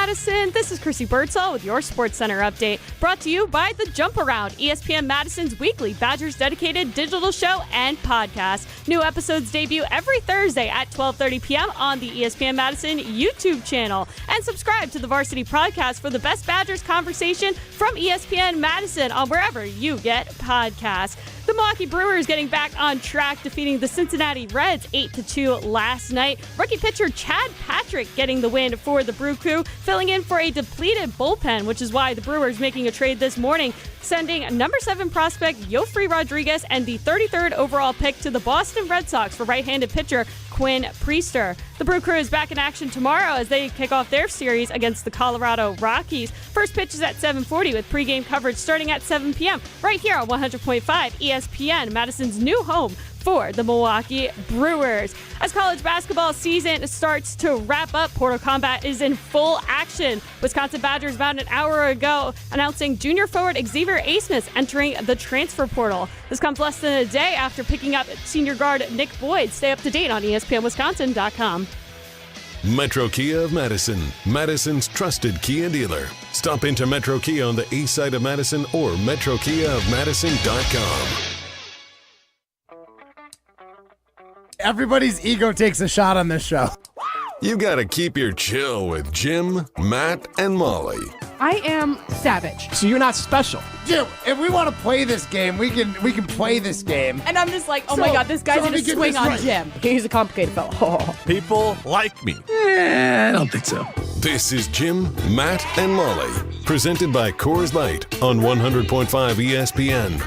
Madison. This is Chrissy Birdsall with your Sports Center update, brought to you by The Jump Around, ESPN Madison's weekly Badgers-dedicated digital show and podcast. New episodes debut every Thursday at 12:30 p.m. on the ESPN Madison YouTube channel. And subscribe to the Varsity Podcast for the best Badgers conversation from ESPN Madison on wherever you get podcasts. The Milwaukee Brewers getting back on track, defeating the Cincinnati Reds 8-2 last night. Rookie pitcher Chad Patrick getting the win for the Brew Crew, filling in for a depleted bullpen, which is why the Brewers making a trade this morning, sending number 7 prospect Yofri Rodriguez and the 33rd overall pick to the Boston Red Sox for right-handed pitcher Quinn Priester. The Brew Crew is back in action tomorrow as they kick off their series against the Colorado Rockies. First pitch is at 7:40 with pregame coverage starting at 7 p.m. right here on 100.5 ESPN, Madison's new home for the Milwaukee Brewers. As college basketball season starts to wrap up, Portal Combat is in full action. Wisconsin Badgers about an hour ago announcing junior forward Xavier Asmus entering the transfer portal. This comes less than a day after picking up senior guard Nick Boyd. Stay up to date on ESPNWisconsin.com. Metro Kia of Madison, Madison's trusted Kia dealer. Stop into Metro Kia on the east side of Madison or metrokiaofmadison.com. Everybody's ego takes a shot on this show. You gotta keep your chill with Jim, Matt, and Molly. I am savage. So you're not special. Jim, if we want to play this game, we can play this game. And I'm just like, oh my God, this guy's going to swing on Jim. He's a complicated fellow. People like me. I don't think so. This is Jim, Matt, and Molly. Presented by Coors Light on 100.5 ESPN.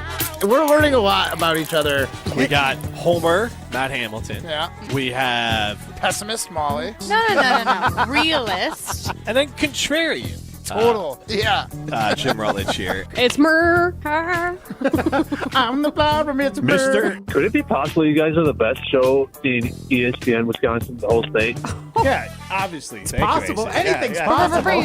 We're learning a lot about each other. We got Homer, Matt Hamilton. Yeah. We have... Pessimist Molly. No. Realist. And then Contrarian. Total. Yeah. Jim Rutledge here. It's Murr. I'm the flower, Mr. Mr. Could it be possible you guys are the best show in ESPN Wisconsin, the whole state? Yeah, obviously. It's possible. Anything's possible.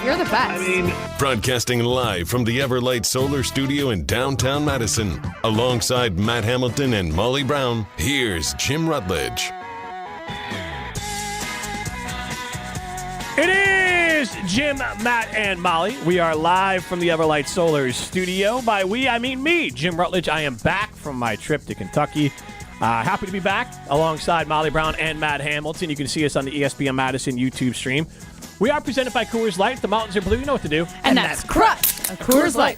You're the best. I mean, Broadcasting live from the Everlight Solar Studio in downtown Madison. Alongside Matt Hamilton and Molly Brown, here's Jim Rutledge. It is Jim, Matt, and Molly. We are live from the Everlight Solar Studio. By we, I mean me, Jim Rutledge. I am back from my trip to Kentucky. Happy to be back alongside Molly Brown and Matt Hamilton. You can see us on the ESPN Madison YouTube stream. We are presented by Coors Light. The mountains are blue. You know what to do. And that's crush a Coors Light.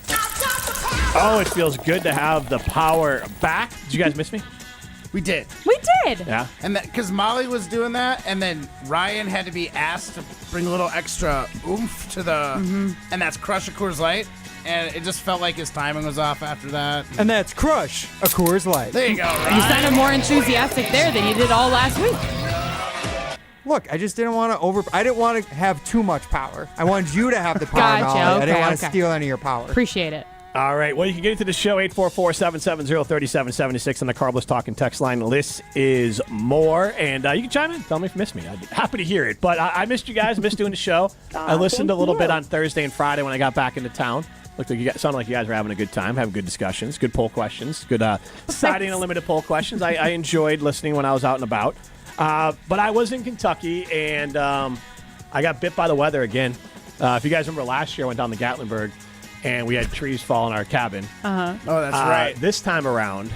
Oh, it feels good to have the power back. Did you guys miss me? We did. We did. Yeah. And that because Molly was doing that, and then Ryan had to be asked to bring a little extra oomph to the, and that's Crush a Coors Light, and it just felt like his timing was off after that. And that's Crush a Coors Light. There you go, Ryan. You sounded more enthusiastic there than you did all last week. Look, I just didn't want to I didn't want to have too much power. I wanted you to have the power. Gotcha. Molly. I didn't Okay, want to steal any of your power. Appreciate it. All right. Well, you can get into the show, 844-770-3776 on the Carbless Talking text line. This is more. And you can chime in. Tell me if you missed me. I'd be happy to hear it. But I missed you guys. Missed doing the show. I listened a little bit on Thursday and Friday when I got back into town. Looked like sounded like you guys were having a good time, having good discussions, good poll questions, good Saturday Unlimited poll questions. I enjoyed listening when I was out and about. But I was in Kentucky, and I got bit by the weather again. If you guys remember last year, I went down to Gatlinburg, and we had trees fall in our cabin. Oh, that's right. This time around,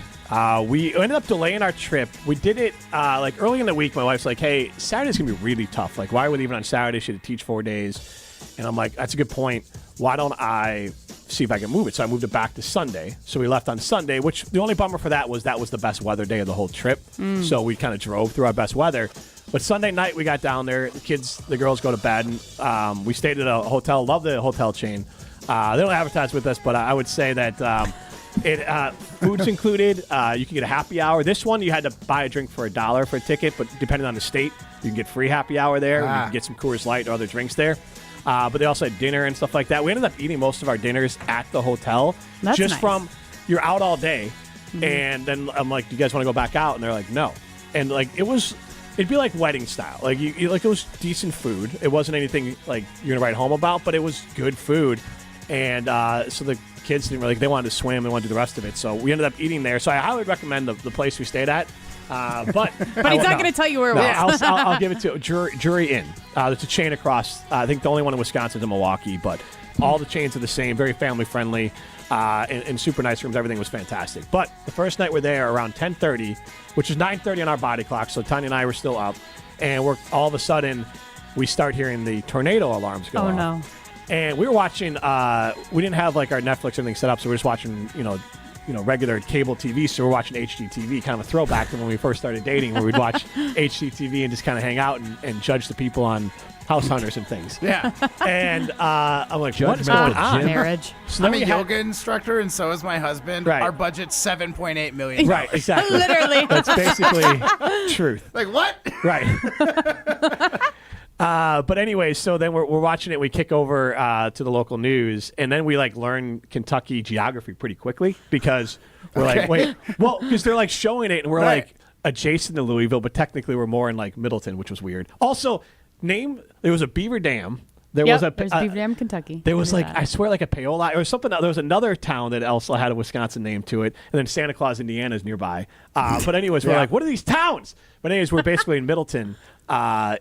we ended up delaying our trip. We did it like early in the week. My wife's like, hey, Saturday's going to be really tough. Like, why are we leaving on Saturday? Should teach 4 days. And I'm like, that's a good point. Why don't I see if I can move it? So I moved it back to Sunday. So we left on Sunday, which the only bummer for that was the best weather day of the whole trip. So we kind of drove through our best weather. But Sunday night we got down there. The girls go to bed. And, we stayed at a hotel. Love the hotel chain. They don't advertise with us, but I would say that food's included. You can get a happy hour. This one, you had to buy a drink for $1 for a ticket, but depending on the state, you can get free happy hour there. You can get some Coors Light or other drinks there. But they also had dinner and stuff like that. We ended up eating most of our dinners at the hotel. That's just nice. From you're out all day, and then I'm like, "Do you guys want to go back out?" And they're like, "No." And like it'd be like wedding style. Like you like it was decent food. It wasn't anything like you're gonna write home about, but it was good food. And so the kids didn't really, they wanted to swim and wanted to do the rest of it. So we ended up eating there. So I highly recommend the place we stayed at. But he's not going to tell you where it was. I'll give it to Jury Inn. It's a chain across. I think the only one in Wisconsin is in Milwaukee, but all the chains are the same. Very family friendly, and super nice rooms. Everything was fantastic. But the first night we're there around 10:30, which is 9:30 on our body clock. So Tanya and I were still up, and we're all of a sudden we start hearing the tornado alarms go off. Oh no! And we were watching. We didn't have like our Netflix or anything set up, so we're just watching. Regular cable TV, so we're watching HGTV, kind of a throwback to when we first started dating, where we'd watch HGTV and just kind of hang out and judge the people on House Hunters and things. Yeah. And I'm like, what's going on? Marriage. I'm a yoga instructor, and so is my husband. Right. Our budget's $7.8 million. Right, exactly. Literally. That's basically truth. Like, what? Right. But anyway, so then we're watching it. We kick over to the local news, and then we learn Kentucky geography pretty quickly because we're like, wait, well, because they're showing it, and we're adjacent to Louisville, but technically we're more in Middleton, which was weird. Also, there was a Beaver Dam. There's Beaver Dam, Kentucky. There was I swear a Paola or something. There was another town that also had a Wisconsin name to it, and then Santa Claus, Indiana is nearby. But anyways, we're like, what are these towns? But anyways, we're basically in Middleton,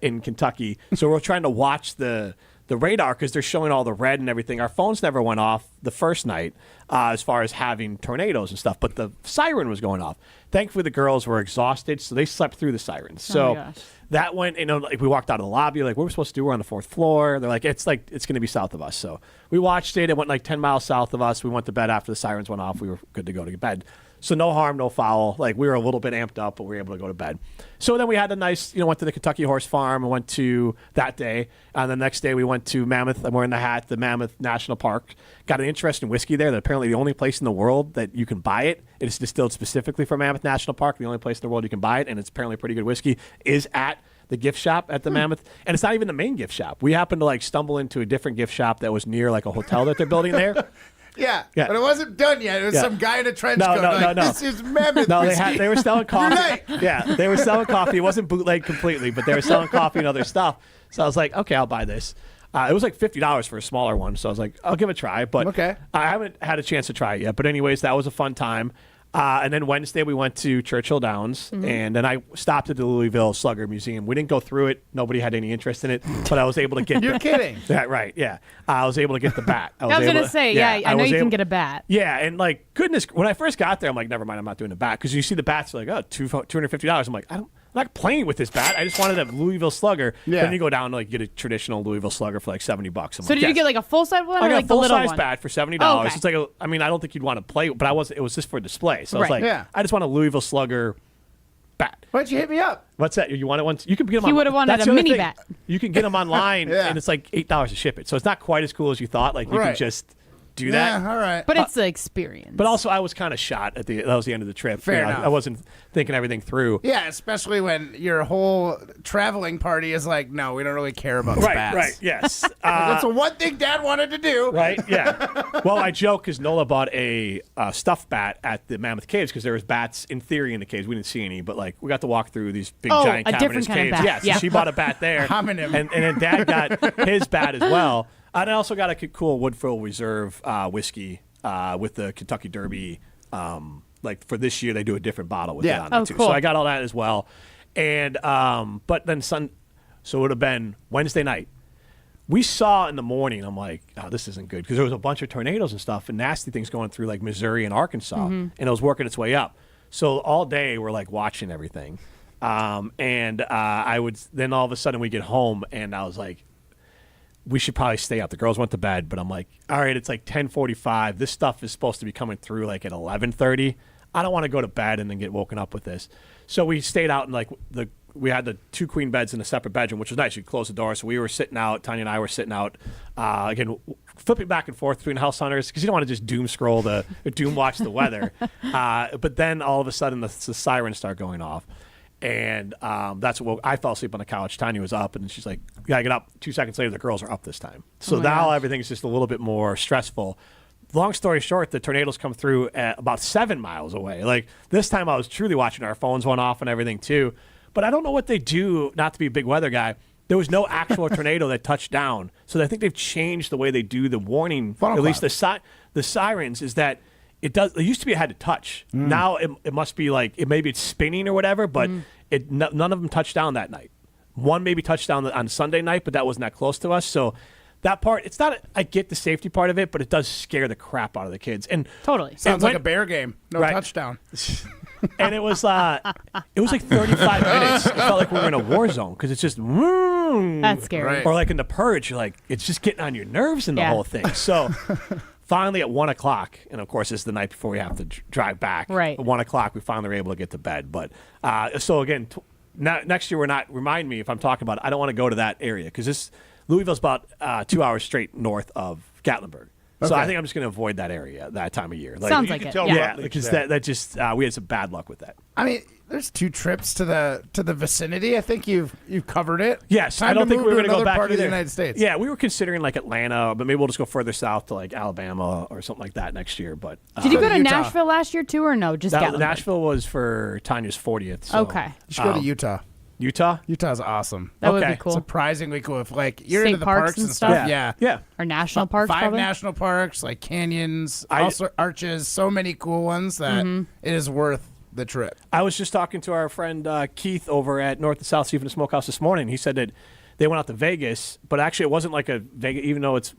in Kentucky. So we're trying to watch the radar because they're showing all the red and everything. Our phones never went off the first night as far as having tornadoes and stuff, but the siren was going off. Thankfully, the girls were exhausted, so they slept through the sirens. So that went, we walked out of the lobby, what were we supposed to do? We're on the 4th floor. They're it's going to be south of us. So we watched it. It went 10 miles south of us. We went to bed after the sirens went off. We were good to go to bed. So no harm, no foul. We were a little bit amped up, but we were able to go to bed. So then we had a nice, went to the Kentucky Horse Farm. We went to that day. And the next day we went to Mammoth. I'm wearing the hat, the Mammoth National Park. Got an interesting whiskey there that apparently the only place in the world that you can buy it. It is distilled specifically for Mammoth National Park. The only place in the world you can buy it, and it's apparently pretty good whiskey, is at the gift shop at the Mammoth. And it's not even the main gift shop. We happened to stumble into a different gift shop that was near a hotel that they're building there. Yeah, but it wasn't done yet. It was some guy in a trench coat. No. This is Mammoth. No, they were selling coffee. Yeah, they were selling coffee. It wasn't bootleg completely, but they were selling coffee and other stuff. So I was like, okay, I'll buy this. It was $50 for a smaller one, so I was like, I'll give it a try. But I haven't had a chance to try it yet. But anyways, that was a fun time. And then Wednesday we went to Churchill Downs, and then I stopped at the Louisville Slugger Museum. We didn't go through it; nobody had any interest in it. But I was able to get. You're kidding? Yeah, right. Yeah, I was able to get the bat. I was going to say, I know you can get a bat. Yeah, and goodness, when I first got there, I'm like, never mind, I'm not doing the bat because you see the bats $250. I'm like, I'm not playing with this bat. I just wanted a Louisville Slugger. Yeah. Then you go down to get a traditional Louisville Slugger for $70. So did you get a full size one or I got a the little full size one? bat for $70. Oh, okay. It's I don't think you'd want to play, but it was just for display. So I was I just want a Louisville Slugger bat. Why'd you hit me up? What's that? You want it once? You can get them. He would have wanted a mini bat. You can get them online, and it's $8 to ship it. So it's not quite as cool as you thought. You can just do that. Yeah, all right. But it's the experience. But also, I was kind of shot that was the end of the trip. Fair enough. I wasn't thinking everything through. Yeah, especially when your whole traveling party is no, we don't really care about bats. Right, yes. That's the one thing Dad wanted to do. Right, yeah. Well, I joke because Nola bought a stuffed bat at the Mammoth Caves because there was bats in theory in the caves. We didn't see any, but we got to walk through these big giant cavernous caves. Bat. Yeah, so she bought a bat there. and then Dad got his bat as well. And I also got a cool Woodville Reserve whiskey with the Kentucky Derby. For this year, they do a different bottle with it on it too. Cool. So I got all that as well. And but then so it would have been Wednesday night. We saw in the morning. I'm like, oh, this isn't good because there was a bunch of tornadoes and stuff and nasty things going through Missouri and Arkansas, and it was working its way up. So all day we're watching everything, and I would then all of a sudden we get home and I was like, we should probably stay up. The girls went to bed, but I'm like, all right, it's 10:45. This stuff is supposed to be coming through at 11:30. I don't want to go to bed and then get woken up with this. So we stayed out and we had the 2 queen beds in a separate bedroom, which was nice. You closed the door, so we were sitting out. Tanya and I were sitting out again, flipping back and forth between House Hunters because you don't want to just doom scroll doom watch the weather. But then all of a sudden the sirens start going off. And that's what I fell asleep on the couch. Tanya was up, and she's like, "You gotta get up." 2 seconds later, the girls are up this time. So now everything's just a little bit more stressful. Long story short, the tornadoes come through at about 7 miles away. This time, I was truly watching our phones went off and everything too. But I don't know what they do. Not to be a big weather guy, there was no actual tornado that touched down. So I think they've changed the way they do the warning. At least the sirens is that It used to be I had to touch. Now it must be like maybe it's spinning or whatever, but none of them touched down that night. One maybe touched down on Sunday night, but that wasn't that close to us. So that part, it's not. I get the safety part of it, but it does scare the crap out of the kids. And Totally sounds like a Bear game. No touchdown. And it was like 35 minutes. It felt like we were in a war zone because it's just that's scary. Right. Or like in The Purge, you're like it's just getting on your nerves and the whole thing. So finally at 1 o'clock, and of course it's the night before we have to drive back. Right. At 1 o'clock, we finally were able to get to bed. But so again, next year we're not. Remind me if I'm talking about it, I don't want to go to that area because Louisville's about 2 hours straight north of Gatlinburg. So I think I'm just going to avoid that area that time of year. Sounds like it. Yeah, because that just we had some bad luck with that. I mean, there's 2 trips to the vicinity. I think you've covered it. Yes, Time I don't to think we move were to going to go another back part either. of the United States. Yeah, we were considering like Atlanta, but maybe we'll just go further south to like Alabama or something like that next year. But Did you go to Utah. Nashville last year too, or no? Just Gatlinburg? Nashville was for Tanya's 40th. So. Okay. You should go to Utah. Utah? Utah's awesome. That would Okay. be cool. Surprisingly cool. If like you're State into the parks parks and and stuff? stuff. Yeah. Yeah. Or national parks, 5 probably? national parks, like canyons, I- also arches, so many cool ones that it is worth the trip. I was just talking to our friend Keith over at North and South Seafood and Smokehouse this morning. He said that they went out to Vegas, but actually it wasn't like a Vegas, even though it's,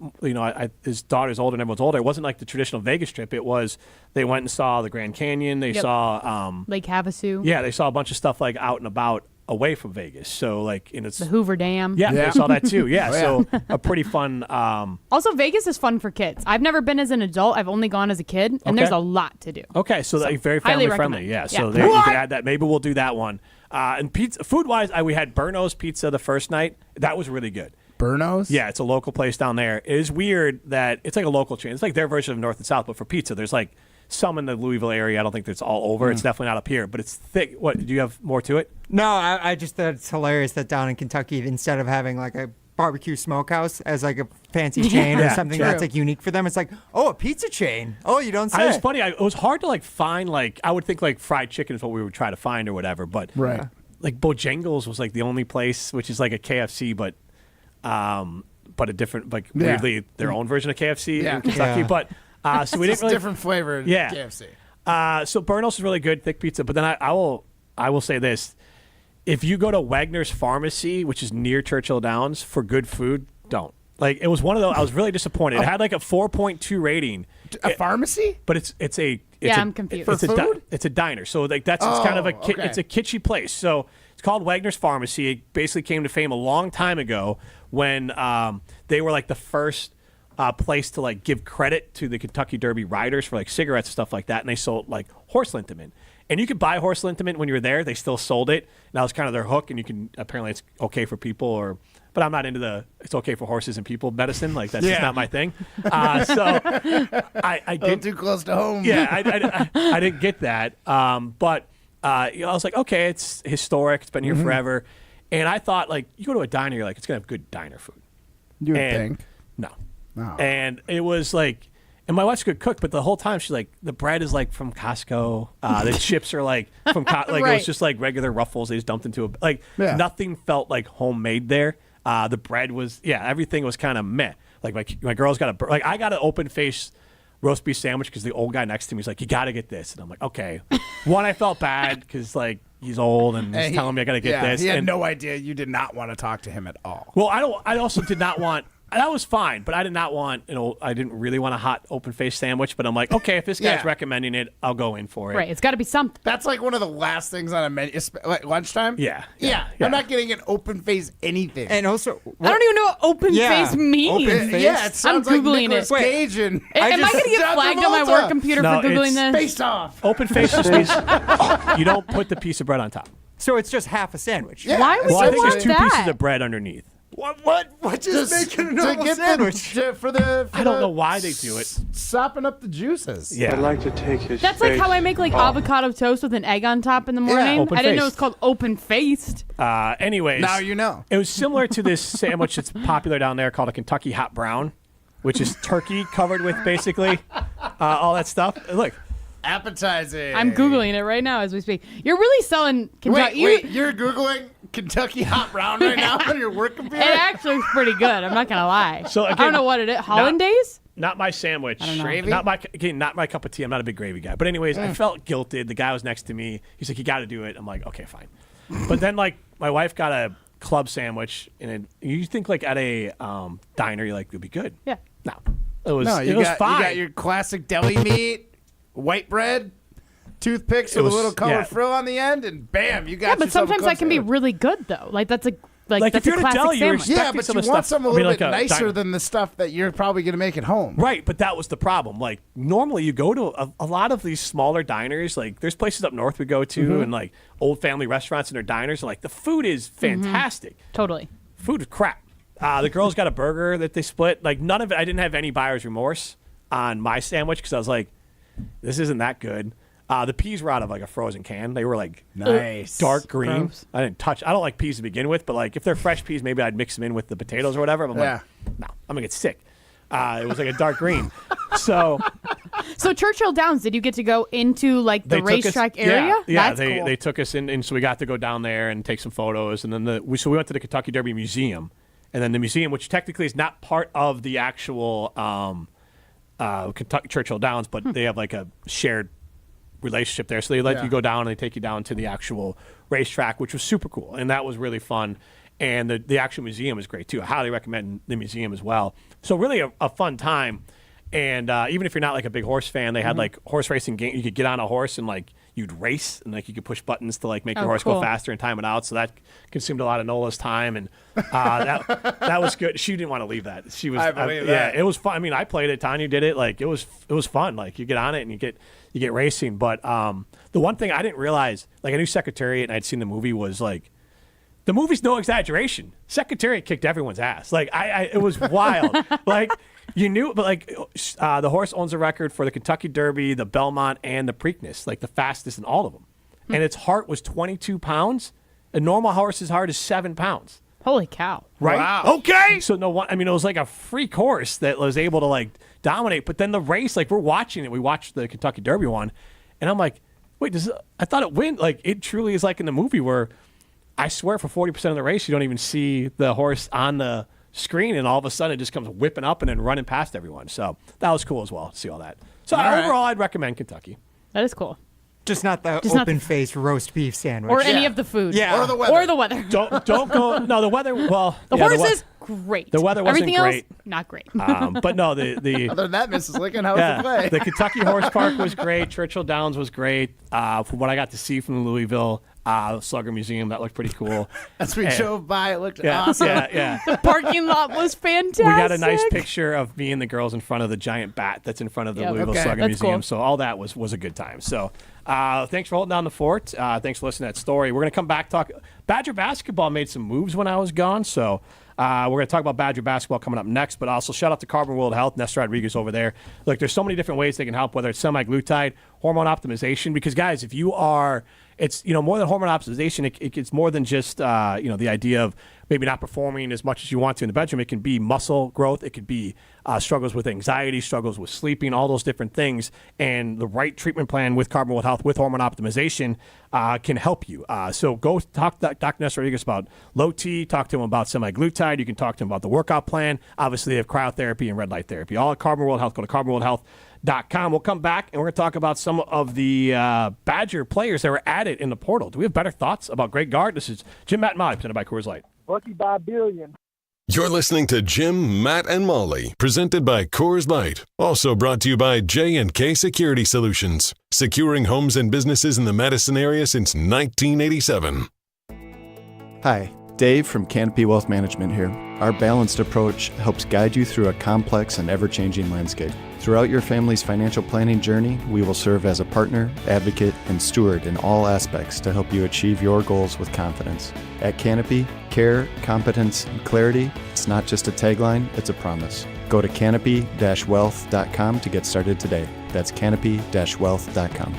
his daughter's older and everyone's older, it wasn't like the traditional Vegas trip. It was, they went and saw the Grand Canyon. They saw, Lake Havasu. yeah, they saw a bunch of stuff like out and about away from Vegas. So like, it's, The Hoover Dam. yeah, they saw that too. Yeah. Oh, yeah. So a pretty fun, Also, Vegas is fun for kids. I've never been as an adult. I've only gone as a kid, and Okay. there's a lot to do. okay. So, that's very highly family friendly. recommend. Yeah. Yeah. So there, you can add that. Maybe we'll do that one. And pizza, food wise, we had Burno's Pizza the first night. That was really good. Burno's? Yeah, it's a local place down there. It is weird that it's like a local chain. It's like their version of North and South, but for pizza. There's like some in the Louisville area. I don't think that's all over. It's definitely not up here, but it's thick. What, do you have more to it? No, I just thought it's hilarious that down in Kentucky, instead of having like a barbecue smokehouse as like a fancy chain or Yeah, something true. that's like unique for them, it's like, oh, a pizza chain. Oh, you don't say. It's funny. It was hard to like find like, I would think like fried chicken is what we would try to find or whatever, but Right. like Bojangles was like the only place, which is like a KFC, but a different, like weirdly their own version of KFC Yeah. in Kentucky. Yeah. But so we It's didn't really different flavor Yeah. KFC. So Burno's is really good, thick pizza. But then I will say this: if you go to Wagner's Pharmacy, which is near Churchill Downs, for good food, don't. Like it was one of those. I was really disappointed. It had like a 4.2 rating. A pharmacy? But it's I'm confused. It's For food? it's a diner. So like it's kind of okay. it's a kitschy place. So it's called Wagner's Pharmacy. It basically came to fame a long time ago when they were like the first place to like give credit to the Kentucky Derby riders for like cigarettes and stuff like that, and they sold like horse liniment. And you could buy horse liniment when you were there. They still sold it. And that was kind of their hook. And you can apparently it's okay for people but I'm not into it's okay for horses and people medicine. Like that's just not my thing. So I A little did. too close to home. Yeah, I didn't get that. But I was like, okay, it's historic. It's been here forever. And I thought like you go to a diner, you're like, it's gonna have good diner food. You would And think. no. Oh. And it was like, and my wife's a good cook, but the whole time she's like, the bread is like from Costco. The chips are like from like it Right. was just like regular Ruffles. They just dumped into nothing felt like homemade there. The bread was everything was kind of meh. Like my girl's got I got an open face roast beef sandwich because the old guy next to me is like, you got to get this, and I'm like, okay. One, I felt bad because like he's old and he's telling me I got to get this. He had and, no idea you did not want to talk to him at all. well, I also did not want. That was fine, but I did not want, I didn't really want a hot open face sandwich, but I'm like, okay, if this guy's Yeah. recommending it, I'll go in for it. Right. It's got to be something. That's like one of the last things on a menu, like lunchtime. Yeah. I'm not getting an open face anything. And also, I don't even know what open face means. Open face? Yeah, it sounds like Googling Nicolas it. Cage and Am I going to get John flagged on my Travolta. work computer No, for Googling it's- this? Face off. Open face just means you don't put the piece of bread on top. so it's just half a sandwich. Yeah. Why would Well, I you think want there's two that? pieces of bread underneath. What just make it a normal sandwich? I don't know why they do it. Sopping up the juices. Yeah. to take his That's like how I make like avocado toast with an egg on top in the morning. Open I didn't know faced. it's called open faced. Anyways. Now you know. It was similar to this sandwich that's popular down there called a Kentucky Hot Brown, which is turkey covered with basically all that stuff. Look. Appetizing. I'm Googling it right now as we speak. You're really selling Kentucky. Wait, you're Googling Kentucky Hot Brown right now on your work computer? It actually looks pretty good. I'm not going to lie. So, I again, don't know what it is. Hollandaise? not my sandwich. I don't know. Gravy? Not my cup of tea. I'm not a big gravy guy. But anyways, I felt guilted. The guy was next to me. He's like, "You got to do it." I'm like, "Okay, fine." But then like my wife got a club sandwich, and you think like at a diner, you're like, "It'll be good." Yeah. No, it was No, it was fine. You got your classic deli meat, white bread, toothpicks It with was- a little color yeah. frill on the end, and bam, you got Yeah, but yourself a sometimes club that can be sandwich. really good though. Like that's a Like, that's if you're a at a classic deli, you're sandwich. Yeah, expecting but some you of the want stuff- something a I mean, little like bit a nicer diner. than the stuff that you're probably going to make at home. Right, but that was the problem. Like normally you go to a lot of these smaller diners, like there's places up north we go to and like old family restaurants and their diners, and like the food is fantastic. Totally. Food is crap. The girls got a burger that they split. Like none of it, I didn't have any buyer's remorse on my sandwich because I was like, this isn't that good. The peas were out of like a frozen can. They were like Nice. dark green. Gross. I don't like peas to begin with, but like if they're fresh peas, maybe I'd mix them in with the potatoes or whatever. I'm Yeah. like, no, I'm gonna get sick. It was like a dark green. So So Churchill Downs, did you get to go into like the they took us- racetrack area? Yeah, That's they cool. they took us in, and so we got to go down there and take some photos, and then we went to the Kentucky Derby Museum, and then the museum, which technically is not part of the actual Kentucky Churchill Downs, but they have like a shared relationship there. So they let you go down and they take you down to the actual racetrack, which was super cool, and that was really fun. And the actual museum is great too. I highly recommend the museum as well. So really a fun time. And even if you're not like a big horse fan, they had like horse racing game. You could get on a horse and like you'd race, and like you could push buttons to like make your horse go cool. faster and time it out. So that consumed a lot of Nola's time, and that was good. She didn't want to leave that. She was I believe yeah, that. it was fun. I mean, I played it. Tanya did it. Like it was fun. Like you get on it and you get racing. But the one thing I didn't realize, like I knew Secretariat and I'd seen the movie, was like the movie's no exaggeration. Secretariat kicked everyone's ass. Like it was wild. Like you knew, but like the horse owns a record for the Kentucky Derby, the Belmont, and the Preakness, like the fastest in all of them. And its heart was 22 pounds. A normal horse's heart is 7 pounds. Holy cow. Right? Wow. Okay. So no one. I mean, it was like a freak horse that was able to like dominate. But then the race, like we're watching it. We watched the Kentucky Derby one, and I'm like, wait, I thought it went like it truly is like in the movie where I swear for 40% of the race you don't even see the horse on the screen, and all of a sudden it just comes whipping up and then running past everyone. So that was cool as well to see all that. So right. overall, I'd recommend Kentucky. That is cool. Just not the Just not the- open-faced roast beef sandwich. Or any of the food. Yeah. Or the weather. Or the weather. Don't go. No, the weather. Well, The yeah, horse is great. the weather wasn't Everything great. else, not great. But no, the Other than that, Mrs. Lincoln, how was the play? the Kentucky Horse Park was great. Churchill Downs was great. From what I got to see from the Louisville Slugger Museum, that looked pretty cool. As we drove by, it looked Yeah, awesome. yeah. The parking lot was fantastic. We got a nice picture of me and the girls in front of the giant bat that's in front of the Yep. Louisville Okay. Slugger That's Museum. cool. So all that was a good time. So thanks for holding down the fort. Thanks for listening to that story. We're going to come back, talk. Badger basketball made some moves when I was gone. So we're going to talk about Badger basketball coming up next. But also shout out to Carbon World Health, Nestor Rodriguez over there. Look, there's so many different ways they can help, whether it's semaglutide, hormone optimization. Because, guys, if you are – it's more than hormone optimization. It's more than just the idea of maybe not performing as much as you want to in the bedroom. It can be muscle growth. It could be struggles with anxiety, struggles with sleeping, all those different things. And the right treatment plan with Carbon World Health with hormone optimization can help you. So go talk to Dr. Nestor Rodriguez about low T. Talk to him about semaglutide. You can talk to him about the workout plan. Obviously, they have cryotherapy and red light therapy. All at Carbon World Health. Go to carbonworldhealth.com. We'll come back and we're going to talk about some of the Badger players that were added in the portal. Do we have better thoughts about Greg Gard? This is Jim, Matt, and Molly, presented by Coors Light. Lucky by a billion. You're listening to Jim, Matt, and Molly, presented by Coors Light. Also brought to you by J&K Security Solutions, securing homes and businesses in the Madison area since 1987. Hi, Dave from Canopy Wealth Management here. Our balanced approach helps guide you through a complex and ever-changing landscape. Throughout your family's financial planning journey, we will serve as a partner, advocate, and steward in all aspects to help you achieve your goals with confidence. At Canopy, care, competence, and clarity, it's not just a tagline, it's a promise. Go to canopy-wealth.com to get started today. That's canopy-wealth.com.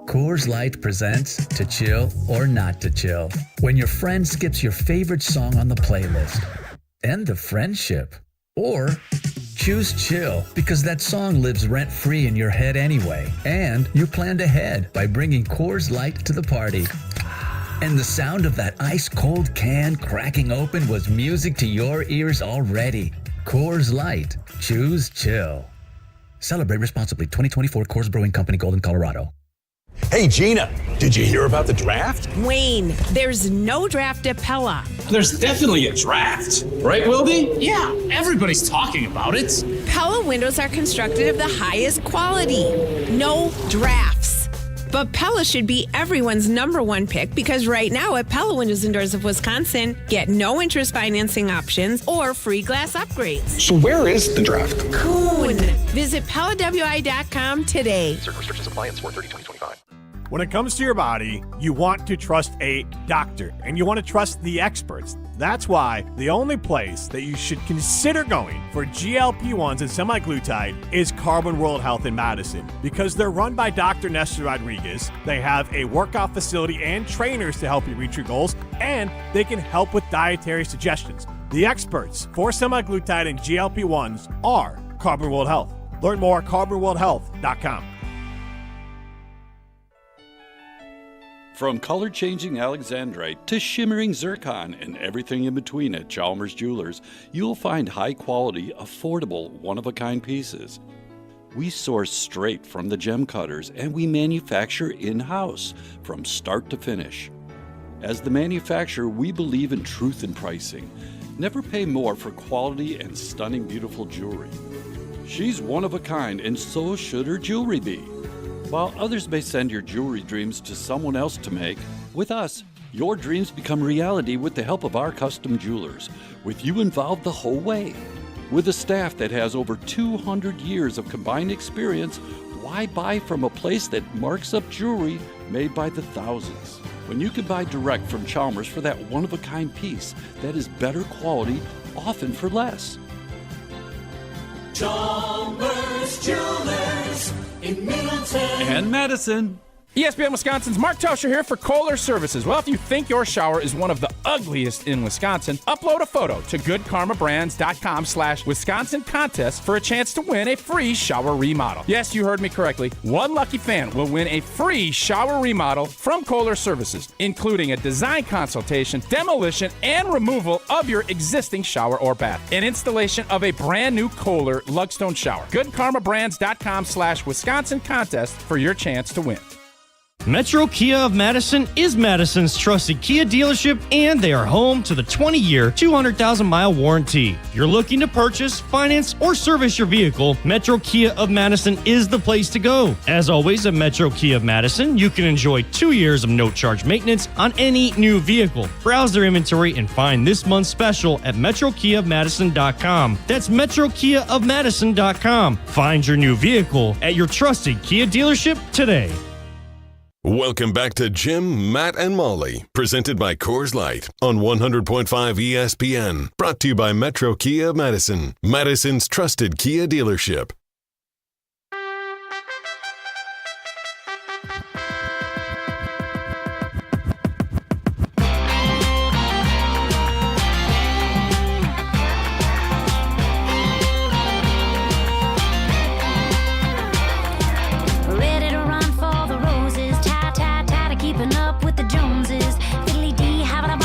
Coors Light presents To Chill or Not to Chill. When your friend skips your favorite song on the playlist. End the friendship. Or choose chill because that song lives rent-free in your head anyway. And you planned ahead by bringing Coors Light to the party. And the sound of that ice-cold can cracking open was music to your ears already. Coors Light. Choose chill. Celebrate responsibly. 2024 Coors Brewing Company, Golden, Colorado. Hey, Gina, did you hear about the draft? Wayne, there's no draft at Pella. There's definitely a draft. Right, Wildy? Yeah, everybody's talking about it. Pella windows are constructed of the highest quality. No drafts. But Pella should be everyone's number one pick because right now at Pella Windows and Doors of Wisconsin, get no interest financing options or free glass upgrades. So where is the draft? Coon. Visit PellaWI.com today. Certain restrictions apply and 4/30/2025. When it comes to your body, you want to trust a doctor, and you want to trust the experts. That's why the only place that you should consider going for GLP-1s and semaglutide is Carbon World Health in Madison. Because they're run by Dr. Nestor Rodriguez, they have a workout facility and trainers to help you reach your goals, and they can help with dietary suggestions. The experts for semaglutide and GLP-1s are Carbon World Health. Learn more at carbonworldhealth.com. From color-changing alexandrite to shimmering zircon and everything in between at Chalmers Jewelers, you'll find high-quality, affordable, one-of-a-kind pieces. We source straight from the gem cutters, and we manufacture in-house from start to finish. As the manufacturer, we believe in truth in pricing. Never pay more for quality and stunning, beautiful jewelry. She's one of a kind, and so should her jewelry be. While others may send your jewelry dreams to someone else to make, with us, your dreams become reality with the help of our custom jewelers, with you involved the whole way. With a staff that has over 200 years of combined experience, why buy from a place that marks up jewelry made by the thousands? When you can buy direct from Chalmers for that one-of-a-kind piece that is better quality, often for less. Chalmers Jewelers in Middleton and Madison. ESPN Wisconsin's Mark Tauscher here for Kohler Services. Well, if you think your shower is one of the ugliest in Wisconsin, upload a photo to goodkarmabrands.com/Wisconsin contest for a chance to win a free shower remodel. Yes, you heard me correctly. One lucky fan will win a free shower remodel from Kohler Services, including a design consultation, demolition, and removal of your existing shower or bath, and installation of a brand new Kohler Lugstone shower. goodkarmabrands.com/Wisconsin contest for your chance to win. Metro Kia of Madison is Madison's trusted Kia dealership, and they are home to the 20-year, 200,000-mile warranty. If you're looking to purchase, finance, or service your vehicle, Metro Kia of Madison is the place to go. As always, at Metro Kia of Madison, you can enjoy 2 years of no-charge maintenance on any new vehicle. Browse their inventory and find this month's special at metrokiaofmadison.com. That's metrokiaofmadison.com. Find your new vehicle at your trusted Kia dealership today. Welcome back to Jim, Matt, and Molly, presented by Coors Light on 100.5 ESPN. Brought to you by Metro Kia of Madison, Madison's trusted Kia dealership.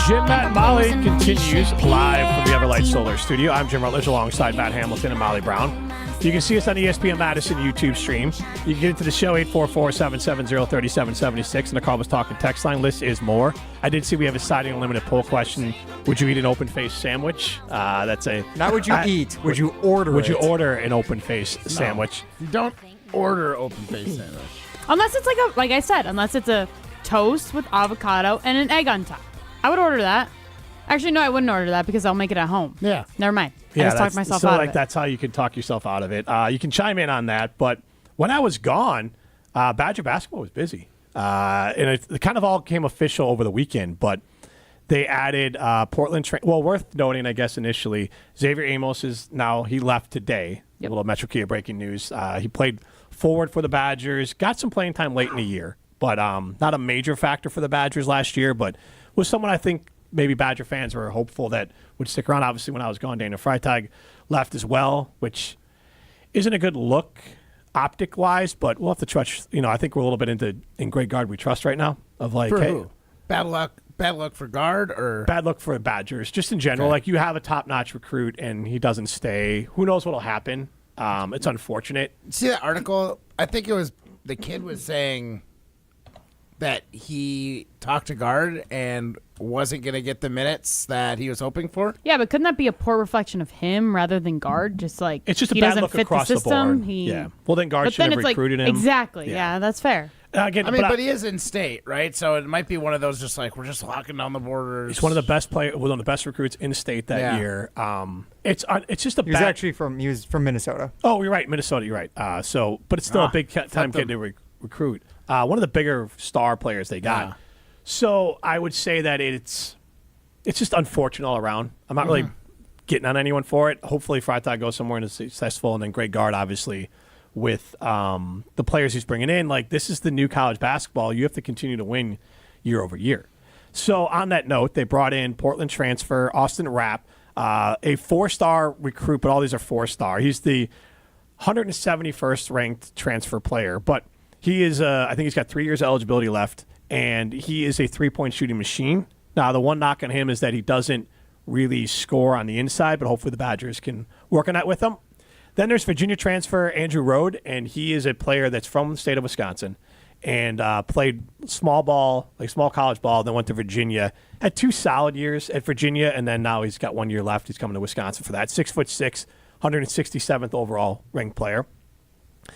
Jim, Matt, and Molly continues live from the Everlight Solar Studio. I'm Jim Rutledge alongside Matt Hamilton and Molly Brown. You can see us on ESPN Madison YouTube stream. You can get into the show 844-770-3776, and the Call Was Talking text line. List is more. I did see we have a Siding Unlimited poll question. Would you eat an open-faced sandwich? That's a... Not would you eat. Would you order Would you order an open-faced sandwich? You don't order open-faced sandwich. Unless it's like I said, unless it's a toast with avocado and an egg on top. I would order that. Actually, no, I wouldn't order that because I'll make it at home. Yeah. Never mind. I just talked myself out of it. That's how you can talk yourself out of it. You can chime in on that. But when I was gone, Badger basketball was busy. And it kind of all came official over the weekend. But they added Portland. Well, worth noting, I guess, initially, Xavier Amos he left today. Yep. A little Metro Kia breaking news. He played forward for the Badgers. Got some playing time late in the year. But not a major factor for the Badgers last year. But was someone I think maybe Badger fans were hopeful that would stick around. Obviously, when I was gone, Daniel Freitag left as well, which isn't a good look optic-wise, but we'll have to trust. I think we're a little bit in great guard we trust right now. Of like, for hey, who? Bad luck for guard or bad luck for the Badgers, just in general. Okay. Like, you have a top-notch recruit and he doesn't stay. Who knows what'll happen? It's unfortunate. See that article? I think it was the kid was saying that he talked to guard and wasn't going to get the minutes that he was hoping for. Yeah, but couldn't that be a poor reflection of him rather than guard? Just like It's just a he bad doesn't look fit across the the system. board. Yeah. Well, then guard But should then have it's recruited like, him. Exactly. Yeah, that's fair. Again, I mean, but he is in state, right? So it might be one of those just like we're just locking down the borders. He's one of the best one of the best recruits in state that year. It's just a He was from Minnesota. Oh, you're right, Minnesota. You're right. But it's still a big time kid to recruit. One of the bigger star players they got. Yeah. So I would say that it's just unfortunate all around. I'm not really getting on anyone for it. Hopefully, Freitag goes somewhere and is successful, and then great guard, obviously, with the players he's bringing in. Like, this is the new college basketball. You have to continue to win year over year. So on that note, they brought in Portland transfer Austin Rapp, a 4-star recruit, but all these are 4-star. He's the 171st ranked transfer player, but he is, I think he's got 3 years eligibility left, and he is a 3-point shooting machine. Now, the one knock on him is that he doesn't really score on the inside, but hopefully the Badgers can work on that with him. Then there's Virginia transfer Andrew Rode, and he is a player that's from the state of Wisconsin and played small college ball, then went to Virginia. Had 2 solid years at Virginia, and then now he's got 1 year left. He's coming to Wisconsin for that. 6'6", 167th overall ranked player.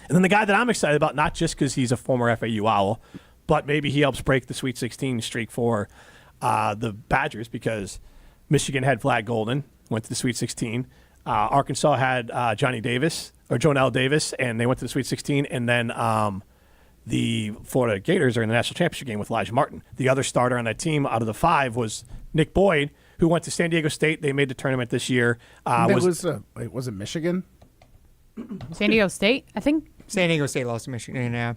And then the guy that I'm excited about, not just because he's a former FAU Owl, but maybe he helps break the Sweet 16 streak for the Badgers, because Michigan had Vlad Golden, went to the Sweet 16. Arkansas had Jonell Davis, and they went to the Sweet 16. And then the Florida Gators are in the national championship game with Elijah Martin. The other starter on that team out of the 5 was Nick Boyd, who went to San Diego State. They made the tournament this year. Was it Michigan? San Diego State, I think. San Diego State lost to Michigan, yeah.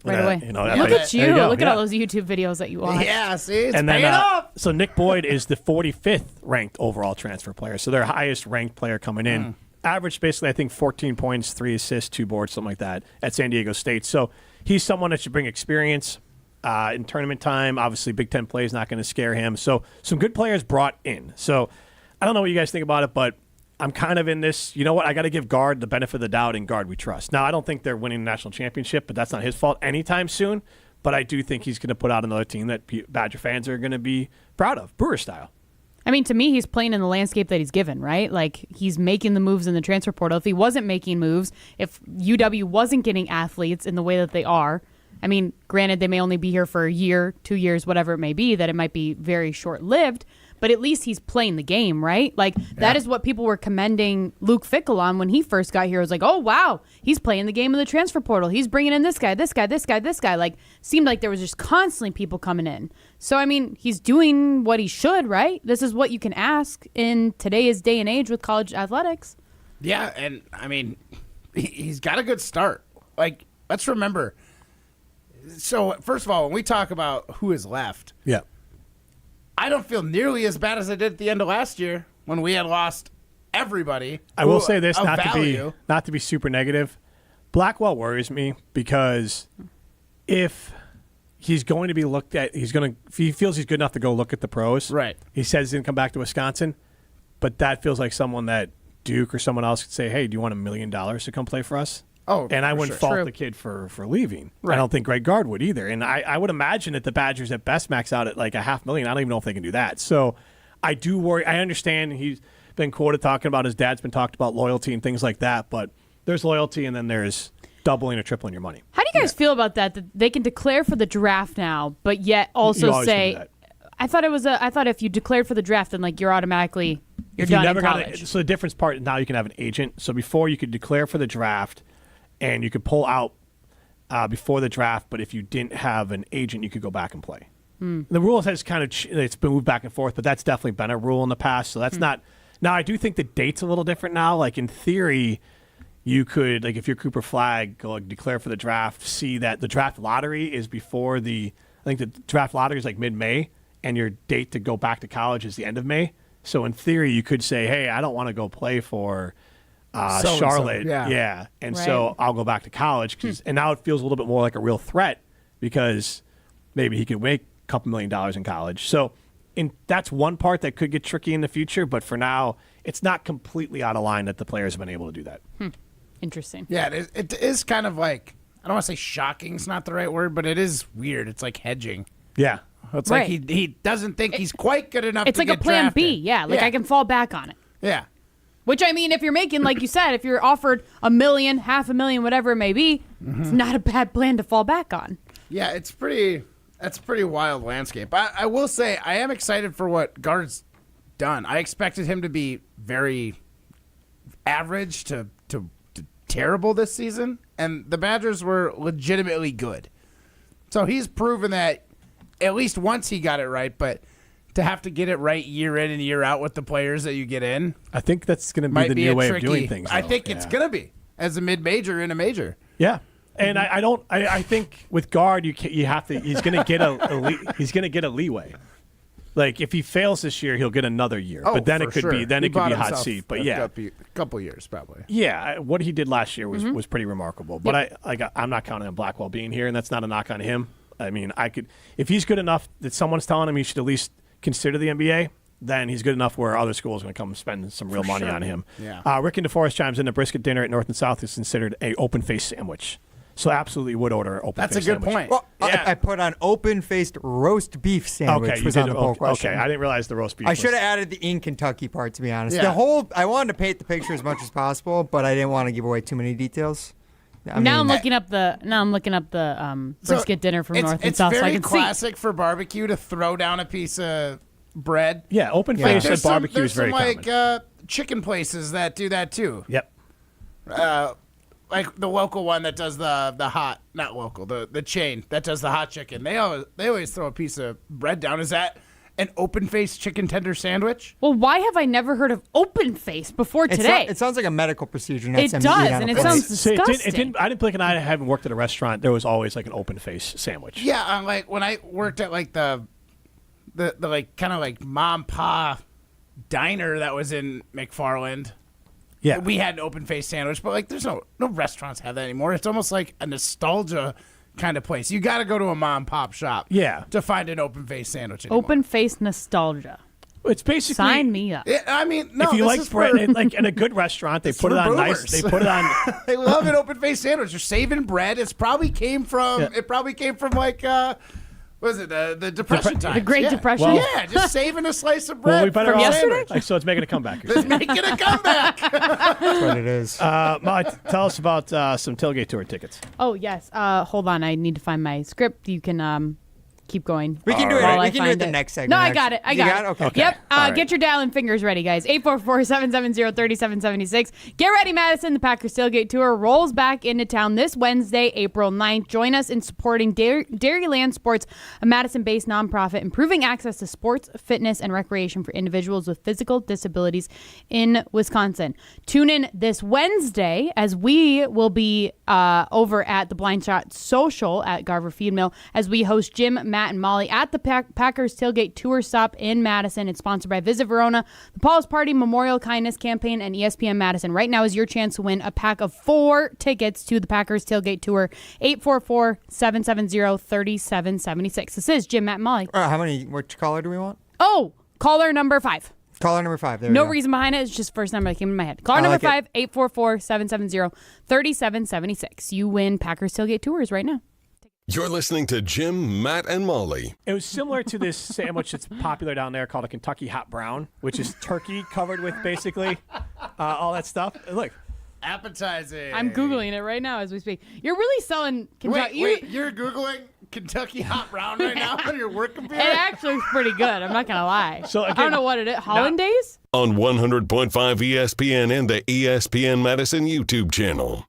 Right away. Look at you. Look at all those YouTube videos that you watch. Yeah, see, it's and then, paying off. So Nick Boyd is the 45th ranked overall transfer player. So their highest ranked player coming in. Averaged basically, I think, 14 points, 3 assists, 2 boards, something like that at San Diego State. So he's someone that should bring experience in tournament time. Obviously, Big Ten play is not going to scare him. So some good players brought in. So I don't know what you guys think about it, but I'm kind of in this, you know what, I got to give guard the benefit of the doubt, and guard we trust. Now, I don't think they're winning the national championship, but that's not his fault anytime soon. But I do think he's going to put out another team that Badger fans are going to be proud of, Brewer style. I mean, to me, he's playing in the landscape that he's given, right? Like, he's making the moves in the transfer portal. If he wasn't making moves, if UW wasn't getting athletes in the way that they are, I mean, granted, they may only be here for a year, 2 years, whatever it may be, that it might be very short-lived, but at least he's playing the game, right? Like, that is what people were commending Luke Fickell on when he first got here. It was like, oh, wow, he's playing the game of the transfer portal. He's bringing in this guy, this guy, this guy, this guy. Like, seemed like there was just constantly people coming in. So, I mean, he's doing what he should, right? This is what you can ask in today's day and age with college athletics. Yeah, and, I mean, he's got a good start. Like, let's remember. So, first of all, when we talk about who is left. Yeah. I don't feel nearly as bad as I did at the end of last year when we had lost everybody. I will say this, of not value. to be super negative. Blackwell worries me because if he's going to be looked at, if he feels he's good enough to go look at the pros. Right. He says he's going to come back to Wisconsin, but that feels like someone that Duke or someone else could say, "Hey, do you want $1 million to come play for us?" Oh, and I wouldn't fault True. the kid for leaving. Right. I don't think Greg Gard would either. And I would imagine that the Badgers at best max out at like $500,000. I don't even know if they can do that. So I do worry. I understand he's been quoted talking about his dad's been talked about loyalty and things like that. But there's loyalty, and then there's doubling or tripling your money. How do you guys feel about that they can declare for the draft now, but yet also say, I thought if you declared for the draft, then like you're automatically done in college. So the difference part now you can have an agent. So before you could declare for the draft, and you could pull out before the draft, but if you didn't have an agent, you could go back and play. The rule has kind of it's been moved back and forth, but that's definitely been a rule in the past. So that's not. Now I do think the date's a little different now. Like in theory, you could if you're Cooper Flagg, go declare for the draft. See that the draft lottery is before I think the draft lottery is like mid-May, and your date to go back to college is the end of May. So in theory, you could say, hey, I don't want to go play for Charlotte, yeah. And so I'll go back to college, and now it feels a little bit more like a real threat because maybe he could make couple $1 million in college. So that's one part that could get tricky in the future. But for now, it's not completely out of line that the players have been able to do that. Interesting. Yeah, it is kind of like, I don't want to say shocking is not the right word, but it is weird. It's like hedging. Yeah. It's like he doesn't think he's quite good enough to get drafted. It's like a plan B. Yeah, I can fall back on it. Yeah. Which, I mean, if you're making, like you said, if you're offered $1 million, $500,000, whatever it may be, it's not a bad plan to fall back on. Yeah, that's a pretty wild landscape. I will say I am excited for what Guard's done. I expected him to be very average to terrible this season, and the Badgers were legitimately good. So he's proven that at least once he got it right, but to have to get it right year in and year out with the players that you get in, I think that's going to be the new way of doing things. I think it's going to be as a mid-major in a major. Yeah. And I think with Guard you have to he's going to get a leeway. Like if he fails this year, he'll get another year. But then it could be a hot seat. But yeah, a couple years probably. Yeah, what he did last year was pretty remarkable. But I'm not counting on Blackwell being here, and that's not a knock on him. I mean, if he's good enough that someone's telling him he should at least consider the NBA, then he's good enough where other schools are going to come spend some real money on him. Yeah. Rick and DeForest chimes in. A brisket dinner at North and South is considered a open-faced sandwich. So absolutely would order an open-faced sandwich. That's a good sandwich. point. Well, I put on open-faced roast beef sandwich. Okay, was on the poll question. Okay, I didn't realize the roast beef. I should have added the in Kentucky part, to be honest. Yeah. I wanted to paint the picture as much as possible, but I didn't want to give away too many details. I'm looking up the brisket dinner from North and South, so I can see. It's very classic for barbecue to throw down a pice of bread. Yeah, open-faced at barbecue is very common. There's some chicken places that do that too. Yep. Like the local one that does the hot, not local, the chain that does the hot chicken. They always throw a piece of bread down. Is that an open-faced chicken tender sandwich? Well, why have I never heard of open-faced before today? It sounds like a medical procedure. Not it does, and it sounds disgusting. I didn't think, I haven't worked at a restaurant. There was always like an open-faced sandwich. Yeah, like when I worked at like the like kind of like mom pa diner that was in McFarland. Yeah, we had an open-faced sandwich, but like there's no restaurants have that anymore. It's almost like a nostalgia kind of place. You got to go to a mom pop shop to find an open-faced sandwich anymore. Open-faced nostalgia. It's basically sign me up. I mean, no, if you like bread, like in a good restaurant, they put it on Brewers. nice. They put it on. They love an open-faced sandwich. You're saving bread. It probably came from like what was it the Depression times? The Great Depression. Well, just saving a slice of bread from yesterday. So it's making a comeback. It's making a comeback. That's what it is. Molly, tell us about some tailgate tour tickets. Oh yes. Hold on, I need to find my script. You can keep going. We can do it. We can do it the next segment. No, I got it. I got it. Okay. Yep. Right. Get your dialing fingers ready, guys. 844-770-3776. Get ready, Madison. The Packers Tailgate Tour rolls back into town this Wednesday, April 9th. Join us in supporting Dairyland Sports, a Madison-based nonprofit improving access to sports, fitness, and recreation for individuals with physical disabilities in Wisconsin. Tune in this Wednesday as we will be over at the Blind Shot Social at Garver Feed Mill as we host Jim, Matt, and Molly at the Packers Tailgate Tour Stop in Madison. It's sponsored by Visit Verona, the Paul's Party Memorial Kindness Campaign, and ESPN Madison. Right now is your chance to win a pack of 4 tickets to the Packers Tailgate Tour. 844-770-3776. This is Jim, Matt, and Molly. Which caller do we want? Oh, caller number 5. Caller number 5. There no we go. reason behind it. It's just first number that came in my head. Caller number 5, 844-770-3776. You win Packers Tailgate Tours right now. You're listening to Jim, Matt, and Molly. It was similar to this sandwich that's popular down there called a Kentucky Hot Brown, which is turkey covered with basically all that stuff. Look. Appetizing. I'm Googling it right now as we speak. You're really selling Kentucky. Wait, you're Googling Kentucky Hot Brown right now on your work computer? It actually is pretty good. I'm not going to lie. So again, I don't know what it is. Hollandaise? On 100.5 ESPN and the ESPN Madison YouTube channel.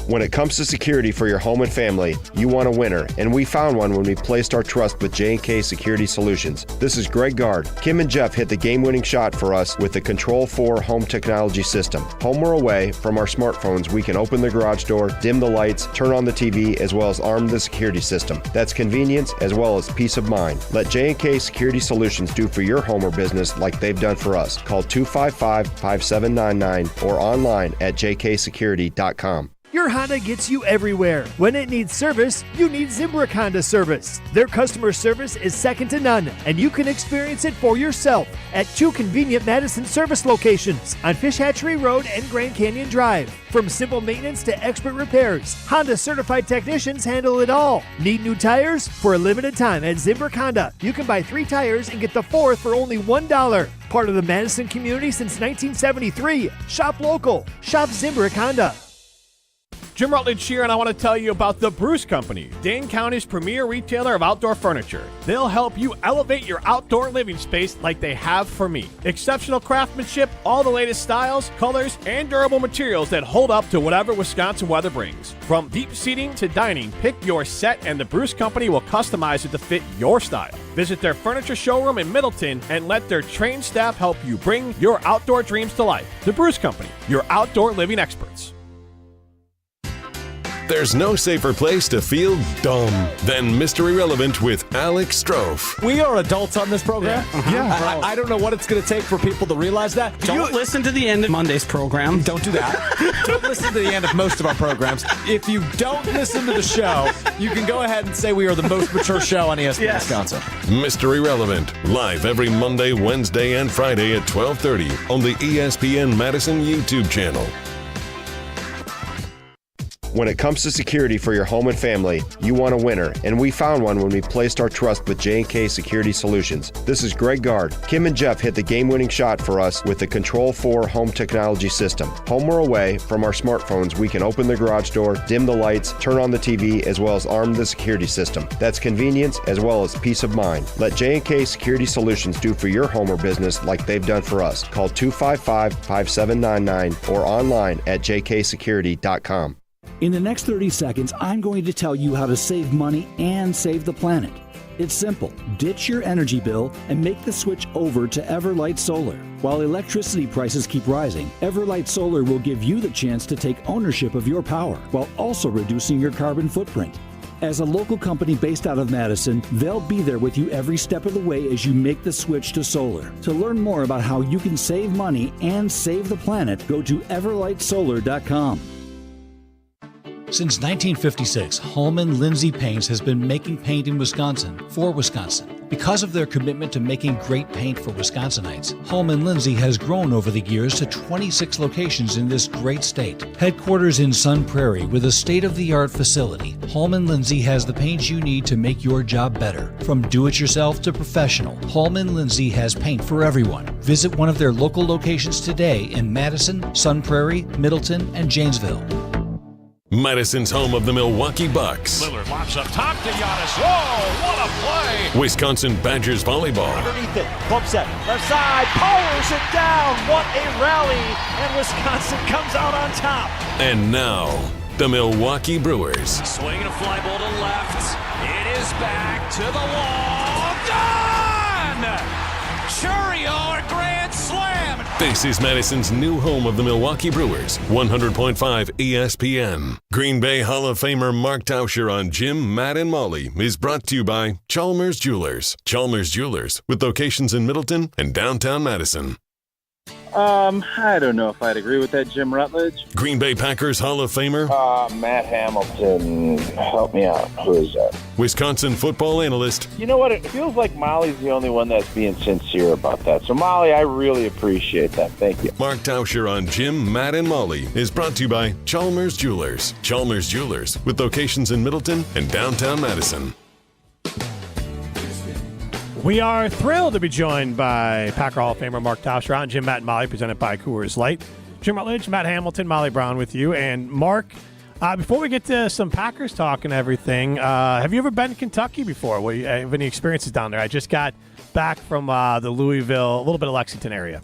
When it comes to security for your home and family, you want a winner, and we found one when we placed our trust with J&K Security Solutions. This is Greg Gard. Kim and Jeff hit the game-winning shot for us with the Control 4 home technology system. Home or away, from our smartphones, we can open the garage door, dim the lights, turn on the TV, as well as arm the security system. That's convenience as well as peace of mind. Let J&K Security Solutions do for your home or business like they've done for us. Call 255-5799 or online at jksecurity.com. Your Zimmer Honda gets you everywhere. When it needs service, you need Zimbrick Honda service. Their customer service is second to none, and you can experience it for yourself at 2 convenient Madison service locations on Fish Hatchery Road and Grand Canyon Drive. From simple maintenance to expert repairs, Honda certified technicians handle it all. Need new tires? For a limited time at Zimbrick Honda, you can buy 3 tires and get the 4th for only $1. Part of the Madison community since 1973. Shop local. Shop Zimbrick Honda. Jim Rutledge here, and I want to tell you about the Brewers Company, Dane County's premier retailer of outdoor furniture. They'll help you elevate your outdoor living space like they have for me. Exceptional craftsmanship, all the latest styles, colors, and durable materials that hold up to whatever Wisconsin weather brings. From deep seating to dining, pick your set and the Brewers Company will customize it to fit your style. Visit their furniture showroom in Middleton and let their trained staff help you bring your outdoor dreams to life. The Brewers Company, your outdoor living experts. There's no safer place to feel dumb than Mr. Irrelevant with Alex Strofe. We are adults on this program. Yeah. I don't know what it's going to take for people to realize that. Don't listen to the end of Monday's program. Don't do that. Don't listen to the end of most of our programs. If you don't listen to the show, you can go ahead and say we are the most mature show on ESPN Wisconsin. Mr. Irrelevant, live every Monday, Wednesday, and Friday at 12:30 on the ESPN Madison YouTube channel. When it comes to security for your home and family, you want a winner, and we found one when we placed our trust with J&K Security Solutions. This is Greg Gard. Kim and Jeff hit the game-winning shot for us with the Control 4 home technology system. Home or away, from our smartphones, we can open the garage door, dim the lights, turn on the TV, as well as arm the security system. That's convenience as well as peace of mind. Let J&K Security Solutions do for your home or business like they've done for us. Call 255-5799 or online at jksecurity.com. In the next 30 seconds, I'm going to tell you how to save money and save the planet. It's simple. Ditch your energy bill and make the switch over to Everlight Solar. While electricity prices keep rising, Everlight Solar will give you the chance to take ownership of your power while also reducing your carbon footprint. As a local company based out of Madison, they'll be there with you every step of the way as you make the switch to solar. To learn more about how you can save money and save the planet, go to everlightsolar.com. Since 1956, Holman Lindsay Paints has been making paint in Wisconsin for Wisconsin. Because of their commitment to making great paint for Wisconsinites, Holman Lindsay has grown over the years to 26 locations in this great state. Headquarters in Sun Prairie with a state-of-the-art facility, Holman Lindsay has the paint you need to make your job better. From do-it-yourself to professional, Holman Lindsay has paint for everyone. Visit one of their local locations today in Madison, Sun Prairie, Middleton, and Janesville. Madison's home of the Milwaukee Bucks. Lillard lobs up top to Giannis. Whoa, what a play! Wisconsin Badgers volleyball. Underneath it, bump set, left side, powers it down. What a rally! And Wisconsin comes out on top. And now, the Milwaukee Brewers. Swinging a fly ball to left. It is back to the wall. Done! Churio, a grand slam. This is Madison's new home of the Milwaukee Brewers, 100.5 ESPN. Green Bay Hall of Famer Mark Tauscher on Jim, Matt, and Molly is brought to you by Chalmers Jewelers. Chalmers Jewelers, with locations in Middleton and downtown Madison. I don't know if I'd agree with that, Jim Rutledge. Green Bay Packers Hall of Famer Matt Hamilton. Help me out. Who is that? Wisconsin football analyst. You know what? It feels like Molly's the only one that's being sincere about that. So, Molly, I really appreciate that. Thank you. Mark Tauscher on Jim, Matt, and Molly is brought to you by Chalmers Jewelers. Chalmers Jewelers, with locations in Middleton and downtown Madison. We are thrilled to be joined by Packer Hall of Famer Mark Tauscher on Jim, Matt, and Molly, presented by Coors Light. Jim Rutledge, Matt Hamilton, Molly Brown with you. And Mark, before we get to some Packers talk and everything, have you ever been to Kentucky before? Have any experiences down there? I just got back from the Louisville, a little bit of Lexington area.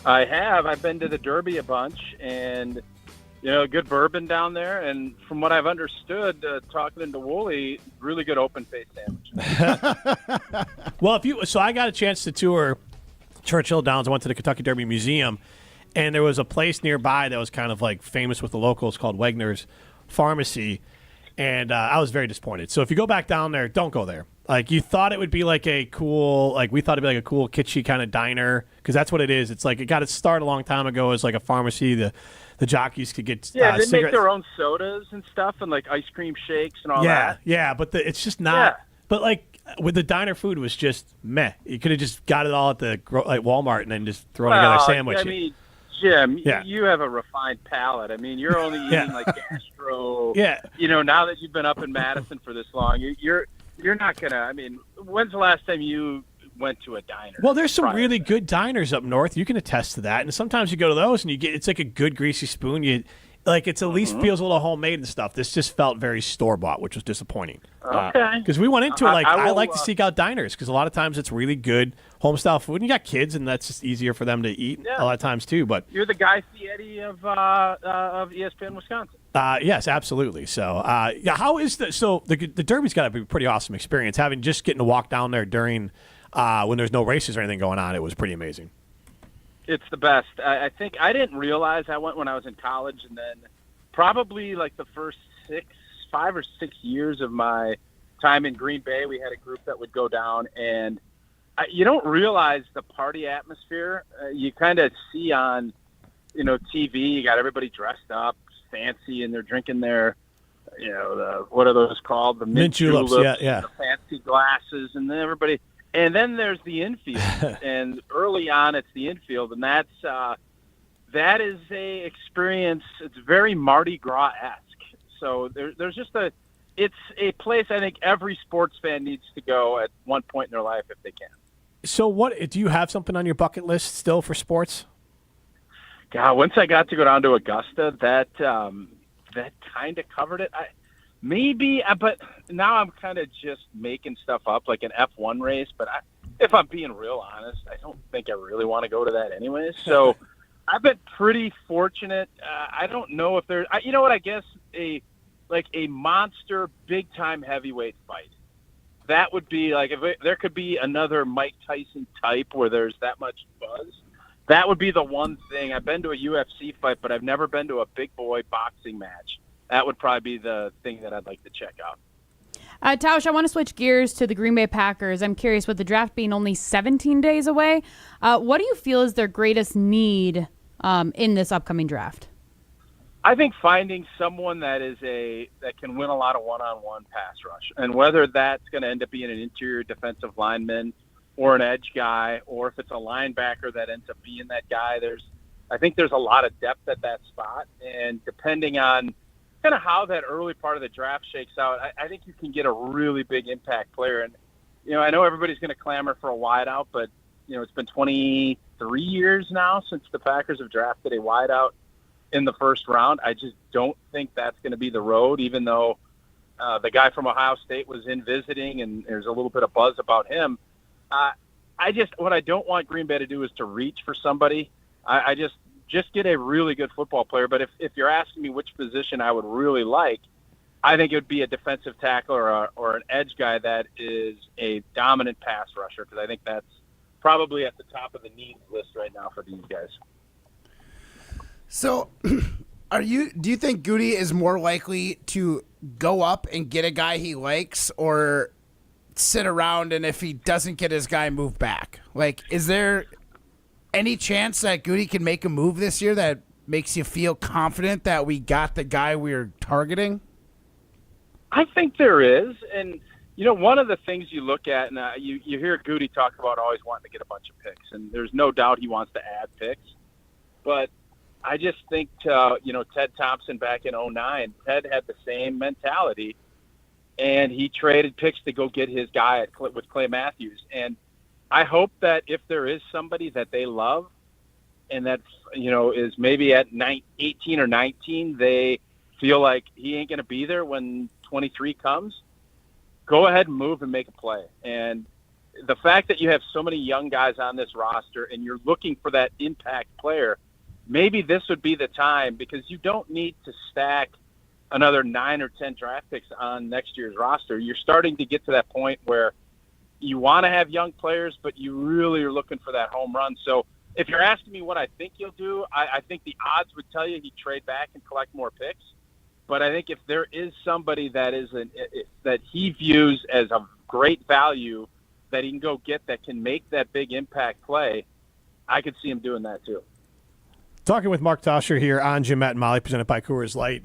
I have. I've been to the Derby a bunch, and good bourbon down there. And from what I've understood, talking to Wooly, really good open-faced sandwich. Well, so I got a chance to tour Churchill Downs. I went to the Kentucky Derby Museum, and there was a place nearby that was kind of like famous with the locals called Wegner's Pharmacy. And I was very disappointed. So if you go back down there, don't go there. Like, you thought it would be like a cool, like we thought it'd be like a cool, kitschy kind of diner, because that's what it is. It's like it got its start a long time ago as like a pharmacy. The jockeys could get they make cigarettes. their own sodas and stuff, and like ice cream shakes and all that. Yeah, but it's just not. But like with the diner food, was just meh. You could have just got it all at the Walmart and then just thrown together a sandwich. I mean, Jim, you have a refined palate. I mean, you're only eating like gastro. Yeah. You know, now that you've been up in Madison for this long, you're not gonna. I mean, when's the last time you went to a diner? Well, there's some really good diners up north. You can attest to that. And sometimes you go to those and you get, it's like a good greasy spoon. It's at least feels a little homemade and stuff. This just felt very store-bought, which was disappointing. Okay. Because we went into it like, I like to will, seek out diners because a lot of times it's really good home-style food. And you got kids, and that's just easier for them to eat a lot of times too. But you're the Guy Fieri of ESPN Wisconsin. Yes, absolutely. So, how is the Derby's got to be a pretty awesome experience. Getting to walk down there during when there's no races or anything going on, it was pretty amazing. It's the best. I think I didn't realize I went when I was in college, and then probably like the first 5 or 6 years of my time in Green Bay, we had a group that would go down, and you don't realize the party atmosphere. You kind of see on, TV. You got everybody dressed up, fancy, and they're drinking their, what are those called? The mint juleps, yeah. The fancy glasses, and then everybody. And then there's the infield, and early on it's the infield, and that is a experience. It's very Mardi Gras-esque. So there's just it's a place I think every sports fan needs to go at one point in their life if they can. So do you have something on your bucket list still for sports? God, once I got to go down to Augusta, that kind of covered it. Maybe, but now I'm kind of just making stuff up, like an F1 race. But if I'm being real honest, I don't think I really want to go to that anyways. So I've been pretty fortunate. I don't know if there's, you know what, I guess a monster big-time heavyweight fight. That would be like, there could be another Mike Tyson type where there's that much buzz. That would be the one thing. I've been to a UFC fight, but I've never been to a big boy boxing match. That would probably be the thing that I'd like to check out. Tausch, I want to switch gears to the Green Bay Packers. I'm curious, with the draft being only 17 days away, what do you feel is their greatest need in this upcoming draft? I think finding someone that can win a lot of one-on-one pass rush, and whether that's going to end up being an interior defensive lineman or an edge guy, or if it's a linebacker that ends up being that guy, I think there's a lot of depth at that spot, and depending on kind of how that early part of the draft shakes out, I think you can get a really big impact player. And, I know everybody's going to clamor for a wideout, but, it's been 23 years now since the Packers have drafted a wideout in the first round. I just don't think that's going to be the road, even though the guy from Ohio State was in visiting and there's a little bit of buzz about him. What I don't want Green Bay to do is to reach for somebody. I just get a really good football player. But if you're asking me which position I would really like, I think it would be a defensive tackle or an edge guy that is a dominant pass rusher, because I think that's probably at the top of the needs list right now for these guys. So do you think Goody is more likely to go up and get a guy he likes, or sit around and if he doesn't get his guy, move back? Like, is there any chance that Goody can make a move this year that makes you feel confident that we got the guy we're targeting? I think there is. And, one of the things you look at, and you hear Goody talk about always wanting to get a bunch of picks, and there's no doubt he wants to add picks. But I just think, Ted Thompson back in 2009, Ted had the same mentality, and he traded picks to go get his guy with Clay Matthews. And I hope that if there is somebody that they love and that, is maybe at 18 or 19, they feel like he ain't going to be there when 23 comes, go ahead and move and make a play. And the fact that you have so many young guys on this roster and you're looking for that impact player, maybe this would be the time, because you don't need to stack another 9 or 10 draft picks on next year's roster. You're starting to get to that point where you want to have young players, but you really are looking for that home run. So if you're asking me what I think he'll do, I think the odds would tell you he'd trade back and collect more picks. But I think if there is somebody that that he views as a great value that he can go get that can make that big impact play, I could see him doing that too. Talking with Mark Tauscher here on Jim, Matt, and Molly, presented by Coors Light.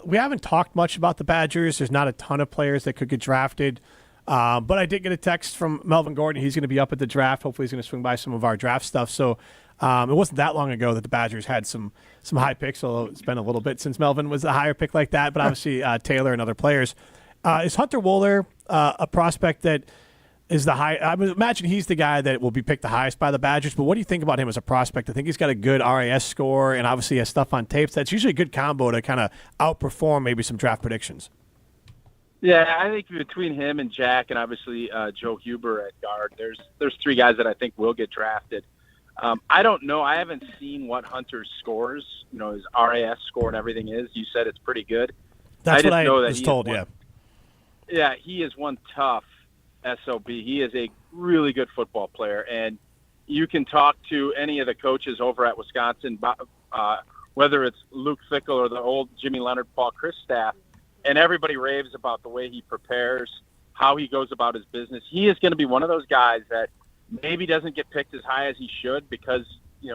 We haven't talked much about the Badgers. There's not a ton of players that could get drafted. But I did get a text from Melvin Gordon. He's going to be up at the draft. Hopefully he's going to swing by some of our draft stuff. So it wasn't that long ago that the Badgers had some high picks, although it's been a little bit since Melvin was a higher pick like that. But obviously Taylor and other players. Is Hunter Wohler a prospect that is the high? I would imagine he's the guy that will be picked the highest by the Badgers. But what do you think about him as a prospect? I think he's got a good RAS score and obviously has stuff on tapes. That's usually a good combo to kind of outperform maybe some draft predictions. Yeah, I think between him and Jack and obviously Joe Huber at guard, there's three guys that I think will get drafted. I don't know. I haven't seen what Hunter's scores, his RAS score and everything is. You said it's pretty good. That's what I was told, yeah. Yeah, he is one tough SOB. He is a really good football player, and you can talk to any of the coaches over at Wisconsin, whether it's Luke Fickell or the old Jimmy Leonard, Paul Chris staff, and everybody raves about the way he prepares, how he goes about his business. He is going to be one of those guys that maybe doesn't get picked as high as he should because,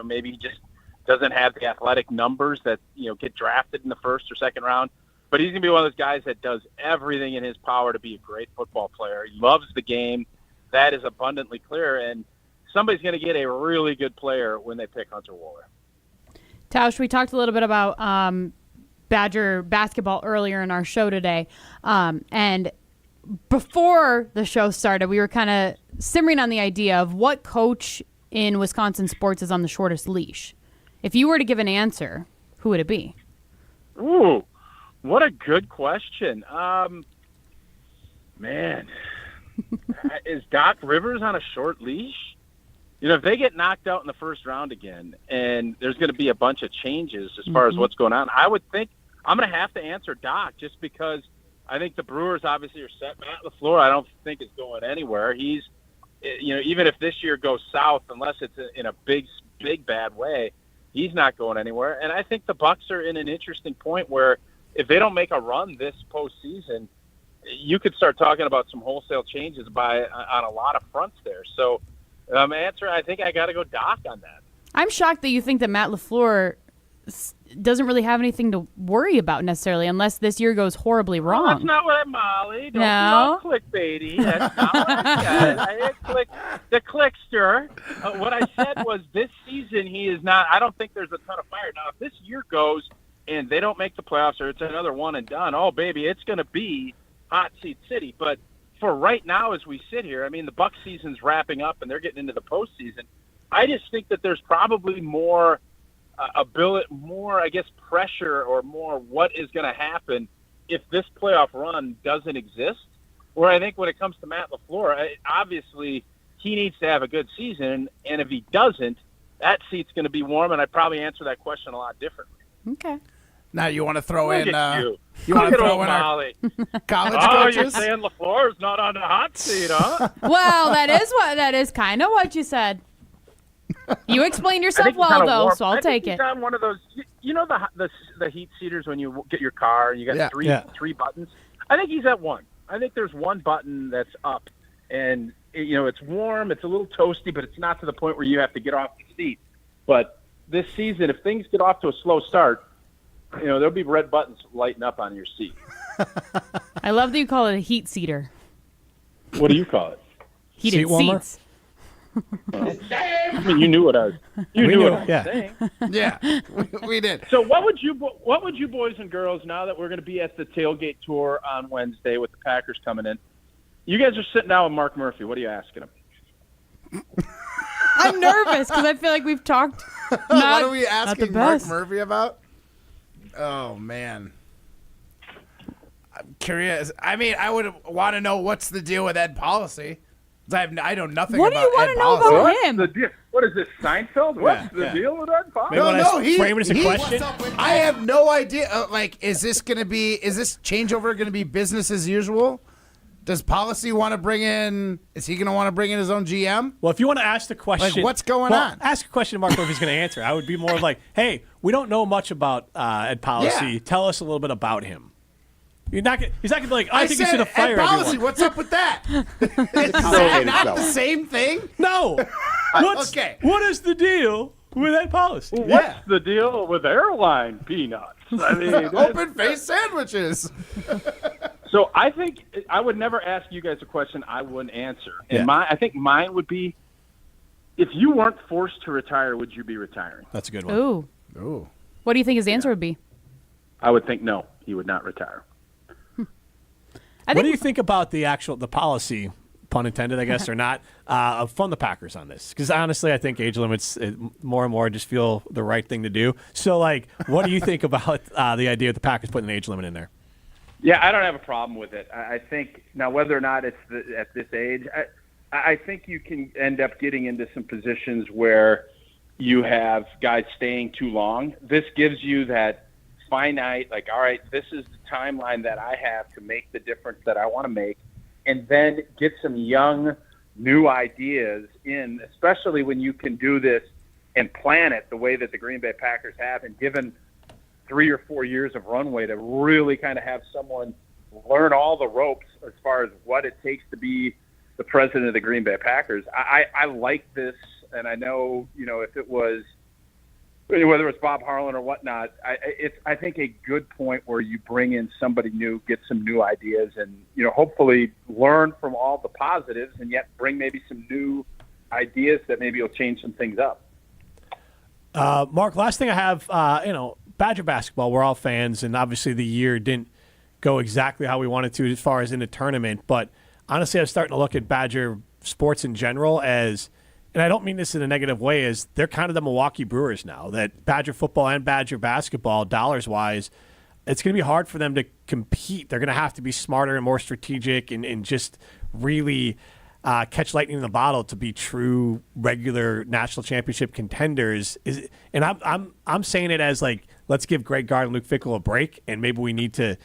maybe he just doesn't have the athletic numbers that, get drafted in the first or second round. But he's going to be one of those guys that does everything in his power to be a great football player. He loves the game. That is abundantly clear. And somebody's going to get a really good player when they pick Hunter Wohler. Tausch, we talked a little bit about Badger basketball earlier in our show today. And before the show started, we were kind of simmering on the idea of what coach in Wisconsin sports is on the shortest leash. If you were to give an answer, who would it be? Ooh. What a good question. Man, is Doc Rivers on a short leash? If they get knocked out in the first round again and there's going to be a bunch of changes as far as what's going on, I would think I'm going to have to answer Doc just because I think the Brewers obviously are set. Matt LaFleur, I don't think is going anywhere. He's, even if this year goes south, unless it's in a big bad way, he's not going anywhere. And I think the Bucks are in an interesting point where if they don't make a run this postseason, you could start talking about some wholesale changes on a lot of fronts there. So, answer, I think I got to go Doc on that. I'm shocked that you think that Matt LaFleur doesn't really have anything to worry about necessarily, unless this year goes horribly wrong. Well, that's not what I'm, Molly. Don't no. be all clickbaity. That's not what I said. I hit the clickster. What I said was this season he is not. I don't think there's a ton of fire. Now, if this year goes and they don't make the playoffs or it's another one and done, oh, baby, it's going to be hot seat city. But for right now as we sit here, I mean, the Bucs season's wrapping up and they're getting into the postseason. I just think that there's probably more I guess, pressure or more what is going to happen if this playoff run doesn't exist. Where I think when it comes to Matt LaFleur, obviously he needs to have a good season, and if he doesn't, that seat's going to be warm, and I'd probably answer that question a lot differently. Okay. Now you want to throw in you want to throw in our college coaches? Oh, you're saying LaFleur's not on the hot seat, huh? Well, that is kind of what you said. You explained yourself well, though, so I'll take it. He's on one of those, the heat seaters when you get your car and you got three buttons. I think he's at one. I think there's one button that's up, and it's warm, it's a little toasty, but it's not to the point where you have to get off the seat. But this season, if things get off to a slow start, there'll be red buttons lighting up on your seat. I love that you call it a heat seater. What do you call it? Heated seat warmer? seats. I mean, you knew what I was. What I was saying. Yeah, we did. So, what would you boys and girls, now that we're going to be at the tailgate tour on Wednesday with the Packers coming in, you guys are sitting down with Mark Murphy. What are you asking him? I'm nervous because I feel like we've talked. What are we asking Mark Murphy about? Oh man, I'm curious. I mean, I would want to know what's the deal with Ed Policy. I know nothing about Ed Policy. What do you want to know about him? What is this, Seinfeld? What's the deal with Ed Policy? Frame it as a question. I have no idea. Is this changeover going to be business as usual? Does policy want to bring in? Is he going to want to bring in his own GM? Well, if you want to ask the question, like, what's going on? Ask a question to Mark if he's going to answer. I would be more of like, hey, we don't know much about Ed Policy. Yeah. Tell us a little bit about him. He's not going to be like, I think you should have fired Ed Policy, everyone. what's up with that? Is that not the same thing? No. Okay. What is the deal with Ed Policy? Well, what's the deal with airline peanuts? I mean, open face sandwiches. So I think I would never ask you guys a question I wouldn't answer. Yeah. And I think mine would be, if you weren't forced to retire, would you be retiring? That's a good one. Ooh. What do you think his answer would be? I would think no, he would not retire. What do you think about the policy, pun intended, I guess, or not, from the Packers on this? Because honestly, I think age limits more and more just feel the right thing to do. So, like, what do you think about the idea of the Packers putting an age limit in there? Yeah, I don't have a problem with it. I think now whether or not it's at this age, I think you can end up getting into some positions where you have guys staying too long. This gives you that finite, like, all right, this is the timeline that I have to make the difference that I want to make, and then get some young, new ideas in, especially when you can do this and plan it the way that the Green Bay Packers have, and given 3 or 4 years of runway to really kind of have someone learn all the ropes as far as what it takes to be the president of the Green Bay Packers. I like this, and I know, if it was, whether it's Bob Harlan or whatnot, it's, I think, a good point where you bring in somebody new, get some new ideas, and, hopefully learn from all the positives and yet bring maybe some new ideas that maybe will change some things up. Mark, last thing I have, Badger basketball, we're all fans, and obviously the year didn't go exactly how we wanted to as far as in the tournament, but honestly, I'm starting to look at Badger sports in general as, and I don't mean this in a negative way, as they're kind of the Milwaukee Brewers now, that Badger football and Badger basketball, dollars-wise, it's going to be hard for them to compete. They're going to have to be smarter and more strategic and just really catch lightning in the bottle to be true regular national championship contenders. And I'm saying it as like, let's give Greg Gard and Luke Fickell a break, and maybe we need to.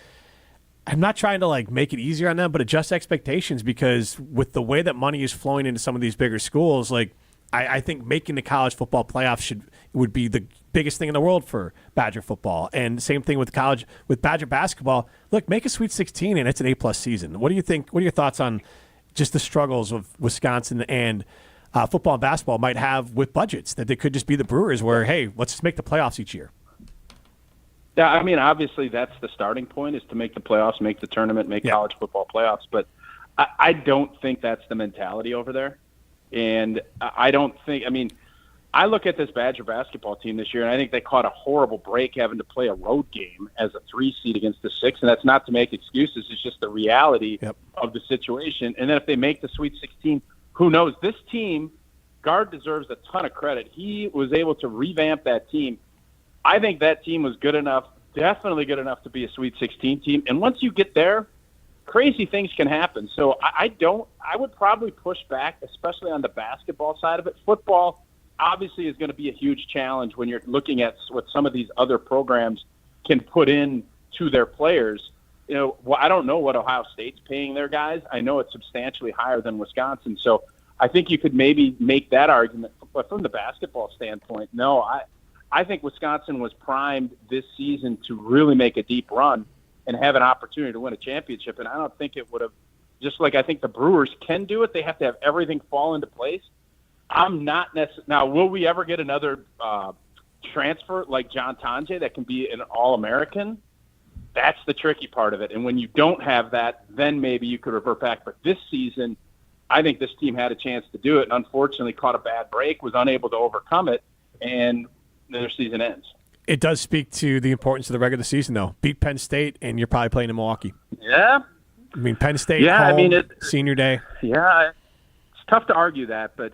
I'm not trying to like make it easier on them, but adjust expectations, because with the way that money is flowing into some of these bigger schools, like I think making the college football playoffs would be the biggest thing in the world for Badger football. And same thing with Badger basketball. Look, make a Sweet 16 and it's an A+ season. What do you think? What are your thoughts on just the struggles of Wisconsin and football and basketball might have with budgets, that they could just be the Brewers where, hey, let's just make the playoffs each year? Yeah, I mean, obviously that's the starting point, is to make the playoffs, make the tournament, make college football playoffs. But I don't think that's the mentality over there. And I don't think – I mean, I look at this Badger basketball team this year, and I think they caught a horrible break having to play a road game as a 3 seed against the 6. And that's not to make excuses. It's just the reality of the situation. And then if they make the Sweet 16, who knows? This team, Gard deserves a ton of credit. He was able to revamp that team. I think that team was good enough, definitely good enough to be a Sweet 16 team. And once you get there, crazy things can happen. So I would probably push back, especially on the basketball side of it. Football obviously is going to be a huge challenge when you're looking at what some of these other programs can put in to their players. I don't know what Ohio State's paying their guys. I know it's substantially higher than Wisconsin. So I think you could maybe make that argument. But from the basketball standpoint, no, I think Wisconsin was primed this season to really make a deep run and have an opportunity to win a championship. And I don't think it would have, just like I think the Brewers can do it, they have to have everything fall into place. I'm not necessarily – now, will we ever get another transfer like John Tonje that can be an All-American? That's the tricky part of it. And when you don't have that, then maybe you could revert back. But this season, I think this team had a chance to do it and unfortunately caught a bad break, was unable to overcome it, and their season ends. It does speak to the importance of the regular season, though. Beat Penn State, and you're probably playing in Milwaukee. Yeah. I mean, Penn State, home, senior day. Yeah, it's tough to argue that, but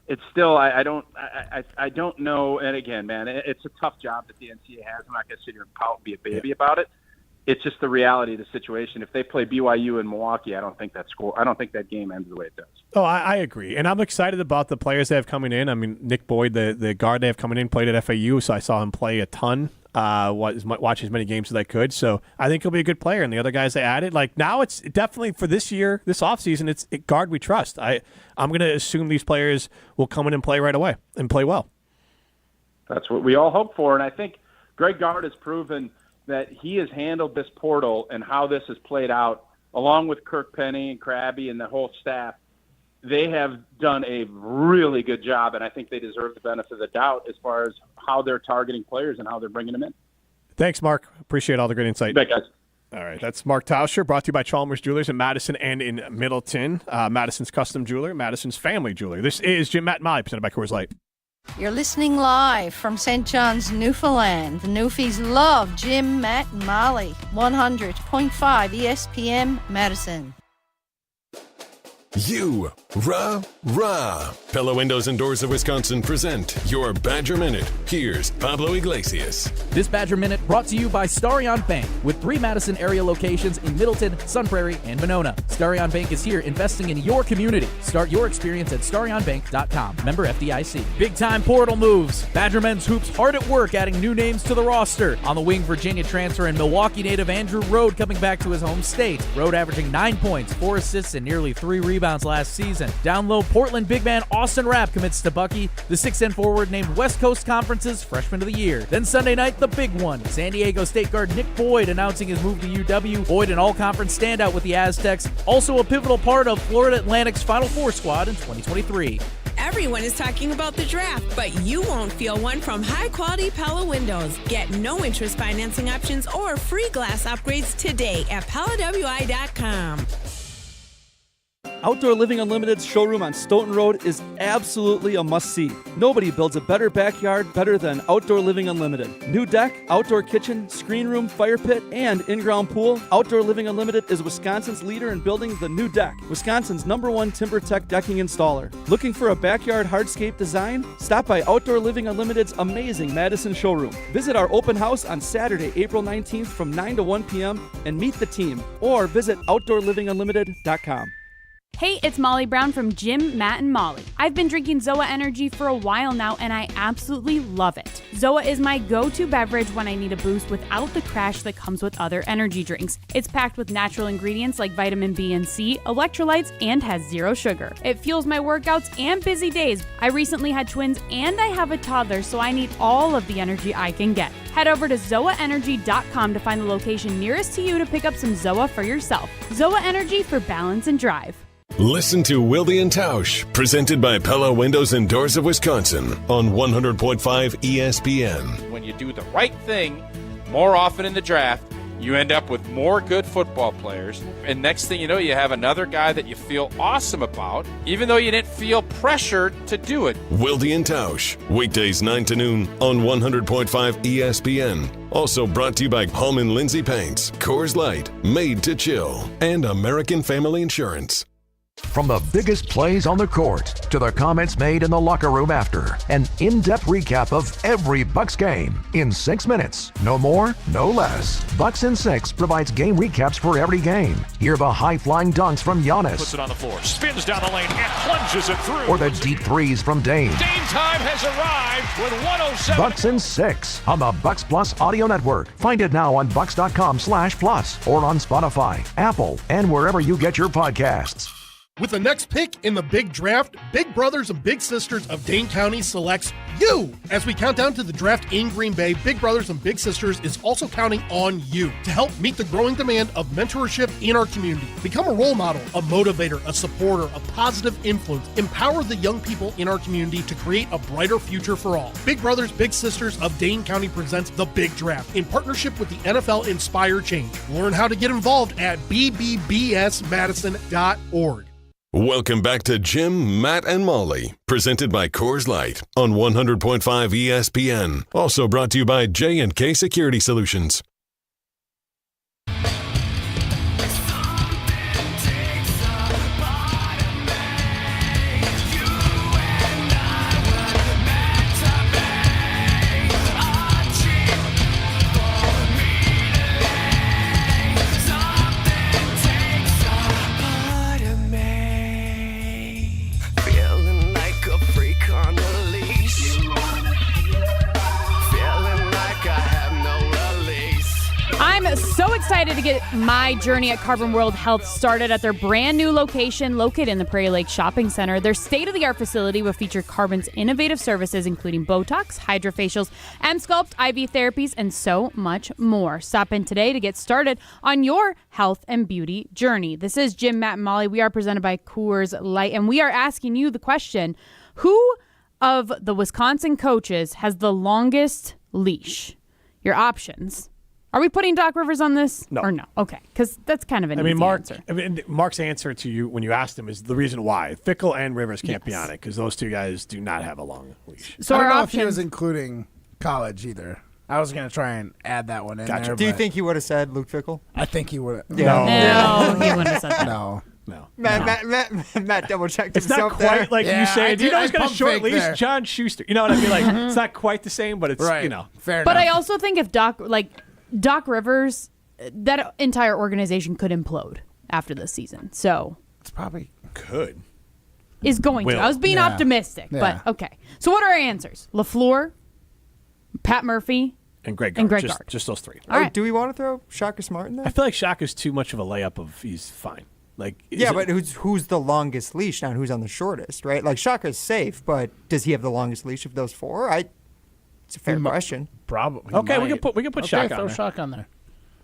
it's still I don't know. And again, man, it's a tough job that the NCAA has. I'm not going to sit here and pout and be a baby about it. It's just the reality of the situation. If they play BYU in Milwaukee, I don't think that game ends the way it does. Oh, I agree. And I'm excited about the players they have coming in. I mean, Nick Boyd, the guard they have coming in, played at FAU, so I saw him play a ton watch as many games as I could. So I think he'll be a good player. And the other guys they added, like now it's definitely for this year, this offseason, it's guard we trust. I'm going to assume these players will come in and play right away and play well. That's what we all hope for. And I think Greg Gard has proven that he has handled this portal and how this has played out, along with Kirk Penny and Krabby and the whole staff. They have done a really good job, and I think they deserve the benefit of the doubt as far as how they're targeting players and how they're bringing them in. Thanks, Mark. Appreciate all the great insight. Thanks, guys. All right, that's Mark Tauscher, brought to you by Chalmers Jewelers in Madison and in Middleton. Madison's Custom Jeweler, Madison's Family Jeweler. This is Jim, Matt, and Molly, presented by Coors Light. You're listening live from St. John's, Newfoundland. The Newfies love Jim, Matt, and Molly. 100.5 ESPN, Madison. Rah. Pella Windows and Doors of Wisconsin present your Badger Minute. Here's Pablo Iglesias. This Badger Minute brought to you by Starion Bank, with 3 Madison area locations in Middleton, Sun Prairie, and Monona. Starion Bank is here investing in your community. Start your experience at starionbank.com. Member FDIC. Big-time portal moves. Badger men's hoops hard at work adding new names to the roster. On the wing, Virginia transfer and Milwaukee native Andrew Rode coming back to his home state. Rode averaging 9 points, 4 assists, and nearly 3 rebounds last season. Down low, Portland big man Austin Rapp commits to Bucky, the 6'10" forward named West Coast Conference's Freshman of the Year. Then Sunday night, the big one. San Diego State guard Nick Boyd announcing his move to UW. Boyd, an all-conference standout with the Aztecs, also a pivotal part of Florida Atlantic's Final Four squad in 2023. Everyone is talking about the draft, but you won't feel one from high-quality Pella Windows. Get no-interest financing options or free glass upgrades today at PellaWI.com. Outdoor Living Unlimited's showroom on Stoughton Road is absolutely a must-see. Nobody builds a better backyard better than Outdoor Living Unlimited. New deck, outdoor kitchen, screen room, fire pit, and in-ground pool. Outdoor Living Unlimited is Wisconsin's leader in building the new deck. Wisconsin's #1 TimberTech decking installer. Looking for a backyard hardscape design? Stop by Outdoor Living Unlimited's amazing Madison showroom. Visit our open house on Saturday, April 19th from 9 to 1 p.m. and meet the team. Or visit OutdoorLivingUnlimited.com. Hey, it's Molly Brown from Jim, Matt, and Molly. I've been drinking ZOA Energy for a while now, and I absolutely love it. ZOA is my go-to beverage when I need a boost without the crash that comes with other energy drinks. It's packed with natural ingredients like vitamin B and C, electrolytes, and has 0 sugar. It fuels my workouts and busy days. I recently had twins, and I have a toddler, so I need all of the energy I can get. Head over to ZOAEnergy.com to find the location nearest to you to pick up some ZOA for yourself. ZOA Energy for balance and drive. Listen to Wilde and Tausch, presented by Pella Windows and Doors of Wisconsin on 100.5 ESPN. When you do the right thing more often in the draft, you end up with more good football players. And next thing you know, you have another guy that you feel awesome about, even though you didn't feel pressured to do it. Wilde and Tausch, weekdays 9 to noon on 100.5 ESPN. Also brought to you by Hallman Lindsay Paints, Coors Light, Made to Chill, and American Family Insurance. From the biggest plays on the court to the comments made in the locker room after, an in-depth recap of every Bucks game in 6 minutes. No more, no less. Bucks in 6 provides game recaps for every game. Hear the high-flying dunks from Giannis. Puts it on the floor, spins down the lane, and plunges it through. Or the deep threes from Dame. Dame time has arrived with 107. Bucks in 6 on the Bucks Plus Audio Network. Find it now on bucks.com/plus or on Spotify, Apple, and wherever you get your podcasts. With the next pick in the big draft, Big Brothers and Big Sisters of Dane County selects you. As we count down to the draft in Green Bay, Big Brothers and Big Sisters is also counting on you to help meet the growing demand of mentorship in our community. Become a role model, a motivator, a supporter, a positive influence. Empower the young people in our community to create a brighter future for all. Big Brothers, Big Sisters of Dane County presents the Big Draft in partnership with the NFL Inspire Change. Learn how to get involved at bbbsmadison.org. Welcome back to Jim, Matt, and Molly, presented by Coors Light on 100.5 ESPN. Also brought to you by J&K Security Solutions. Feeling like I have no excited to get my journey at Carbon World Health started at their brand new location located in the Prairie Lake Shopping Center. Their state-of-the-art facility will feature Carbon's innovative services, including Botox, hydrofacials, M-Sculpt, IV therapies, and so much more. Stop in today to get started on your health and beauty journey. This is Jim, Matt, and Molly. We are presented by Coors Light, and we are asking you the question, who of the Wisconsin coaches has the longest leash? Your options. Are we putting Doc Rivers on this? No. Or no? Okay, because that's kind of an easy answer. Mark's answer to you when you asked him is the reason why. Fickle and Rivers can't be on it because those two guys do not have a long leash. So I don't know if he was including college either. I was going to try and add that one in there. Do you think he would have said Luke Fickle? I think he would have. No, he wouldn't have said that. No. Matt double checked It's not himself quite there. like you saying, do you know who's got a short leash? there. John Schuster. You know what I mean? Like, it's not quite the same, but it's, Right. you know. Fair But enough. I also think if Doc Rivers, that entire organization could implode after this season. So it's probably could. Is going to. I was being optimistic, Yeah. but okay. So what are our answers? LaFleur, Pat Murphy, And Greg And Gard. Greg just, Gard. just those three. All right. Do we want to throw Shaka Smart in there? I feel like Shaka's too much of a layup of he's fine. Like But who's the longest leash now and who's on the shortest, right? Like Shaka's safe, but does he have the longest leash of those four? It's a fair question. Probably. Okay, we can put Shaka throw on there. Shaka on there.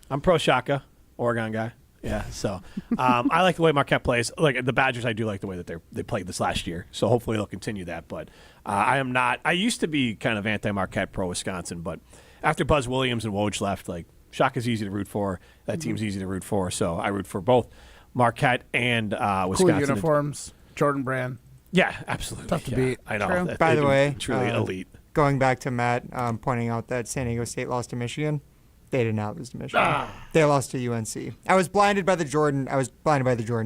I'm pro Shaka, Oregon guy. Yeah, so I like the way Marquette plays. Like the Badgers, I do like the way that they played this last year. So hopefully they'll continue that. But I am not. I used to be kind of anti-Marquette, pro Wisconsin, but after Buzz Williams and Woj left, like Shaka's easy to root for. That team's easy to root for. So I root for both Marquette and Wisconsin. Cool uniforms, Jordan Brand. Yeah, absolutely. Tough to Yeah, beat. I know. True. That By they've the been way, truly elite. Going back to Matt pointing out that San Diego State lost to Michigan, they did not lose to Michigan. They lost to UNC. I was blinded by the Jordan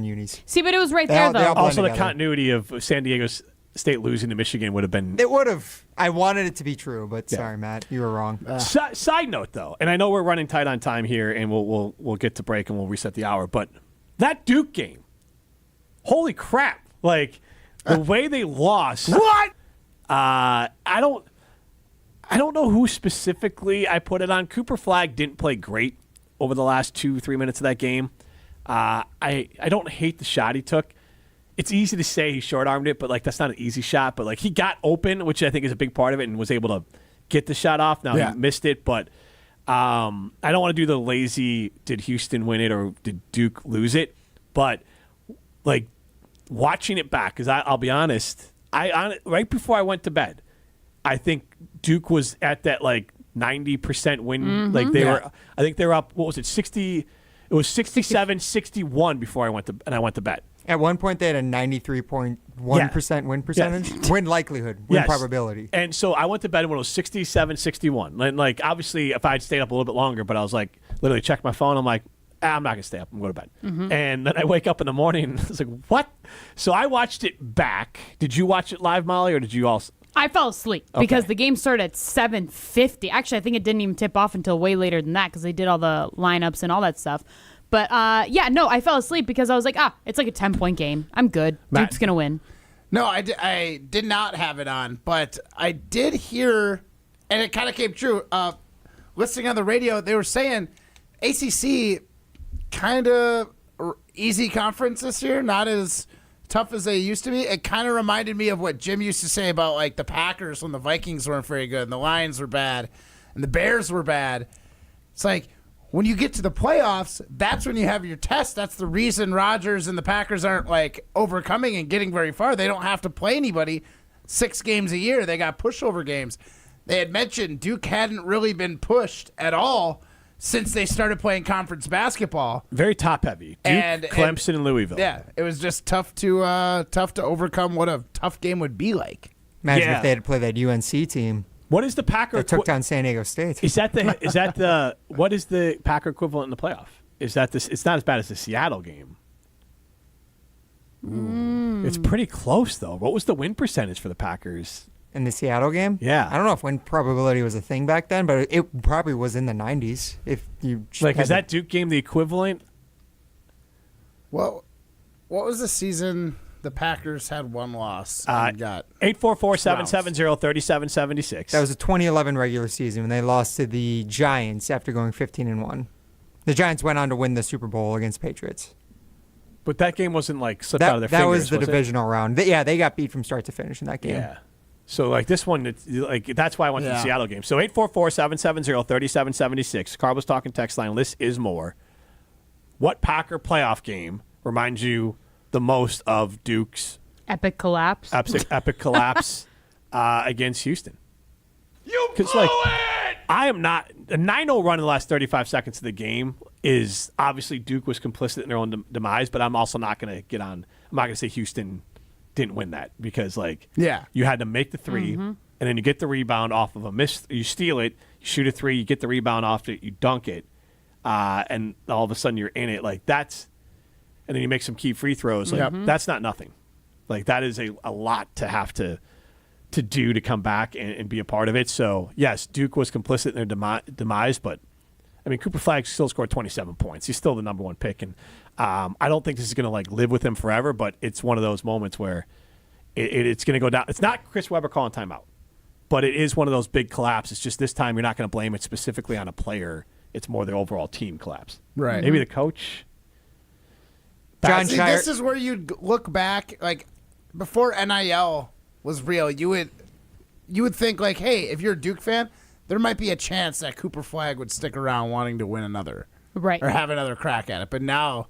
unis. See, but it was right They there, all- they though. all blend Also, the together. continuity of San Diego State losing to Michigan would have been. It would have. I wanted it to be true, but sorry, Matt, you were wrong. Side note, though, and I know we're running tight on time here, and we'll get to break and we'll reset the hour. But that Duke game, holy crap! Like the way they lost. What? I don't know who specifically I put it on. Cooper Flagg didn't play great over the last 2-3 minutes of that game. I don't hate the shot he took. It's easy to say he short-armed it, but like that's not an easy shot. But like he got open, which I think is a big part of it, and was able to get the shot off. Now he missed it, but I don't want to do the lazy, did Houston win it or did Duke lose it? But like watching it back, because I'll be honest, right before I went to bed, I think Duke was at that like 90% win. Like they were, I think they were up. What was it? 60. It was 67-61 before I went to bed. At one point, they had a 93.1% win percentage, win likelihood, win probability. And so I went to bed when it was 67-61. And like obviously, if I'd stayed up a little bit longer, but I was like literally checked my phone. I'm like, I'm not gonna stay up. I'm going to bed. And then I wake up in the morning. And I was like, what? So I watched it back. Did you watch it live, Molly, or did you also? I fell asleep because the game started at 7:50. Actually, I think it didn't even tip off until way later than that because they did all the lineups and all that stuff. But, I fell asleep because I was like, it's like a 10-point game. I'm good. Matt. Duke's going to win. No, I did not have it on, but I did hear, and it kind of came true. Listening on the radio, they were saying ACC kind of easy conference this year, not as tough as they used to be. It kind of reminded me of what Jim used to say about like the Packers when the Vikings weren't very good and the Lions were bad and the Bears were bad. It's like when you get to the playoffs, that's when you have your test. That's the reason Rodgers and the Packers aren't like overcoming and getting very far. They don't have to play anybody 6 games a year. They got pushover games. They had mentioned Duke hadn't really been pushed at all since they started playing conference basketball. Very top heavy. Duke, Clemson, and Louisville. Yeah, it was just tough to overcome what a tough game would be like. Imagine if they had to play that UNC team. What is the Packer that took down San Diego State? Is that the what is the Packer equivalent in the playoff? Is that this? It's not as bad as the Seattle game. It's pretty close though. What was the win percentage for the Packers in the Seattle game? Yeah, I don't know if win probability was a thing back then, but it probably was in the 90s. If you is that Duke game the equivalent? Well, what was the season the Packers had one loss? And got 844-770-3776. That was a 2011 regular season when they lost to the Giants after going 15-1. The Giants went on to win the Super Bowl against Patriots. But that game wasn't like slipped out of their that fingers. Was the divisional round. They got beat from start to finish in that game. Yeah. So like this one, that's why I went to the Seattle game. So 844-770-3776. Carl was talking text line. List is more. What Packer playoff game reminds you the most of Duke's epic collapse? Epic collapse against Houston. You blew it! I am not a 9-0 run in the last 35 seconds of the game is obviously Duke was complicit in their own demise, but I'm also not going to get on. I'm not going to say Houston didn't win that because you had to make the three and then you get the rebound off of a miss. You steal it, you shoot a three, you get the rebound off it, you dunk it, and all of a sudden you're in it. Like that's, and then you make some key free throws. Like that's not nothing. Like that is a lot to have to do to come back and be a part of it. So, yes, Duke was complicit in their demise, but, I mean, Cooper Flagg still scored 27 points. He's still the number one pick, and I don't think this is going to, live with him forever, but it's one of those moments where it's going to go down. It's not Chris Webber calling timeout, but it is one of those big collapses. It's just this time you're not going to blame it specifically on a player. It's more the overall team collapse. Right. Maybe the coach. This is where you'd look back, before NIL was real, you would think hey, if you're a Duke fan, there might be a chance that Cooper Flagg would stick around wanting to win another, right, or have another crack at it. But now,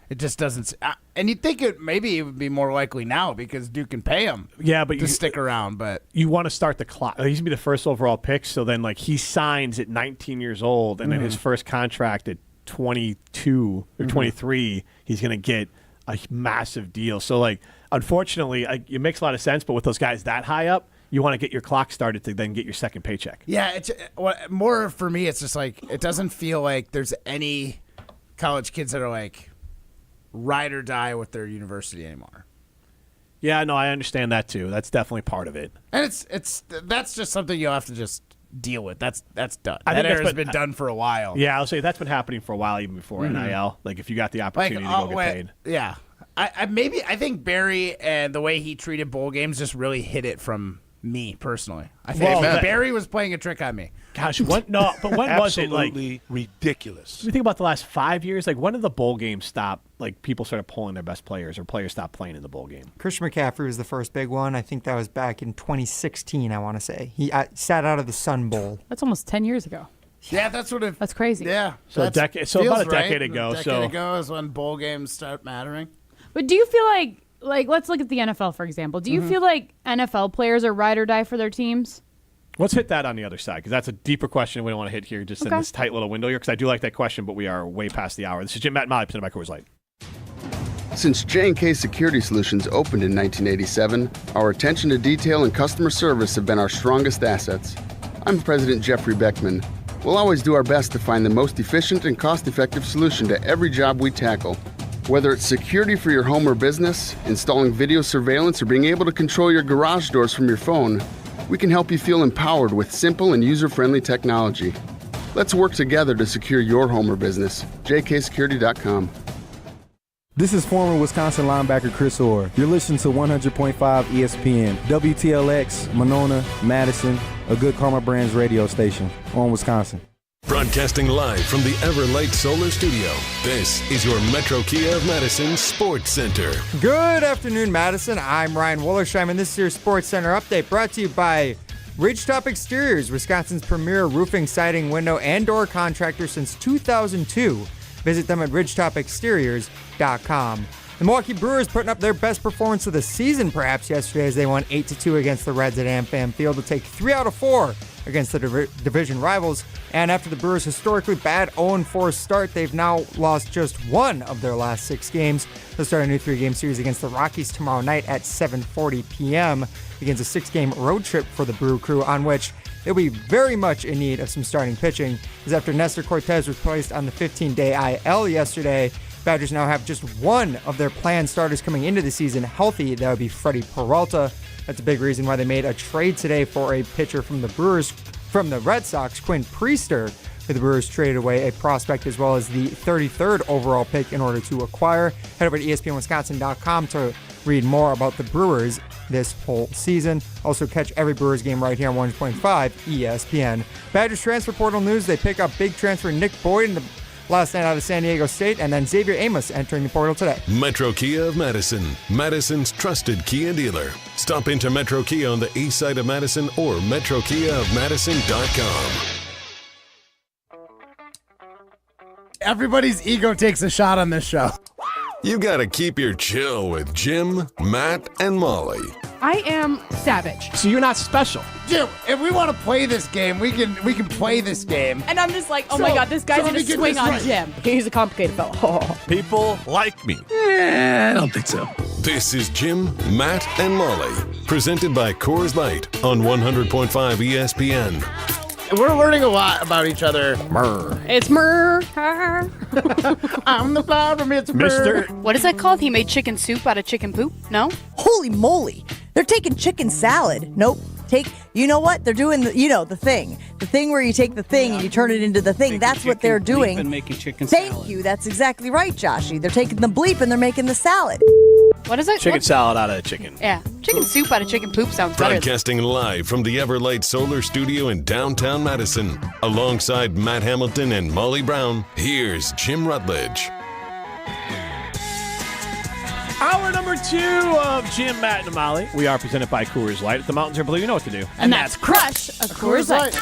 it just doesn't. And you'd think it would be more likely now because Duke can pay him, to stick around. But you want to start the clock. He's gonna be the first overall pick, so then he signs at 19 years old, and then his first contract at 22 or 23, he's gonna get a massive deal. So unfortunately, it makes a lot of sense, but with those guys that high up, you want to get your clock started to then get your second paycheck. Yeah, it's more for me. It's just it doesn't feel like there's any college kids that are ride or die with their university anymore. Yeah, no, I understand that too. That's definitely part of it. And that's just something you'll have to just deal with. That's done. That era's been done for a while. Yeah, I'll say that's been happening for a while, even before NIL. If you got the opportunity to go get paid. Yeah. I think Barry and the way he treated bowl games just really hit it from me personally. I think Barry was playing a trick on me. Gosh, when was it absolutely ridiculous? You think about the last 5 years, when did the bowl game stop? People started pulling their best players, or players stopped playing in the bowl game. Christian McCaffrey was the first big one. I think that was back in 2016. I want to say he sat out of the Sun Bowl. That's almost 10 years ago. Yeah, that's crazy. Yeah, so about a decade ago. A decade ago is when bowl games start mattering. But do you feel like let's look at the NFL, for example. Do you feel like NFL players are ride or die for their teams? Let's hit that on the other side, because that's a deeper question we don't want to hit here just in this tight little window here, because I do like that question, but we are way past the hour. This is Jim, Matt, and Molly, presented by Coors Light. Since J&K Security Solutions opened in 1987, our attention to detail and customer service have been our strongest assets. I'm President Jeffrey Beckman. We'll always do our best to find the most efficient and cost-effective solution to every job we tackle. Whether it's security for your home or business, installing video surveillance, or being able to control your garage doors from your phone, we can help you feel empowered with simple and user-friendly technology. Let's work together to secure your home or business. jksecurity.com. This is former Wisconsin linebacker Chris Orr. You're listening to 100.5 ESPN, WTLX, Monona, Madison, a good Karma Brands radio station on Wisconsin. Broadcasting live from the Everlight Solar Studio, this is your Metro Kia of Madison Sports Center. Good afternoon, Madison. I'm Ryan Wollersheim, and this is your Sports Center update brought to you by Ridgetop Exteriors, Wisconsin's premier roofing, siding, window, and door contractor since 2002. Visit them at ridgetopexteriors.com. The Milwaukee Brewers putting up their best performance of the season perhaps yesterday as they won 8-2 against the Reds at AmFam Field to take 3 out of 4 against the division rivals. And after the Brewers' historically bad 0-4 start, they've now lost just one of their last 6 games. They'll start a new 3-game series against the Rockies tomorrow night at 7:40 p.m. Begins a 6-game road trip for the Brew Crew, on which they'll be very much in need of some starting pitching, as after Nestor Cortez was placed on the 15-day IL yesterday, Badgers now have just one of their planned starters coming into the season healthy. That would be Freddie Peralta. That's a big reason why they made a trade today for a pitcher from the Red Sox, Quinn Priester, who the Brewers traded away a prospect as well as the 33rd overall pick in order to acquire. Head over to ESPNWisconsin.com to read more about the Brewers this whole season. Also catch every Brewers game right here on 1.5 ESPN. Badgers transfer portal news, they pick up big transfer Nick Boyd last night out of San Diego State, and then Xavier Amos entering the portal today. Metro Kia of Madison, Madison's trusted Kia dealer. Stop into Metro Kia on the east side of Madison or metrokiaofmadison.com. Everybody's ego takes a shot on this show. You gotta keep your chill with Jim, Matt, and Molly. I am savage. So you're not special. Jim, if we want to play this game, we can play this game. And I'm just like, oh my God, this guy's going to swing on Jim. He's a complicated fellow. Oh. People like me. I don't think so. This is Jim, Matt, and Molly. Presented by Coors Light on 100.5 ESPN. We're learning a lot about each other. It's Murr. I'm the flower, it's Mr. What is that called? He made chicken soup out of chicken poop? No? Holy moly. They're taking chicken salad. Nope. You know what? They're doing the thing. The thing where you take the thing and you turn it into the thing. That's what they're doing. And making chicken salad. Thank you. That's exactly right, Joshy. They're taking the bleep and they're making the salad. What is it? Chicken salad out of chicken. Yeah. Chicken soup out of chicken poop sounds better. Broadcasting live from the Everlight Solar Studio in downtown Madison. Alongside Matt Hamilton and Molly Brown, here's Jim Rutledge. Hour number 2 of Jim, Matt, and Molly. We are presented by Coors Light. If the mountains are blue, you know what to do. And that's crush a Coors Light.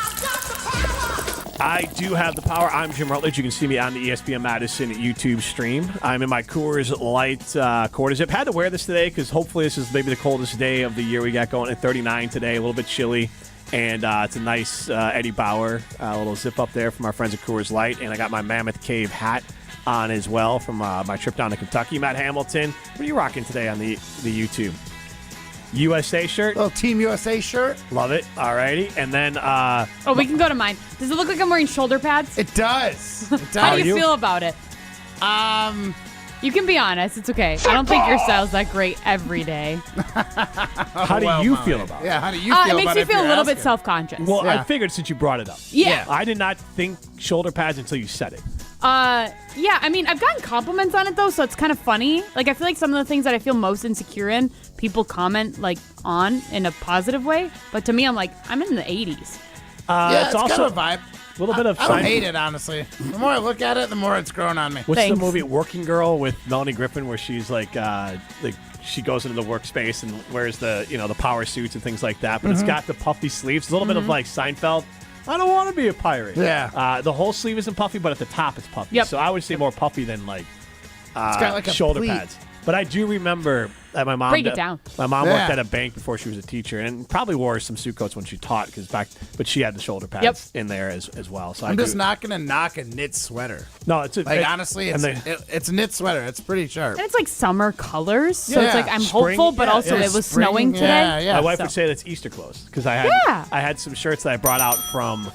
I do have the power. I'm Jim Rutledge. You can see me on the ESPN Madison YouTube stream. I'm in my Coors Light quarter zip. Had to wear this today because hopefully this is maybe the coldest day of the year we got going at 39 today. A little bit chilly. And it's a nice Eddie Bauer little zip up there from our friends at Coors Light. And I got my Mammoth Cave hat on as well from my trip down to Kentucky. Matt Hamilton, what are you rocking today on the YouTube? USA shirt? Little Team USA shirt. Love it. All righty. And then... we can go to mine. Does it look like I'm wearing shoulder pads? It does. It does. How do you feel about it? You can be honest. It's okay. I don't think your style's that great every day. How do you feel about it? Yeah, how do you feel about it? It makes me feel a little bit asking? self-conscious. Well, I figured since you brought it up. Yeah. I did not think shoulder pads until you said it. Yeah, I mean, I've gotten compliments on it, though, so it's kind of funny. Like, I feel like some of the things that I feel most insecure in, people comment, like, on in a positive way. But to me, I'm like, I'm in the 80s. It's also kind of a vibe. A little bit of I don't hate it, honestly. The more I look at it, the more it's growing on me. What's the movie Working Girl with Melanie Griffin where she's like she goes into the workspace and wears the the power suits and things like that, but it's got the puffy sleeves. It's a little bit of like Seinfeld. I don't want to be a pirate. Yeah. The whole sleeve isn't puffy, but at the top it's puffy. Yep. So I would say more puffy than like it's got like a shoulder pleat. pads. But I do remember that my mom Break it down. My mom worked at a bank before she was a teacher, and probably wore some suit coats when she taught but she had the shoulder pads in there as well. So I'm just not gonna knock a knit sweater. No, it's honestly, it's a knit sweater. It's pretty sharp. And it's like summer colors, so it's like I'm Spring, hopeful, but also it was snowing today. Yeah, my wife would say that's Easter clothes because I had some shirts that I brought out from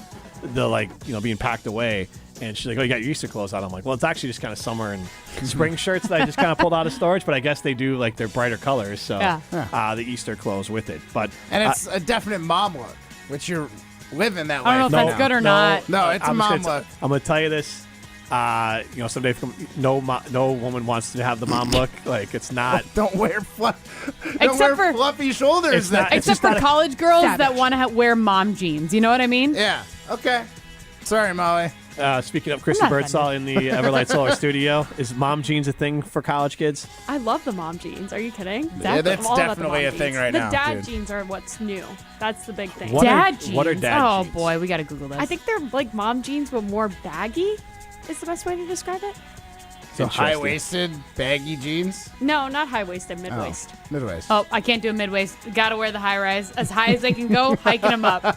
the being packed away. And she's like, "Oh, you got your Easter clothes out." I'm like, "Well, it's actually just kind of summer and spring shirts that I just kind of pulled out of storage." But I guess they do like their brighter colors, so the Easter clothes with it. But it's a definite mom look, which you're living that way. I don't know if that's good or not. No, it's a mom look. I'm gonna tell you this. Someday no woman wants to have the mom look. Like it's not. Don't wear Except for fluffy shoulders. Except for college girls that want to wear mom jeans. You know what I mean? Yeah. Okay. Sorry, Molly. Speaking of Chrissy Birdsall in the Everlight Solar Studio, is mom jeans a thing for college kids? I love the mom jeans. Are you kidding? Yeah, that's definitely a thing right now. The dad jeans are what's new. That's the big thing. What are dad jeans? Oh boy, we got to Google this. I think they're like mom jeans, but more baggy. Is the best way to describe it? So high-waisted, baggy jeans? No, not high-waisted, mid-waist. Mid-waist. Oh, I can't do a mid-waist. Got to wear the high-rise. As high as they can go, hiking them up.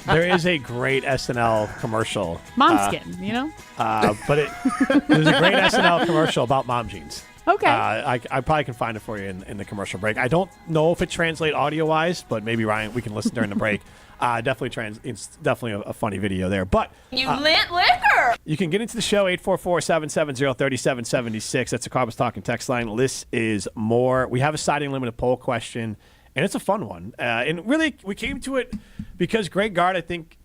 There is a great SNL commercial. Mom skin, you know? But there's a great SNL commercial about mom jeans. Okay. I probably can find it for you in the commercial break. I don't know if it translates audio-wise, but maybe, Ryan, we can listen during the break. It's definitely a funny video there. But you lit liquor. You can get into the show 844-770-3776. That's the Carbs Talking text line. This is more. We have a siding limited poll question, and it's a fun one. And really, we came to it because Greg Gard, I think,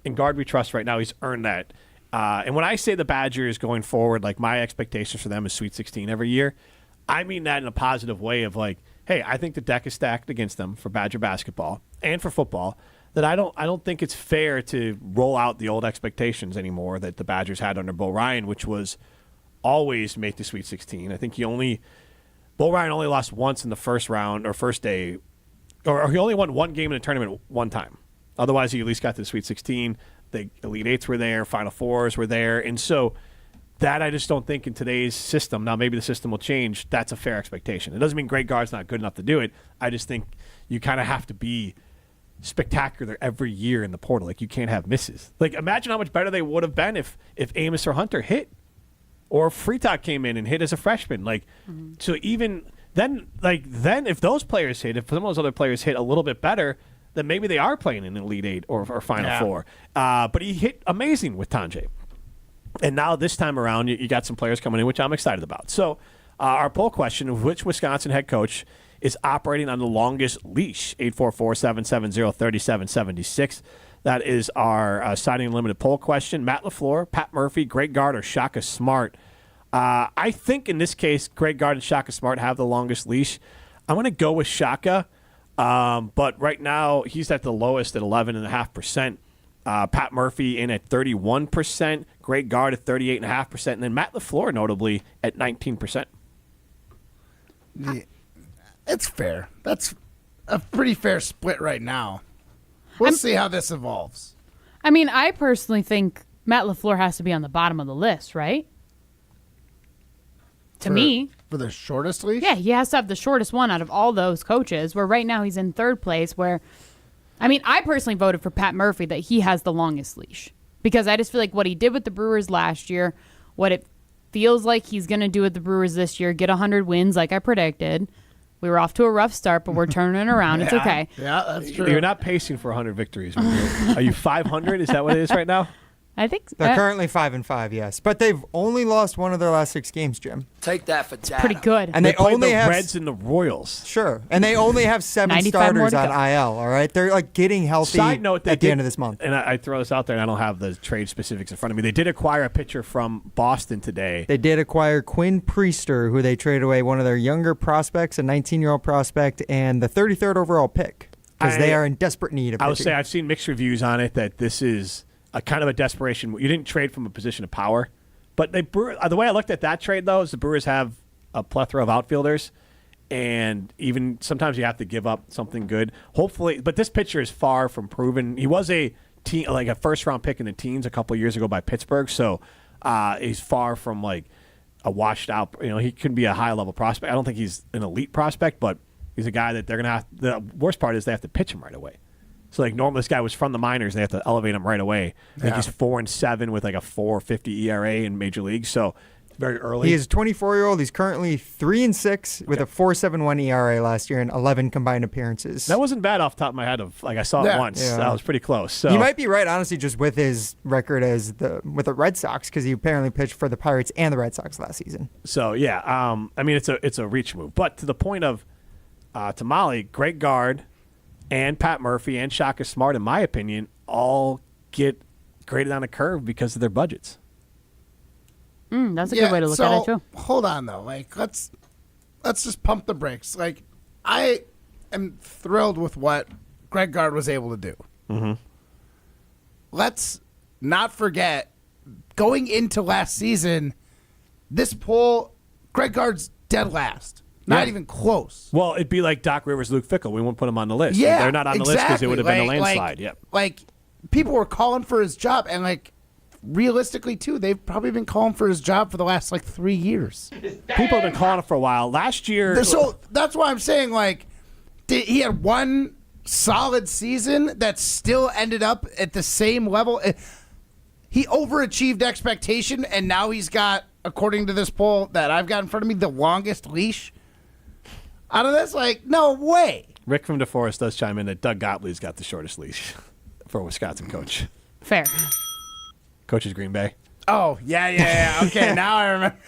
in Gard we trust right now, he's earned that. And when I say the Badgers going forward, like my expectations for them is Sweet 16 every year, I mean that in a positive way of like, hey, I think the deck is stacked against them for Badger basketball and for football. that I don't think it's fair to roll out the old expectations anymore that the Badgers had under Bo Ryan, which was always make the Sweet 16. I think Bo Ryan only lost once in the first round or first day, or he only won one game in a tournament one time. Otherwise, he at least got to the Sweet 16. The Elite Eights were there, Final Fours were there, and so that I just don't think in today's system. Now, maybe the system will change. That's a fair expectation. It doesn't mean Greg Gard's not good enough to do it. I just think you kind of have to be spectacular every year in the portal. Like, you can't have misses. Like, imagine how much better they would have been if Amos or Hunter hit, or if Freitag came in and hit as a freshman. Like, so even then, then if those players hit, if some of those other players hit a little bit better, then maybe they are playing in an Elite Eight or Final Four. But he hit amazing with Tanjay. And now this time around, you got some players coming in, which I'm excited about. So our poll question of which Wisconsin head coach is operating on the longest leash, 844-770-3776. That is our signing limited poll question. Matt LaFleur, Pat Murphy, Greg Gard, or Shaka Smart. I think in this case, Greg Gard and Shaka Smart have the longest leash. I'm going to go with Shaka, but right now he's at the lowest at 11.5%. Pat Murphy in at 31%, Greg Gard at 38.5%, and then Matt LaFleur notably at 19%. Yeah, it's fair. That's a pretty fair split right now. We'll see how this evolves. I mean, I personally think Matt LaFleur has to be on the bottom of the list, right? To me. For the shortest leash? Yeah, he has to have the shortest one out of all those coaches, where right now he's in third place, where, I mean, I personally voted for Pat Murphy that he has the longest leash, because I just feel like what he did with the Brewers last year, what it feels like he's going to do with the Brewers this year, get 100 wins like I predicted. We were off to a rough start, but we're turning it around. It's okay. Yeah, that's true. You're not pacing for 100 victories. Are you 500? Is that what it is right now? I think they're currently 5-5, yes, but they've only lost one of their last 6 games, Jim. Take that for data. Pretty good. And they only the have Reds and the Royals. Sure, and they only have 7 starters on IL. All right, they're like getting healthy. Side note, at the end of this month. And I throw this out there, and I don't have the trade specifics in front of me. They did acquire a pitcher from Boston today. They did acquire Quinn Priester, who they traded away one of their younger prospects, a 19-year-old prospect, and the 33rd overall pick, because they are in desperate need of pitching. I would say I've seen mixed reviews on it that this is a kind of a desperation. You didn't trade from a position of power. But the way I looked at that trade, though, is the Brewers have a plethora of outfielders, and even sometimes you have to give up something good. Hopefully, but this pitcher is far from proven. He was a first-round pick in the teens a couple of years ago by Pittsburgh, so he's far from like a washed-out. He could be a high-level prospect. I don't think he's an elite prospect, but he's a guy that they're going to have. The worst part is they have to pitch him right away. So, normally this guy was from the minors. They have to elevate him right away. I think he's 4-7 with like a 4.50 ERA in major leagues. So, very early. He is a 24-year-old. He's currently 3-6 with a 4.71 ERA last year and 11 combined appearances. That wasn't bad off the top of my head. I saw it once. Yeah. That was pretty close. So you might be right, honestly, just with his record with the Red Sox, because he apparently pitched for the Pirates and the Red Sox last season. So yeah, I mean it's a reach move. But to the point of to Molly, Greg Gard and Pat Murphy and Shaka Smart, in my opinion, all get graded on a curve because of their budgets. That's a good way to look at it, too. Hold on, though. Let's just pump the brakes. I am thrilled with what Greg Gard was able to do. Mm-hmm. Let's not forget, going into last season, this poll, Greg Gard's dead last. Not even close. Well, it'd be like Doc Rivers, Luke Fickell. We won't put them on the list. Yeah, they're not on the list because it would have been a landslide. Yep. People were calling for his job, and realistically too, they've probably been calling for his job for the last 3 years. People have been calling it for a while. Last year, so that's why I'm saying he had one solid season that still ended up at the same level. He overachieved expectation, and now he's got, according to this poll that I've got in front of me, the longest leash. Out of this, no way. Rick from DeForest does chime in that Doug Gottlieb's got the shortest leash for a Wisconsin coach. Fair. Coaches Green Bay. Oh, yeah. Okay, now I remember.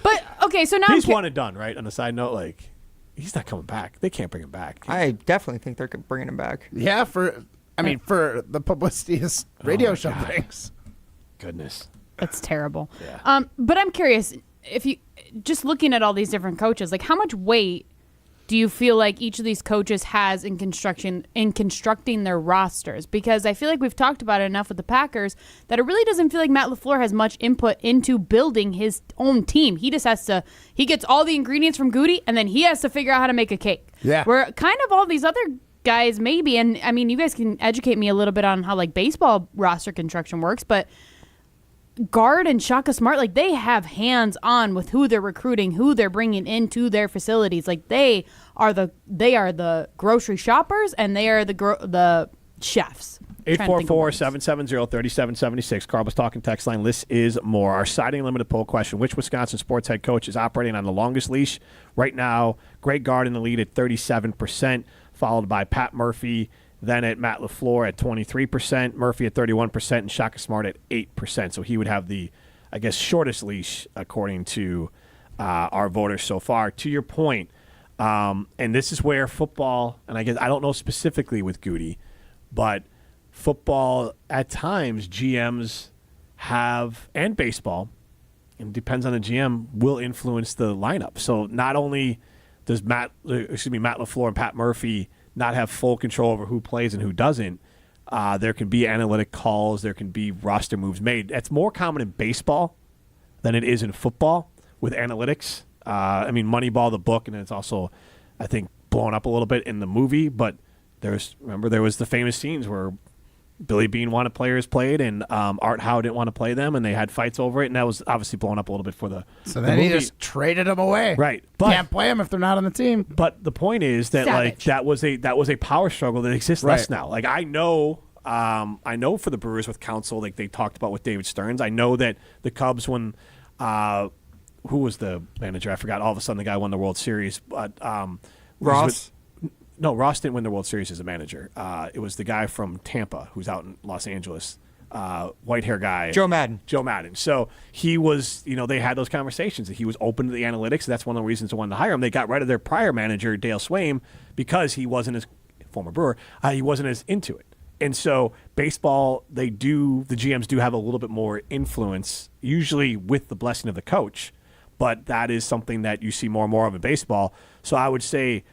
But, okay, so now he's one and done, right? On a side note, he's not coming back. They can't bring him back. I definitely think they're bringing him back. Yeah, for the publicity his radio show brings. Goodness. That's terrible. Yeah. But I'm curious, if you just looking at all these different coaches, how much weight do you feel like each of these coaches has in constructing their rosters? Because I feel like we've talked about it enough with the Packers that it really doesn't feel like Matt LaFleur has much input into building his own team. He just has to, he gets all the ingredients from Goody, and then he has to figure out how to make a cake. Yeah. Where kind of all these other guys maybe, and I mean, you guys can educate me a little bit on how like baseball roster construction works, but Guard and Shaka Smart, like they have hands on with who they're recruiting, who they're bringing into their facilities. Like they are the grocery shoppers, and they are the chefs. 844-770-3776. Carl was talking text line. This is more. Our Siding Limited poll question: which Wisconsin sports head coach is operating on the longest leash right now? Greg Gard in the lead at 37%, followed by Pat Murphy. Then at Matt LaFleur at 23%, Murphy at 31%, and Shaka Smart at 8%. So he would have the, I guess, shortest leash according to our voters so far. To your point, and this is where football, and I guess I don't know specifically with Goody, but football at times GMs have, and baseball, and depends on the GM, will influence the lineup. So not only does Matt LaFleur and Pat Murphy not have full control over who plays and who doesn't, there can be analytic calls, there can be roster moves made. That's more common in baseball than it is in football with analytics. I mean, Moneyball, the book, and it's also, I think, blown up a little bit in the movie, but there was the famous scenes where Billy Beane wanted players played, and Art Howe didn't want to play them, and they had fights over it, and that was obviously blown up a little bit for the So then he just traded them away. Right. But can't play them if they're not on the team. But the point is that like that was a power struggle that exists less now. Like I know for the Brewers with Counsell, like they talked about with David Stearns. I know that the Cubs when who was the manager? I forgot. All of a sudden the guy won the World Series. But Ross. No, Ross didn't win the World Series as a manager. It was the guy from Tampa who's out in Los Angeles, white hair guy. Joe Madden. So he was, they had those conversations that he was open to the analytics. That's one of the reasons they wanted to hire him. They got rid of their prior manager, Dale Swaim, because he wasn't as, former Brewer, he wasn't as into it. And so baseball, the GMs do have a little bit more influence, usually with the blessing of the coach, but that is something that you see more and more of in baseball. So I would say,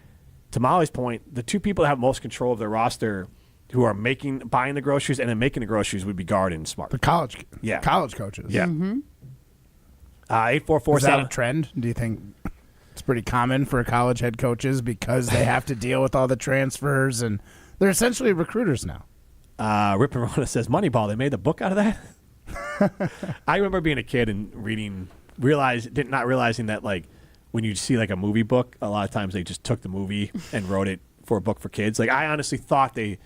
to Molly's point, the two people that have most control of their roster who are buying the groceries and then making the groceries would be Guard and Smart. The college coaches. Yeah. Mm-hmm. 844 Is that a trend? Do you think it's pretty common for college head coaches because they have to deal with all the transfers and they're essentially recruiters now? Rip and Rona says Moneyball. They made the book out of that. I remember being a kid and not realizing that like when you see like a movie book, a lot of times they just took the movie and wrote it for a book for kids. Like I honestly thought the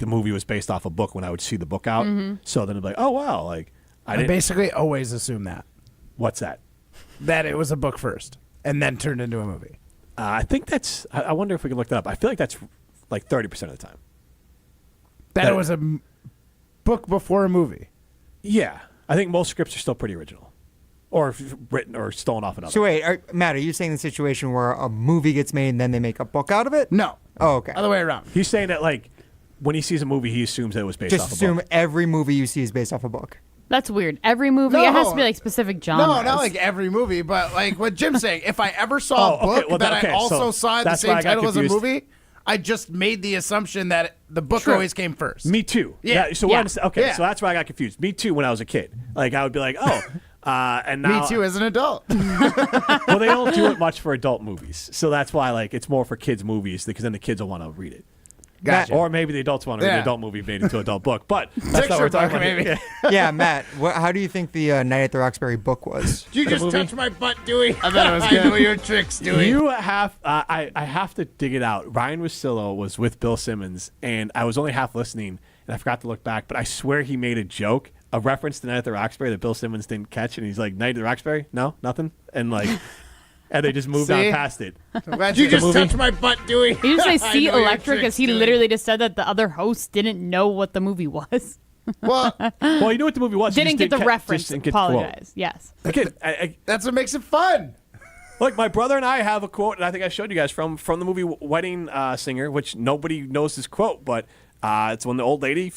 movie was based off a book when I would see the book out. Mm-hmm. So then it'd be like, oh wow, like I basically always assume that. What's that? That it was a book first and then turned into a movie. I think that's. I wonder if we can look that up. I feel like that's like 30% of the time. That it was a book before a movie. Yeah, I think most scripts are still pretty original, or written or stolen off another. So wait, Matt, are you saying the situation where a movie gets made and then they make a book out of it? No. Oh, okay. Other way around. He's saying that like when he sees a movie, he assumes that it was based off a book. Just assume every movie you see is based off a book. That's weird. Every movie, it has to be like specific genres. No, not like every movie, but like what Jim's saying. If I ever saw a book I also saw the same title as a movie, I just made the assumption that the book always came first. Me too. Yeah. So so that's why I got confused. Me too. When I was a kid, like I would be like, and now Me too as an adult. Well, they don't do it much for adult movies, so that's why like it's more for kids movies because then the kids will want to read it. Gotcha. Or maybe the adults want to read an adult movie made into an adult book, but that's not what we're talking about. Maybe. Yeah, Matt, how do you think the Night at the Roxbury book was? Did you just touch my butt, Dewey? I thought it was good. I know your tricks, Dewey. You have, I have to dig it out. Ryan Russillo was with Bill Simmons, and I was only half listening, and I forgot to look back, but I swear he made a joke, a reference to Night at the Roxbury that Bill Simmons didn't catch, and he's like, Night at the Roxbury? No, nothing? And like... And they just moved on past it. Did you just touch my butt, Dewey? He didn't say see electric because he literally just said that the other hosts didn't know what the movie was. Well, he knew what the movie was. Didn't get the reference. Apologize. Yes. Again, that's what makes it fun. Look, my brother and I have a quote, and I think I showed you guys from the movie Wedding Singer, which nobody knows this quote, but it's when the old lady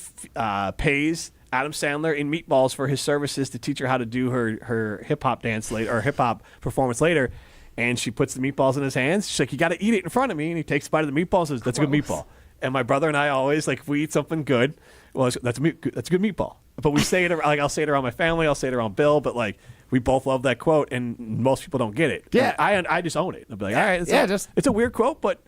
pays Adam Sandler in Meatballs for his services to teach her how to do her hip hop dance later or hip hop performance later. And she puts the meatballs in his hands. She's like, you got to eat it in front of me. And he takes a bite of the meatball and says, that's a good meatball. And my brother and I always, like, if we eat something good, well, that's a good meatball. But we say it, like, I'll say it around my family. I'll say it around Bill. But, like, we both love that quote. And most people don't get it. Yeah. And I just own it. I'll be like, all right, it's a weird quote, but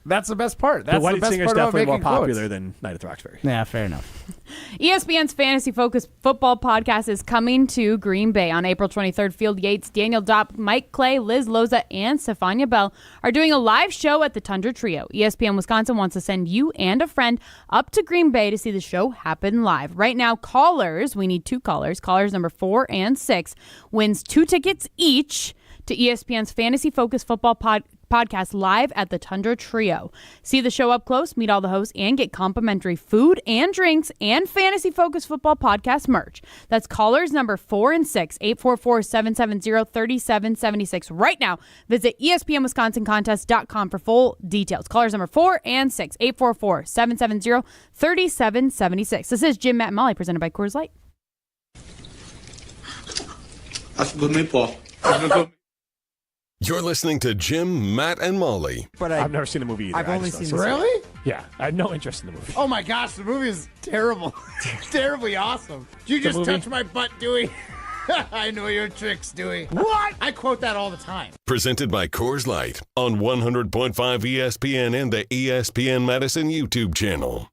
that's the best part. That's the Wedding best Singer is part about definitely more making popular quotes. than Night at the Roxbury. Yeah, fair enough. ESPN's Fantasy Focus Football Podcast is coming to Green Bay on April 23rd. Field Yates, Daniel Dopp, Mike Clay, Liz Loza, and Stefania Bell are doing a live show at the Tundra Trio. ESPN Wisconsin wants to send you and a friend up to Green Bay to see the show happen live. Right now, we need 2 callers. Callers number 4 and 6 wins 2 tickets each to ESPN's Fantasy Focus Football Podcast live at the Tundra Trio. See the show up close, meet all the hosts, and get complimentary food and drinks and Fantasy Focus Football Podcast merch. That's callers number 4 and 6, 844-770-3776. Right now, visit ESPNWisconsinContest.com for full details. Callers number 4 and 6, 844-770-3776. This is Jim, Matt, and Molly, presented by Coors Light. That's a good meatball. You're listening to Jim, Matt, and Molly. But I've never seen the movie either. I've only seen Really? Yeah, I had no interest in the movie. Oh my gosh, the movie is terrible. Terribly awesome. Did you just touch my butt, Dewey? I know your tricks, Dewey. What? I quote that all the time. Presented by Coors Light on 100.5 ESPN and the ESPN Madison YouTube channel.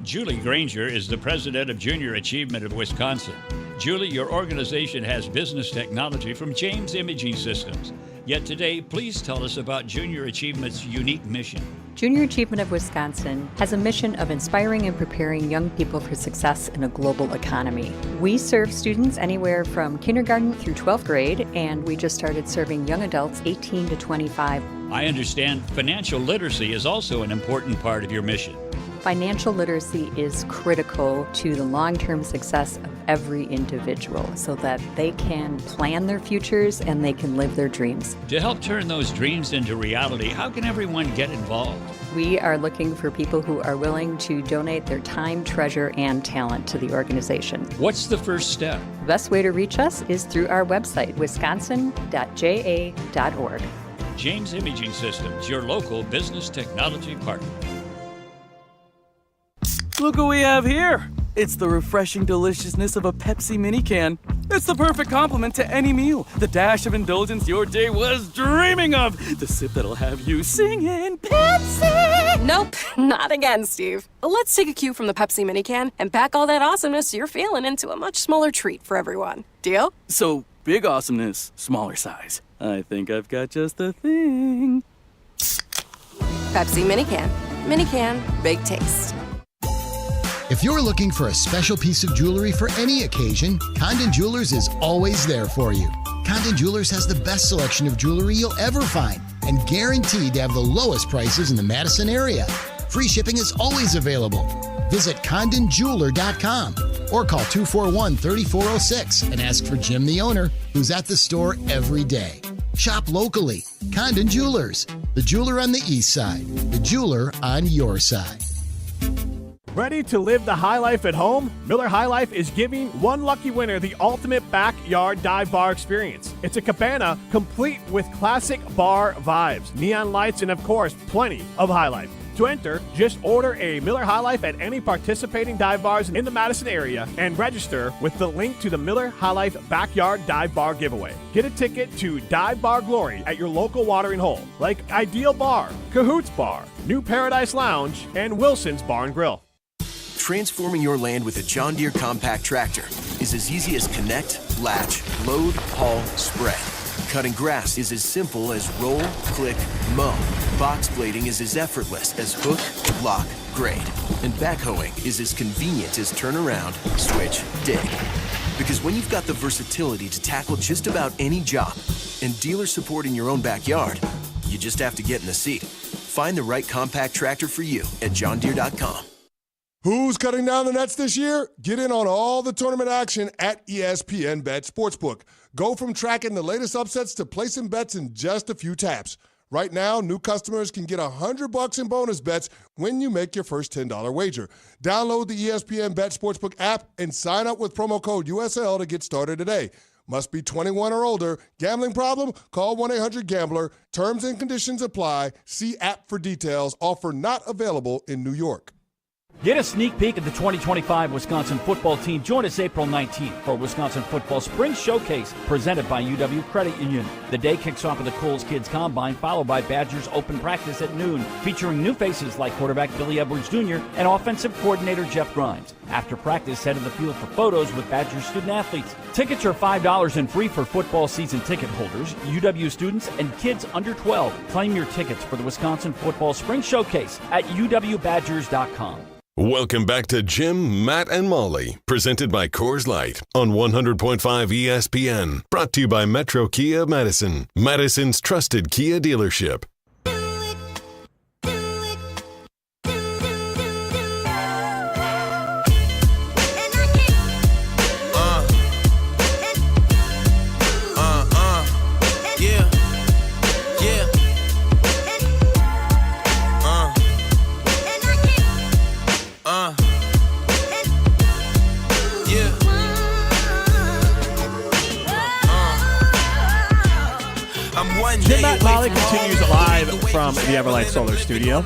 Julie Granger is the president of Junior Achievement of Wisconsin. Julie, your organization has business technology from James Imaging Systems. Yet today, please tell us about Junior Achievement's unique mission. Junior Achievement of Wisconsin has a mission of inspiring and preparing young people for success in a global economy. We serve students anywhere from kindergarten through 12th grade, and we just started serving young adults 18 to 25. I understand financial literacy is also an important part of your mission. Financial literacy is critical to the long-term success of every individual so that they can plan their futures and they can live their dreams. To help turn those dreams into reality, how can everyone get involved? We are looking for people who are willing to donate their time, treasure, and talent to the organization. What's the first step? The best way to reach us is through our website, wisconsin.ja.org. James Imaging Systems, your local business technology partner. Look what we have here. It's the refreshing deliciousness of a Pepsi mini can. It's the perfect complement to any meal. The dash of indulgence your day was dreaming of. The sip that'll have you singing Pepsi. Nope, not again, Steve. Let's take a cue from the Pepsi mini can and pack all that awesomeness you're feeling into a much smaller treat for everyone. Deal? So, big awesomeness, smaller size. I think I've got just the thing. Pepsi mini can. Mini can, big taste. If you're looking for a special piece of jewelry for any occasion, Condon Jewelers is always there for you. Condon Jewelers has the best selection of jewelry you'll ever find and guaranteed to have the lowest prices in the Madison area. Free shipping is always available. Visit CondonJeweler.com or call 241-3406 and ask for Jim, the owner, who's at the store every day. Shop locally. Condon Jewelers, the jeweler on the east side, the jeweler on your side. Ready to live the high life at home? Miller High Life is giving one lucky winner the ultimate backyard dive bar experience. It's a cabana complete with classic bar vibes, neon lights, and of course, plenty of high life. To enter, just order a Miller High Life at any participating dive bars in the Madison area and register with the link to the Miller High Life Backyard Dive Bar Giveaway. Get a ticket to Dive Bar Glory at your local watering hole, like Ideal Bar, Cahoots Bar, New Paradise Lounge, and Wilson's Bar and Grill. Transforming your land with a John Deere compact tractor is as easy as connect, latch, load, haul, spread. Cutting grass is as simple as roll, click, mow. Box blading is as effortless as hook, lock, grade. And backhoeing is as convenient as turn around, switch, dig. Because when you've got the versatility to tackle just about any job and dealer support in your own backyard, you just have to get in the seat. Find the right compact tractor for you at johndeere.com. Who's cutting down the nets this year? Get in on all the tournament action at ESPN Bet Sportsbook. Go from tracking the latest upsets to placing bets in just a few taps. Right now, new customers can get $100 in bonus bets when you make your first $10 wager. Download the ESPN Bet Sportsbook app and sign up with promo code USL to get started today. Must be 21 or older. Gambling problem? Call 1-800-GAMBLER. Terms and conditions apply. See app for details. Offer not available in New York. Get a sneak peek at the 2025 Wisconsin football team. Join us April 19th for Wisconsin Football Spring Showcase presented by UW Credit Union. The day kicks off with the Coles Kids Combine, followed by Badgers Open Practice at noon, featuring new faces like quarterback Billy Edwards Jr. and offensive coordinator Jeff Grimes. After practice, head to the field for photos with Badgers student-athletes. Tickets are $5 and free for football season ticket holders, UW students, and kids under 12. Claim your tickets for the Wisconsin Football Spring Showcase at uwbadgers.com. Welcome back to Jim, Matt, and Molly, presented by Coors Light on 100.5 ESPN. Brought to you by Metro Kia Madison, Madison's trusted Kia dealership. Jim, Matt, Molly continues live from the Everlight Solar Studio.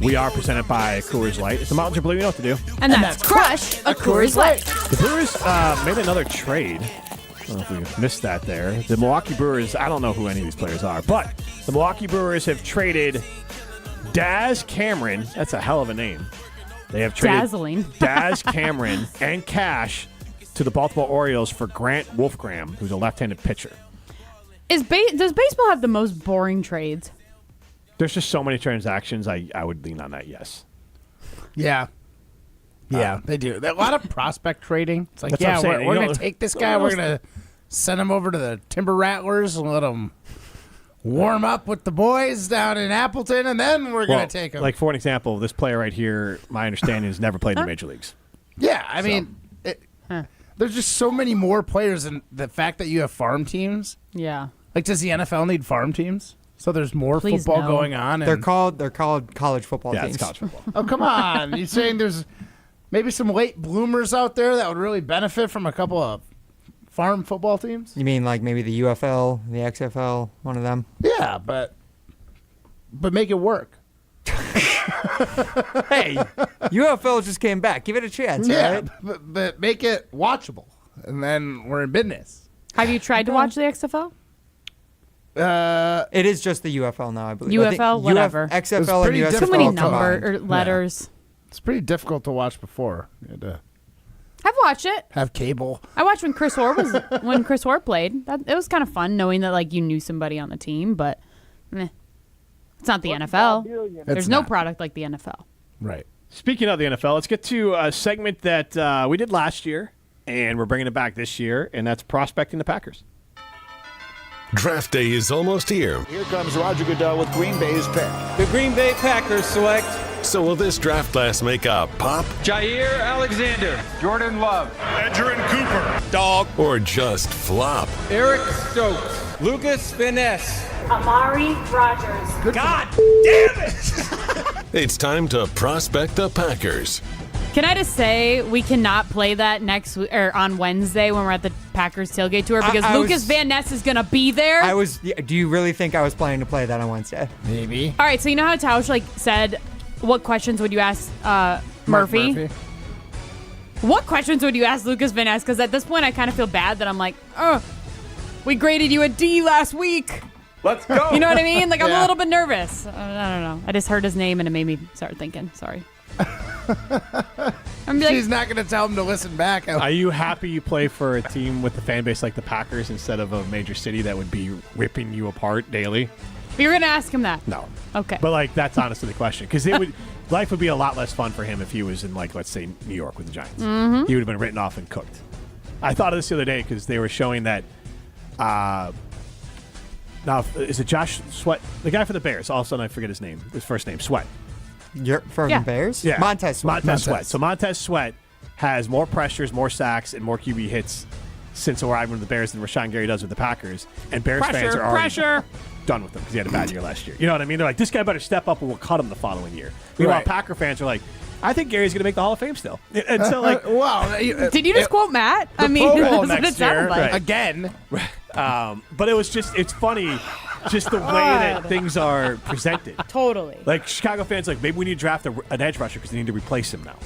We are presented by Coors Light. It's the Mountains of Blue, you know what to do. And that's crush a Coors Light. The Brewers made another trade. I don't know if we missed that there. The Milwaukee Brewers, I don't know who any of these players are, but the Milwaukee Brewers have traded Daz Cameron. That's a hell of a name. They have traded Dazzling. Daz Cameron and cash to the Baltimore Orioles for Grant Wolfgram, who's a left-handed pitcher. Does baseball have the most boring trades? There's just so many transactions. I would lean on that, yes. Yeah. Yeah, they do. A lot of prospect trading. It's like, That's what I'm saying. we're You going know, to take this guy. We're going to send him over to the Timber Rattlers and let him warm up with the boys down in Appleton, and then we're going to take him. Like, for an example, this player right here, my understanding is never played in the major leagues. Yeah, I mean, there's just so many more players, and the fact that you have farm teams. Yeah. Like, does the NFL need farm teams? So there's more football going on. And They're called college football teams. Yeah, it's college football. Oh, come on. You're saying there's maybe some late bloomers out there that would really benefit from a couple of farm football teams? You mean like maybe the UFL, the XFL, one of them? Yeah, but make it work. Hey, UFL just came back. Give it a chance, Yeah, right? but make it watchable, and then we're in business. Have you tried to watch the XFL? It is just the UFL now, I believe. UFL, whatever. XFL and USFL Too many combined. letters. It's pretty difficult to watch before. You had to I've watched it. have cable. I watched when Chris Orr played. It was kind of fun knowing that like you knew somebody on the team, but it's not the NFL. There's no product like the NFL. Right. Speaking of the NFL, let's get to a segment that we did last year, and we're bringing it back this year, and that's prospecting the Packers. Draft day is almost here. Here comes Roger Goodell with Green Bay's pick. The Green Bay Packers select So will this draft class make a pop Jair Alexander, Jordan Love, Edgerrin Cooper, Dog, or just flop? Eric Stokes, Lucas Van Ness, Amari Rogers. God damn it! It's time to prospect the Packers. Can I just say we cannot play that on Wednesday when we're at the Packers tailgate tour because Lucas Van Ness is going to be there? Do you really think I was planning to play that on Wednesday? Maybe. All right, so you know how Tauscher said, what questions would you ask Murphy? What questions would you ask Lucas Van Ness? Because at this point, I kind of feel bad that I'm like, we graded you a D last week. Let's go. You know what I mean? Like, I'm a little bit nervous. I don't know. I just heard his name and it made me start thinking. Sorry. She's not going to tell him to listen back. Are you happy you play for a team with a fan base like the Packers instead of a major city that would be ripping you apart daily? You're going to ask him that? No. Okay. But, like, that's honestly the question. Because life would be a lot less fun for him if he was in, like, let's say, New York with the Giants. Mm-hmm. He would have been written off and cooked. I thought of this the other day because they were showing that now, is it Josh Sweat? The guy for the Bears. All of a sudden, I forget his name. His first name, Sweat. You're from the Bears? Yeah. Montez Sweat. Montez Sweat. So Montez Sweat has more pressures, more sacks, and more QB hits since arriving with the Bears than Rashawn Gary does with the Packers. And Bears fans are already done with him because he had a bad year last year. You know what I mean? They're like, this guy better step up or we'll cut him the following year. Meanwhile, Packer fans are like, I think Gary's going to make the Hall of Fame still. And so, like, wow. Did you just quote Matt? I mean, Pro Bowl that's what it next sounded year like. again. but it's funny, just the way that things are presented. Totally. Like Chicago fans, like maybe we need to draft an edge rusher because they need to replace him now.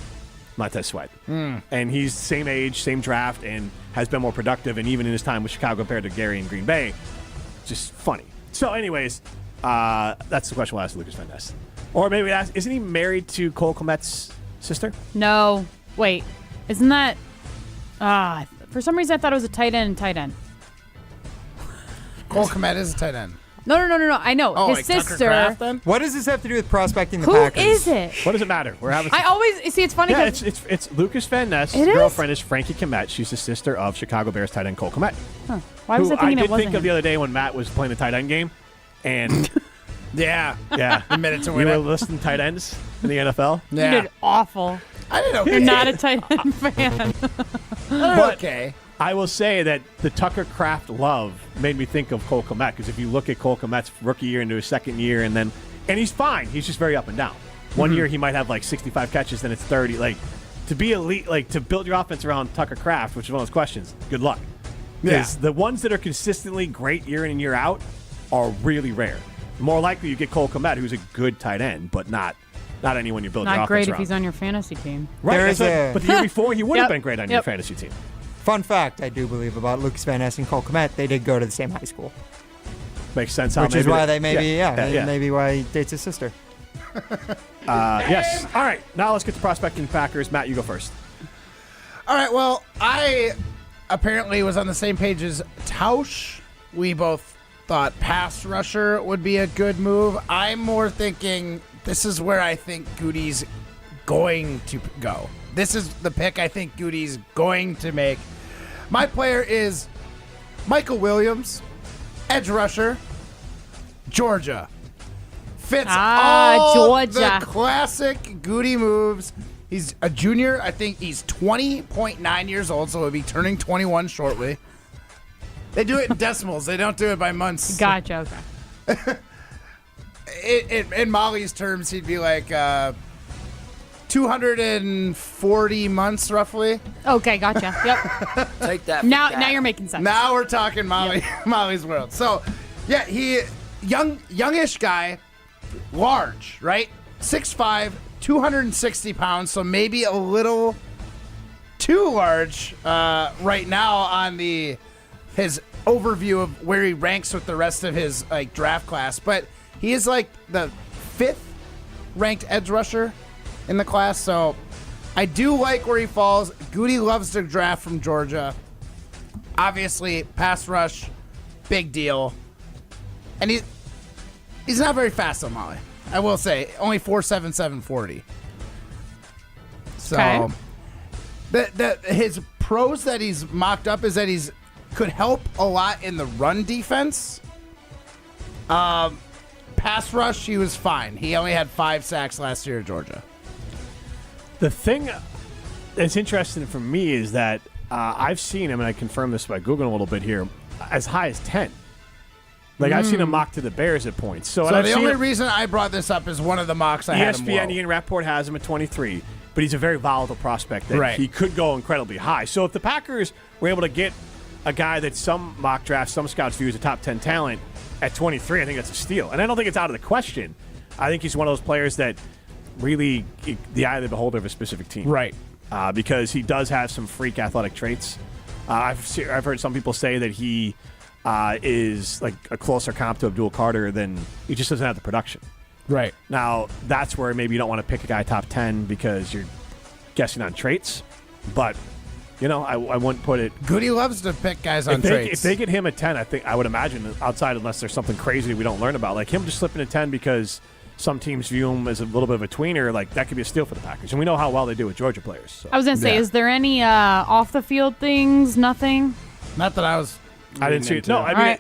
Montez Sweat. And he's same age, same draft, and has been more productive. And even in his time with Chicago compared to Gary and Green Bay, just funny. So, anyways, that's the question we'll ask Lucas Van Ness. Or maybe ask, isn't he married to Cole Kmet's sister? No. Wait. Isn't that... for some reason, I thought it was a tight end and tight end. Cole Kmet is a tight end. No. I know. Oh, his like Tucker sister... Kraft, then? What does this have to do with prospecting the Who Packers? is it? What does it matter? We're having. I always... See, it's funny Yeah, because... it's Lucas Van Ness. It His is? girlfriend is Frankie Kmet. She's the sister of Chicago Bears tight end Cole Kmet. Huh. Why was I thinking it did wasn't think of him? the other day when Matt was playing the tight end game, and Yeah. yeah, A minute to we win were it. listing tight ends in the NFL. Yeah. You did awful. I did okay. You're not a tight end fan. But okay. I will say that the Tucker Kraft love made me think of Cole Kmet, because if you look at Cole Kmet's rookie year into his second year, and he's fine. He's just very up and down. One year he might have like 65 catches, then it's 30. Like, to be elite, like to build your offense around Tucker Kraft, which is one of those questions, good luck. Because the ones that are consistently great year in and year out are really rare. More likely you get Cole Kmet, who's a good tight end, but not anyone you build your Not offense great around. if he's on your fantasy team. Right, There that's is what- a- but the year before he would have Yep. been great on your fantasy team. Fun fact, I do believe about Lucas Van Ness and Cole Kmet, they did go to the same high school. Makes sense. How Which is maybe why they maybe, yeah. maybe why he dates his sister. Yes. All right. Now let's get to prospecting Packers. Matt, you go first. All right, well, I apparently was on the same page as Tauscher. We both thought pass rusher would be a good move. I'm more thinking this is where I think Goody's going to go. This is the pick I think Goody's going to make. My player is Michael Williams, edge rusher, Georgia. Fits all Georgia. the classic Goody moves. He's a junior. I think he's 20.9 years old, so he'll be turning 21 shortly. They do it in decimals. They don't do it by months. Gotcha. Okay. In Molly's terms, he'd be like 240 months, roughly. Okay, gotcha. Yep. Take that. Now you're making sense. Now we're talking Molly, Molly's world. So, yeah, he youngish guy, large, right? 6'5", 260 pounds, so maybe a little too large right now on his overview of where he ranks with the rest of his draft class. But he is like the 5th ranked edge rusher in the class, so I do like where he falls. Goody loves to draft from Georgia. Obviously, pass rush, big deal. And he's not very fast on Molly. I will say, only 4.77 40. So, his pros that he's mocked up is that he's could help a lot in the run defense. Pass rush, he was fine. He only had 5 sacks last year at Georgia. The thing that's interesting for me is that I've seen him, and I confirmed this by Googling a little bit here, as high as 10. Like, I've seen him mocked to the Bears at points. So the only reason I brought this up is one of the mocks I had him ESPN, low. Ian Rappaport has him at 23, but he's a very volatile prospect that he could go incredibly high. So if the Packers were able to get a guy that some mock drafts, some scouts view as a top 10 talent at 23, I think that's a steal. And I don't think it's out of the question. I think he's one of those players that really the eye of the beholder of a specific team. Right. Because he does have some freak athletic traits. I've heard some people say that he is like a closer comp to Abdul Carter than he just doesn't have the production. Right. Now, that's where maybe you don't want to pick a guy top 10 because you're guessing on traits. But, I wouldn't put it. Goody loves to pick guys on traits. If they get him at 10, I would imagine outside, unless there's something crazy we don't learn about, like him just slipping at 10 because some teams view him as a little bit of a tweener, like that could be a steal for the Packers. And we know how well they do with Georgia players. So. I was going to say, is there any off the field things? Nothing? Not that I was. I didn't see it. No, I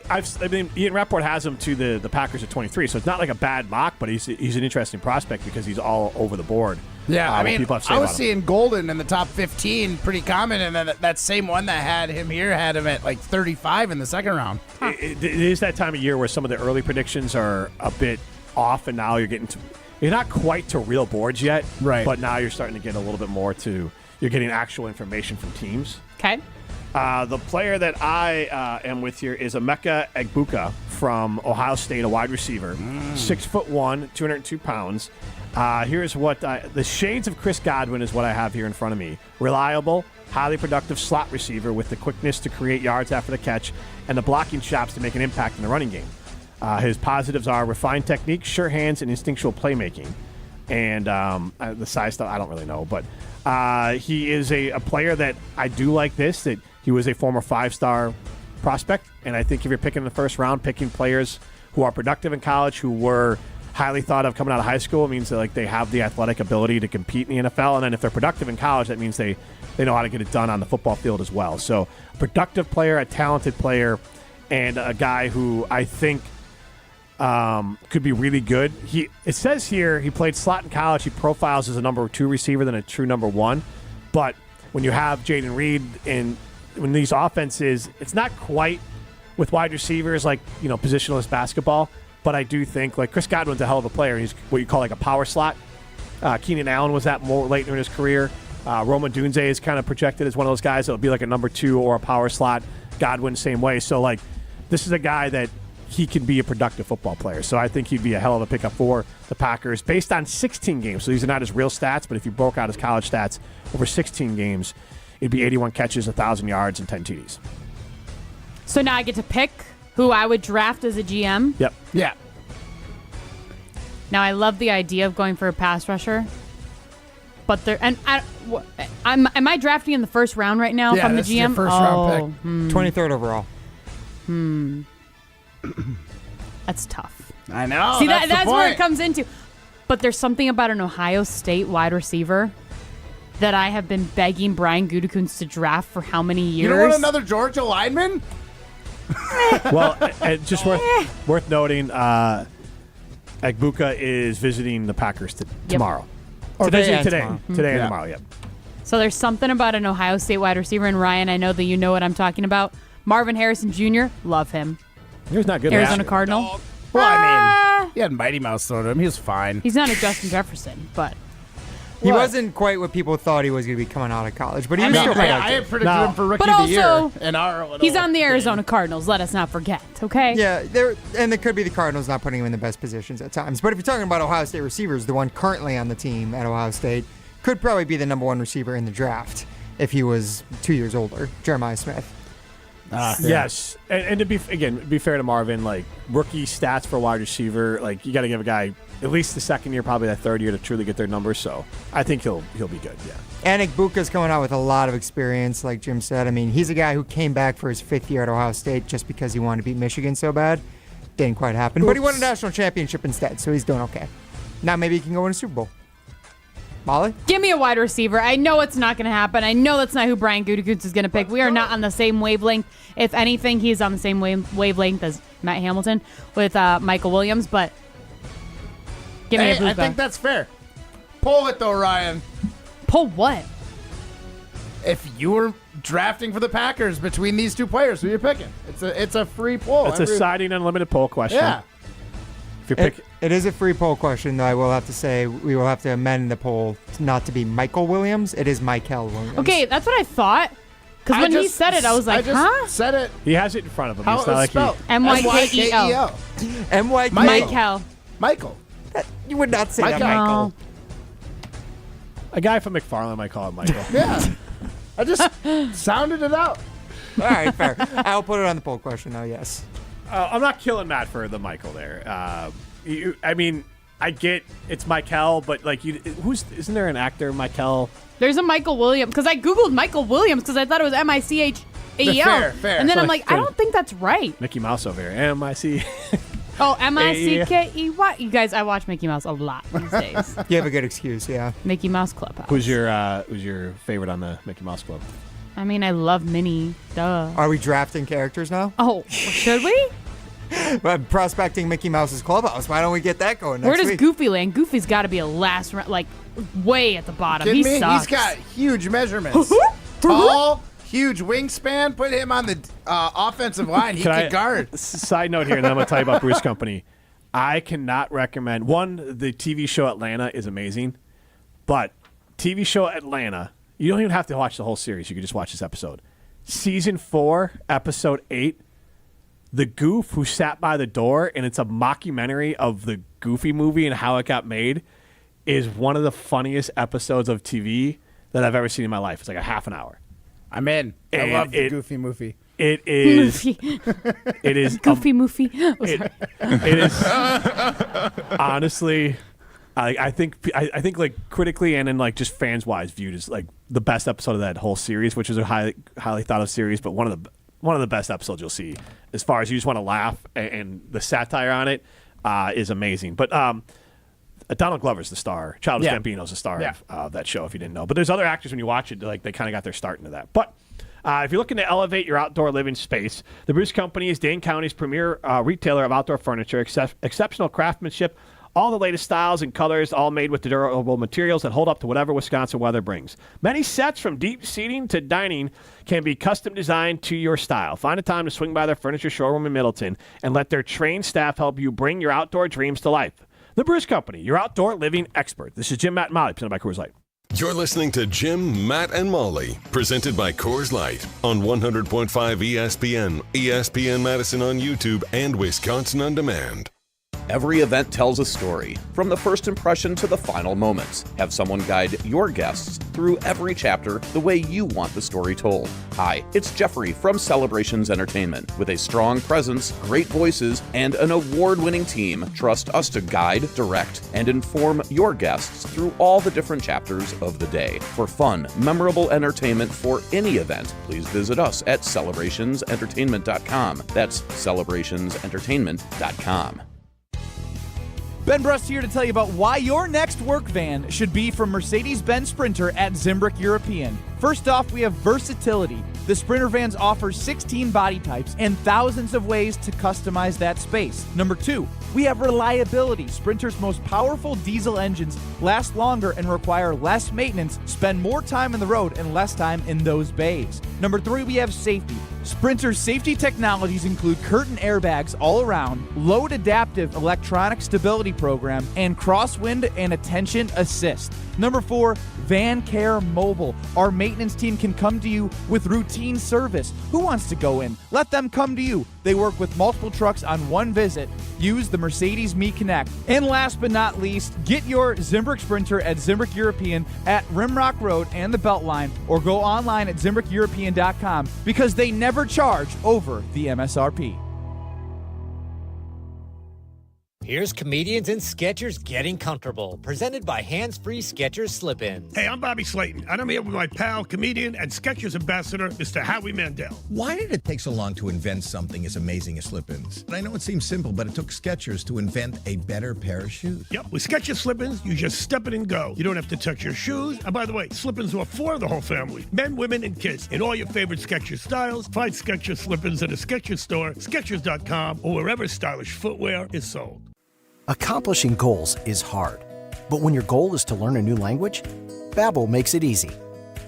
mean, Ian Rappaport has him to the Packers at 23, so it's not like a bad mock, but he's an interesting prospect because he's all over the board. Yeah, I mean, people have to say I was about him. seeing Golden in the top 15 pretty common, and then that same one that had him here had him at like 35 in the second round. It is that time of year where some of the early predictions are a bit off, and now you're getting to You're not quite to real boards yet, right? But now you're starting to get a little bit more to. You're getting actual information from teams. Okay. The player that I am with here is Emeka Egbuka from Ohio State, a wide receiver, 6'1", 202 pounds. Here's what the shades of Chris Godwin is what I have here in front of me. Reliable, highly productive slot receiver with the quickness to create yards after the catch and the blocking chops to make an impact in the running game. His positives are refined technique, sure hands, and instinctual playmaking. And the size stuff, I don't really know. But he is a player that I do like this, that he was a former 5-star prospect. And I think if you're picking in the first round, picking players who are productive in college, who were highly thought of coming out of high school, it means that like they have the athletic ability to compete in the NFL. And then if they're productive in college, that means they know how to get it done on the football field as well. So a productive player, a talented player, and a guy who I think could be really good. It says here he played slot in college. He profiles as a number 2 receiver than a true number 1. But when you have Jaden Reed and when these offenses, it's not quite with wide receivers like, positionless basketball. But I do think like Chris Godwin's a hell of a player. He's what you call like a power slot. Keenan Allen was that more later in his career. Roma Dunze is kind of projected as one of those guys that will be like a number 2 or a power slot. Godwin, same way. So like this is a guy that he can be a productive football player. So I think he'd be a hell of a pickup for the Packers based on 16 games. So these are not his real stats, but if you broke out his college stats over 16 games, it'd be 81 catches, 1,000 yards, and 10 TDs. So now I get to pick who I would draft as a GM? Yep. Yeah. Now I love the idea of going for a pass rusher. But am I drafting in the first round right now from the GM? Your first round pick. 23rd overall. That's tough. I know. See, that's that's the where point. it comes into. But there's something about an Ohio State wide receiver that I have been begging Brian Gutekunst to draft for how many years? You don't want another Georgia lineman? Well, just worth noting, Egbuka is visiting the Packers tomorrow. Today and tomorrow, yep. So there's something about an Ohio State wide receiver, and Ryan, I know that you know what I'm talking about. Marvin Harrison Jr., love him. He was not good. Arizona Cardinal. Well, I mean, he had Mighty Mouse thrown to him. He was fine. He's not a Justin Jefferson, but he wasn't quite what people thought he was going to be coming out of college, but he was still productive. I had predicted him for Rookie of the Year in our little he's on the game. Arizona Cardinals. Let us not forget, okay? Yeah, there could be the Cardinals not putting him in the best positions at times. But if you're talking about Ohio State receivers, the one currently on the team at Ohio State could probably be the number 1 receiver in the draft if he was 2 years older, Jeremiah Smith. Yes, and to be fair to Marvin, like rookie stats for a wide receiver, like you got to give a guy at least the second year, probably that third year to truly get their numbers. So I think he'll be good. Yeah. And Egbuka's coming out with a lot of experience, like Jim said. I mean, he's a guy who came back for his 5th year at Ohio State just because he wanted to beat Michigan so bad. Didn't quite happen, but he won a national championship instead, so he's doing okay. Now maybe he can go win a Super Bowl. Molly? Give me a wide receiver. I know it's not going to happen. I know that's not who Brian Gutekunst is going to pick. We are not on the same wavelength. If anything, he's on the same wavelength as Matt Hamilton with Michael Williams, but give me a Egbuka. I think that's fair. Pull it, though, Ryan. Pull what? If you were drafting for the Packers between these two players, who are you picking? It's a free poll. It's a siding unlimited poll question. Yeah. It is a free poll question, though. I will have to say we will have to amend the poll not to be Michael Williams. It is Michael Williams. Okay, that's what I thought. Because when he said it, I was like, huh? Said it. He has it in front of him. How it's it not was like spelled? M-Y-K-E-L. M-Y-K-E-L. Michael. You would not say that, Michael. A guy from McFarland might call him Michael. Yeah. I just sounded it out. All right, fair. I'll put it on the poll question, though, yes. I'm not killing Matt for the Michael there. I mean, I get it's Michael, but like, isn't there an actor, Michael? There's a Michael Williams, because I Googled Michael Williams because I thought it was M-I-C-H-A-E-L. Fair. And then So I'm like, like, I don't think that's right. Mickey Mouse over here. M-I-C. Oh, M-I-C-K-E-Y. You guys, I watch Mickey Mouse a lot these days. You have a good excuse, yeah. Mickey Mouse Clubhouse. Who's your favorite on the Mickey Mouse Club? I mean, I love Minnie. Duh. Are we drafting characters now? Oh, should we? Prospecting Mickey Mouse's clubhouse. Why don't we get that going next Where does week? Goofy land? Goofy's got to be a last round, like way at the bottom. Kidding He me? sucks. He's got huge measurements. Tall, huge wingspan. Put him on the offensive line. He could guard. Side note here, and then I'm going to tell you about Bruce Company. I cannot recommend. One, the TV show Atlanta is amazing, but TV show Atlanta, you don't even have to watch the whole series. You can just watch this episode. Season 4, episode 8, the goof who sat by the door, and it's a mockumentary of the Goofy movie and how it got made, is one of the funniest episodes of TV that I've ever seen in my life. It's like a half an hour. I'm in. I love the Goofy movie. It is. It is Goofy movie. Oh, sorry. It is honestly. I think like critically and then like just fans wise viewed as like the best episode of that whole series, which is a highly thought of series, but one of the best episodes you'll see as far as you just want to laugh, and the satire on it is amazing. But Donald Glover's the star. Childish Gambino's the star of that show, if you didn't know. But there's other actors when you watch it, like they kind of got their start into that. But if you're looking to elevate your outdoor living space, the Brewers Company is Dane County's premier retailer of outdoor furniture, exceptional craftsmanship, all the latest styles and colors, all made with the durable materials that hold up to whatever Wisconsin weather brings. Many sets from deep seating to dining can be custom designed to your style. Find a time to swing by their furniture showroom in Middleton and let their trained staff help you bring your outdoor dreams to life. The Brewers Company, your outdoor living expert. This is Jim, Matt, and Molly, presented by Coors Light. You're listening to Jim, Matt, and Molly, presented by Coors Light on 100.5 ESPN, ESPN Madison on YouTube, and Wisconsin On Demand. Every event tells a story, from the first impression to the final moments. Have someone guide your guests through every chapter the way you want the story told. Hi, it's Jeffrey from Celebrations Entertainment. With a strong presence, great voices, and an award-winning team, trust us to guide, direct, and inform your guests through all the different chapters of the day. For fun, memorable entertainment for any event, please visit us at celebrationsentertainment.com. That's celebrationsentertainment.com. Ben Brust here to tell you about why your next work van should be from Mercedes-Benz Sprinter at Zimbrick European. First off, we have versatility. The Sprinter vans offer 16 body types and thousands of ways to customize that space. Number 2, we have reliability. Sprinter's most powerful diesel engines last longer and require less maintenance, spend more time on the road and less time in those bays. Number 3, we have safety. Sprinter's safety technologies include curtain airbags all around, load adaptive electronic stability program, and crosswind and attention assist. Number 4, Van Care Mobile. Our maintenance team can come to you with routine service. Who wants to go in? Let them come to you. They work with multiple trucks on one visit. Use the Mercedes Me Connect. And last but not least, get your Zimbrick Sprinter at Zimbrick European at Rimrock Road and the Beltline, or go online at ZimbrickEuropean.com because they never charge over the MSRP. Here's Comedians and Sketchers Getting Comfortable, presented by Hands-Free Skechers Slip-Ins. Hey, I'm Bobby Slayton, and I'm here with my pal, comedian, and Skechers ambassador, Mr. Howie Mandel. Why did it take so long to invent something as amazing as slip-ins? I know it seems simple, but it took Skechers to invent a better pair of shoes. Yep, with Skechers Slip-ins, you just step it and go. You don't have to touch your shoes. And by the way, Slip-ins are for the whole family, men, women, and kids. In all your favorite Skechers styles, find Skechers Slip-ins at a Skechers store, Skechers.com, or wherever stylish footwear is sold. Accomplishing goals is hard, but when your goal is to learn a new language, Babbel makes it easy.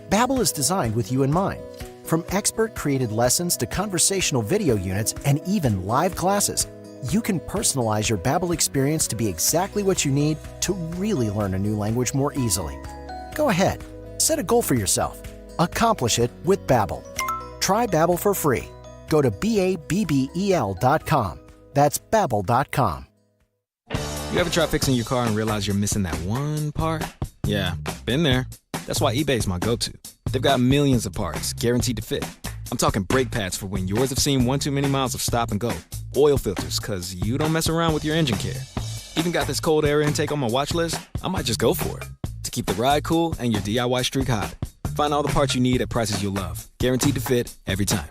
Babbel is designed with you in mind. From expert-created lessons to conversational video units and even live classes, you can personalize your Babbel experience to be exactly what you need to really learn a new language more easily. Go ahead, set a goal for yourself. Accomplish it with Babbel. Try Babbel for free. Go to BABBEL.com. That's Babbel.com. You ever try fixing your car and realize you're missing that one part? Yeah, been there. That's why eBay's my go-to. They've got millions of parts, guaranteed to fit. I'm talking brake pads for when yours have seen one too many miles of stop and go. Oil filters, because you don't mess around with your engine care. Even got this cold air intake on my watch list. I might just go for it. To keep the ride cool and your DIY streak hot. Find all the parts you need at prices you'll love. Guaranteed to fit every time.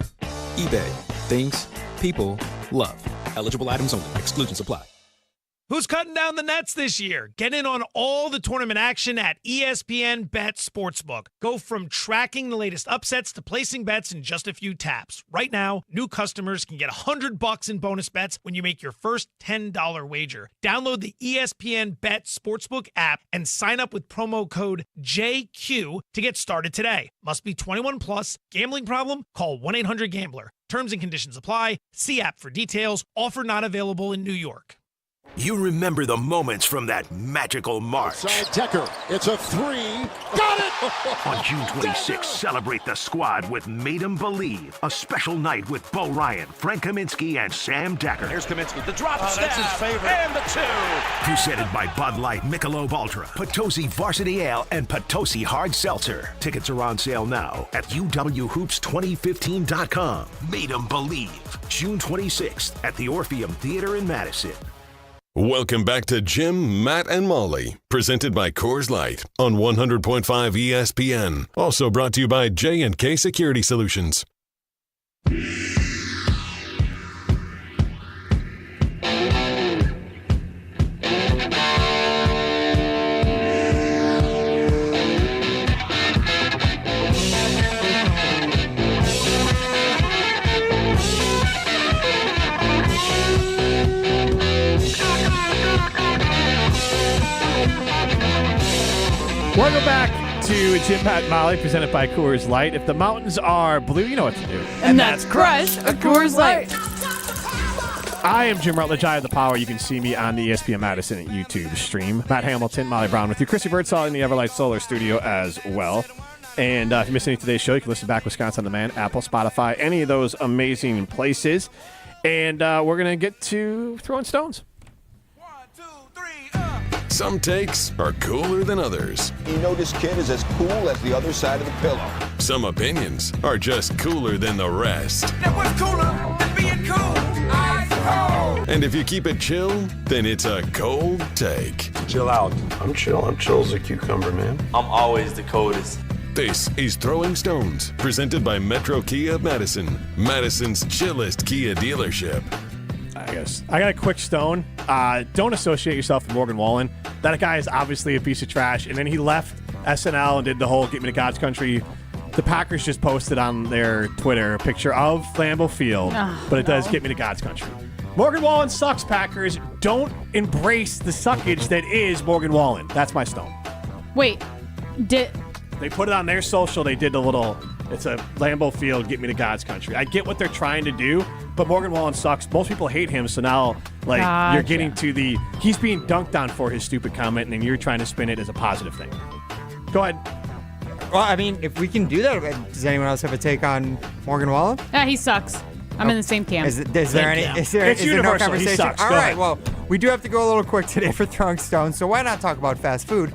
eBay. Things. People. Love. Eligible items only. Exclusions apply. Who's cutting down the nets this year? Get in on all the tournament action at ESPN Bet Sportsbook. Go from tracking the latest upsets to placing bets in just a few taps. Right now, new customers can get $100 in bonus bets when you make your first $10 wager. Download the ESPN Bet Sportsbook app and sign up with promo code JQ to get started today. Must be 21 plus. Gambling problem? Call 1-800-GAMBLER. Terms and conditions apply. See app for details. Offer not available in New York. You remember the moments from that magical March. Side Decker. It's a three. Got it! On June 26th, celebrate the squad with Made 'em Believe, a special night with Bo Ryan, Frank Kaminsky, and Sam Decker. Here's Kaminsky. The drop stab. That's his favorite. And the two. Presented by Bud Light, Michelob Ultra, Potosi Varsity Ale, and Potosi Hard Seltzer. Tickets are on sale now at uwhoops2015.com. Made 'em Believe, June 26th at the Orpheum Theater in Madison. Welcome back to Jim, Matt, and Molly, presented by Coors Light on 100.5 ESPN. Also brought to you by J&K Security Solutions. Welcome back to Jim, Pat, and Molly, presented by Coors Light. If the mountains are blue, you know what to do. And that's crush a Coors Light. I am Jim Rutledge. I have the power. You can see me on the ESPN Madison YouTube stream. Matt Hamilton, Molly Brown with you. Chrissy Birdsall in the Everlight Solar Studio as well. And if you missed any of today's show, you can listen back Wisconsin On Demand, Apple, Spotify, any of those amazing places. And we're going to get to throwing stones. Some takes are cooler than others. You know this kid is as cool as the other side of the pillow. Some opinions are just cooler than the rest. That was cooler than being cool. Ice cold. And if you keep it chill, then it's a cold take. Chill out. I'm chill. I'm chill as a cucumber, man. I'm always the coldest. This is Throwing Stones, presented by Metro Kia of Madison, Madison's chillest Kia dealership. I guess I got a quick stone. Don't associate yourself with Morgan Wallen. That guy is obviously a piece of trash. And then he left SNL and did the whole Get Me to God's Country. The Packers just posted on their Twitter a picture of Lambeau Field, but it does Get Me to God's Country. Morgan Wallen sucks, Packers. Don't embrace the suckage that is Morgan Wallen. That's my stone. Wait, They put it on their social. They did the little, it's a Lambeau Field, Get Me to God's Country. I get what they're trying to do, but Morgan Wallen sucks. Most people hate him, so now, you're getting to he's being dunked on for his stupid comment, and then you're trying to spin it as a positive thing. Go ahead. Well, I mean, if we can do that, does anyone else have a take on Morgan Wallen? Yeah, he sucks. I'm in the same camp. Is there no conversation? Sucks. All right, well, we do have to go a little quick today for Throwing Stones, so why not talk about fast food?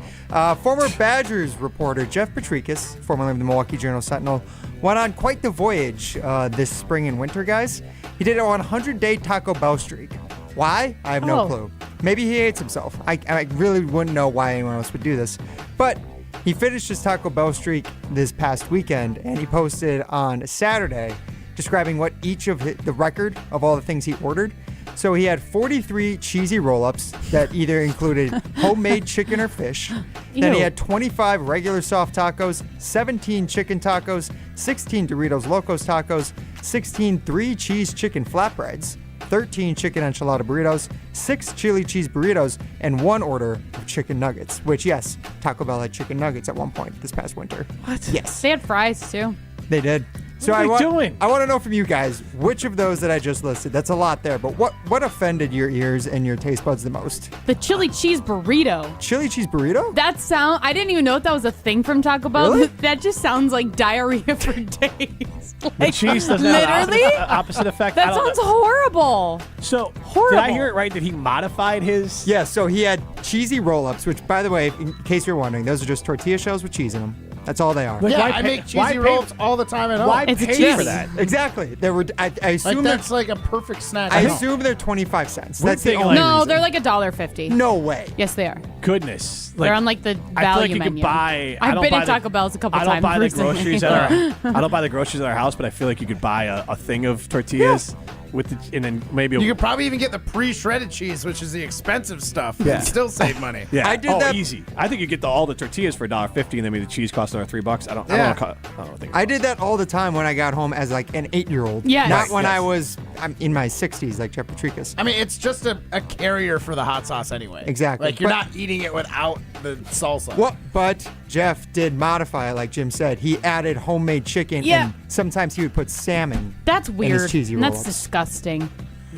Former Badgers reporter Jeff Petrikis, formerly of the Milwaukee Journal-Sentinel, went on quite the voyage this spring and winter, guys. He did a 100-day Taco Bell streak. Why? I have no clue. Maybe he hates himself. I really wouldn't know why anyone else would do this. But he finished his Taco Bell streak this past weekend, and he posted on Saturday describing what each of the record of all the things he ordered. So he had 43 cheesy roll-ups that either included homemade chicken or fish. Then he had 25 regular soft tacos, 17 chicken tacos, 16 Doritos Locos tacos, 16 three-cheese chicken flatbreads, 13 chicken enchilada burritos, 6 chili cheese burritos, and 1 order of chicken nuggets, which, yes, Taco Bell had chicken nuggets at one point this past winter. What? Yes. They had fries, too. They did. So what are they doing? I want to know from you guys, which of those that I just listed, that's a lot there, but what offended your ears and your taste buds the most? The chili cheese burrito. Chili cheese burrito? I didn't even know that was a thing from Taco Bell. Really? That just sounds like diarrhea for days. The cheese doesn't have the opposite effect. That sounds horrible. So, horrible. Did I hear it right that he modified his? Yeah, so he had cheesy roll-ups, which, by the way, in case you're wondering, those are just tortilla shells with cheese in them. That's all they are. Yeah, I make cheesy rolls all the time at home. Why It's pay cheese. for that? Exactly. There were. I assume that's like a perfect snack. I assume they're 25 cents. We're That's the thinking only No, reason. they're like $1.50. No way. Yes, they are. Goodness. They're on like the I feel value like you menu. could buy. I've been at Taco Bell's a couple times. I don't buy the recently. groceries at our. I don't buy the groceries at our house, but I feel like you could buy a thing of tortillas with and then maybe You could probably even get the pre-shredded cheese, which is the expensive stuff, Yeah. and still save money. Yeah. I did that. Easy. I think you get all the tortillas for $1.50, and then maybe the cheese costs another $3. I don't think. I did that all the time when I got home as like an 8-year-old. Yes. Not Right, when yes. I was in my 60s, like Jeff Petrikis. I mean, it's just a carrier for the hot sauce anyway. Exactly. Like, you're But- not eating it without the salsa. Well, but Jeff did modify it, like Jim said. He added homemade chicken, Yeah. and sometimes he would put salmon. That's in weird. his cheesy And that's roll-ups. disgusting.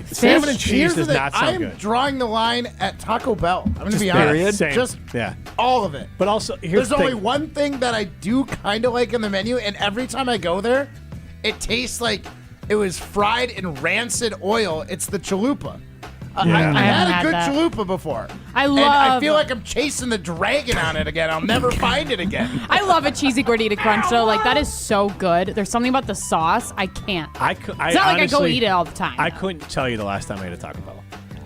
Salmon and cheese Here's does the thing. not sound I am good. drawing the line at Taco Bell. I'm going to be period? honest. Same. Just Yeah. all of it. But also, There's here's the only thing. one thing that I do kind of like in the menu, and every time I go there, it tastes like it was fried in rancid oil. It's the chalupa. I haven't had a had good that. chalupa before. I And I love- feel like I'm chasing the dragon on it again. I'll never find it again. I love a cheesy gordita crunch though. Like that is so good. There's something about the sauce. I can't. I It's not like I go honestly- eat it all the time. I couldn't tell you the last time I ate a Taco Bell.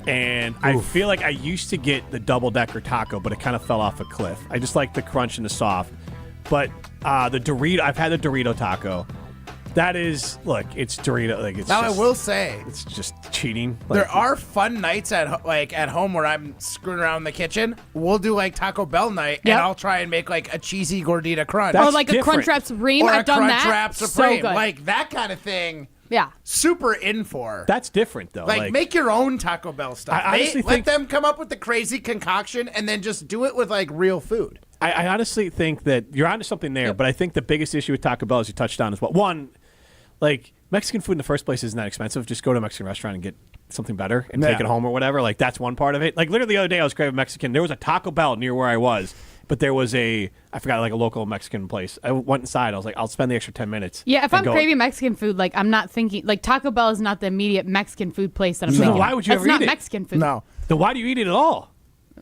And I feel like I used to get the double-decker taco, but it kind of fell off a cliff. I just like the crunch and the soft. But the Dorito, I've had the Dorito taco. That is, look, it's Dorito. Like it's Now, just, I will say, it's just cheating. there are fun nights at home where I'm screwing around in the kitchen. We'll do like Taco Bell night, and Yep. I'll try and make like a cheesy gordita crunch. or like a Crunchwrap Supreme. Or I've a done Crunchwrap that. Supreme. So good. Like that kind of thing. Yeah. Super in for. That's different, though. Like make your own Taco Bell stuff. I honestly Let think- them come up with the crazy concoction, and then just do it with like real food. I honestly think that you're onto something there, but I think the biggest issue with Taco Bell, as you touched on, is what one, like Mexican food in the first place isn't that expensive. Just go to a Mexican restaurant and get something better and take it home or whatever. Like that's one part of it. Like literally the other day, I was craving Mexican. There was a Taco Bell near where I was, but there was I forgot, like a local Mexican place. I went inside. I was like, I'll spend the extra 10 minutes. Yeah, if and I'm go. craving Mexican food, like I'm not thinking like Taco Bell is not the immediate Mexican food place that I'm So thinking. why would you That's ever not eat it? Mexican food. No. Then why do you eat it at all?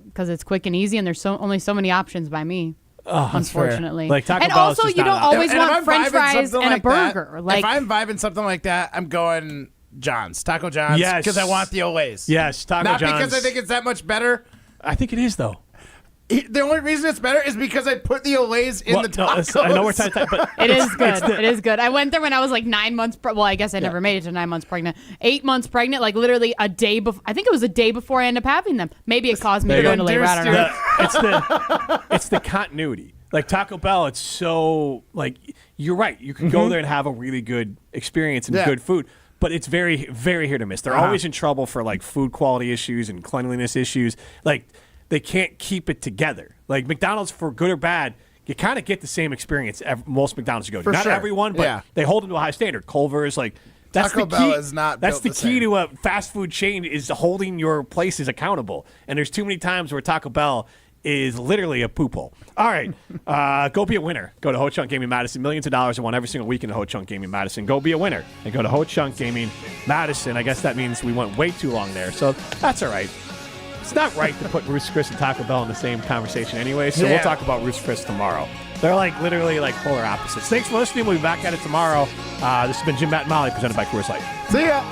Because it's quick and easy, and there's only so many options by me. Oh, that's fair. Unfortunately, Like, Taco and Bell is also just you not don't an always And if want I'm French vibing fries something and like a burger. That, Like if I'm vibing something like that, I'm going John's, Taco John's, Yes. because I want the Olays. Yes, Taco Not John's. because I think it's that much better. I think it is, though. The only reason it's better is because I put the Olays in Well, the no, tacos. I know we're tight, but it is good. It is good. I went there when I was like 9 months. Well, I guess I never made it to 9 months pregnant. 8 months pregnant, like literally a day before. I think it was a day before I ended up having them. Maybe it caused me to go into labor. I don't know. It's the continuity. Like Taco Bell, it's so like you're right. You can go there and have a really good experience and good food, but it's very, very hit or miss. They're always in trouble for like food quality issues and cleanliness issues. Like they can't keep it together. Like McDonald's, for good or bad, you kind of get the same experience most McDonald's you go to. For Not sure. everyone, but they hold them to a high standard. Culver's, like that's Taco the key. Bell is not That's built the the key same. to a fast food chain is holding your places accountable. And there's too many times where Taco Bell is literally a poop hole. All right, go be a winner. Go to Ho Chunk Gaming Madison. Millions of dollars are won every single week in the Ho Chunk Gaming Madison. Go be a winner and go to Ho Chunk Gaming Madison. I guess that means we went way too long there, so that's all right. It's not right to put Rooster Chris and Taco Bell in the same conversation anyway, so we'll talk about Rooster Chris tomorrow. They're like literally like polar opposites. Thanks for listening. We'll be back at it tomorrow. This has been Jim, Matt, and Molly, presented by Coors Light. See ya.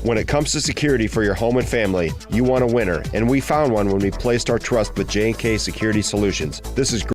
When it comes to security for your home and family, you want a winner, and we found one when we placed our trust with J&K Security Solutions. This is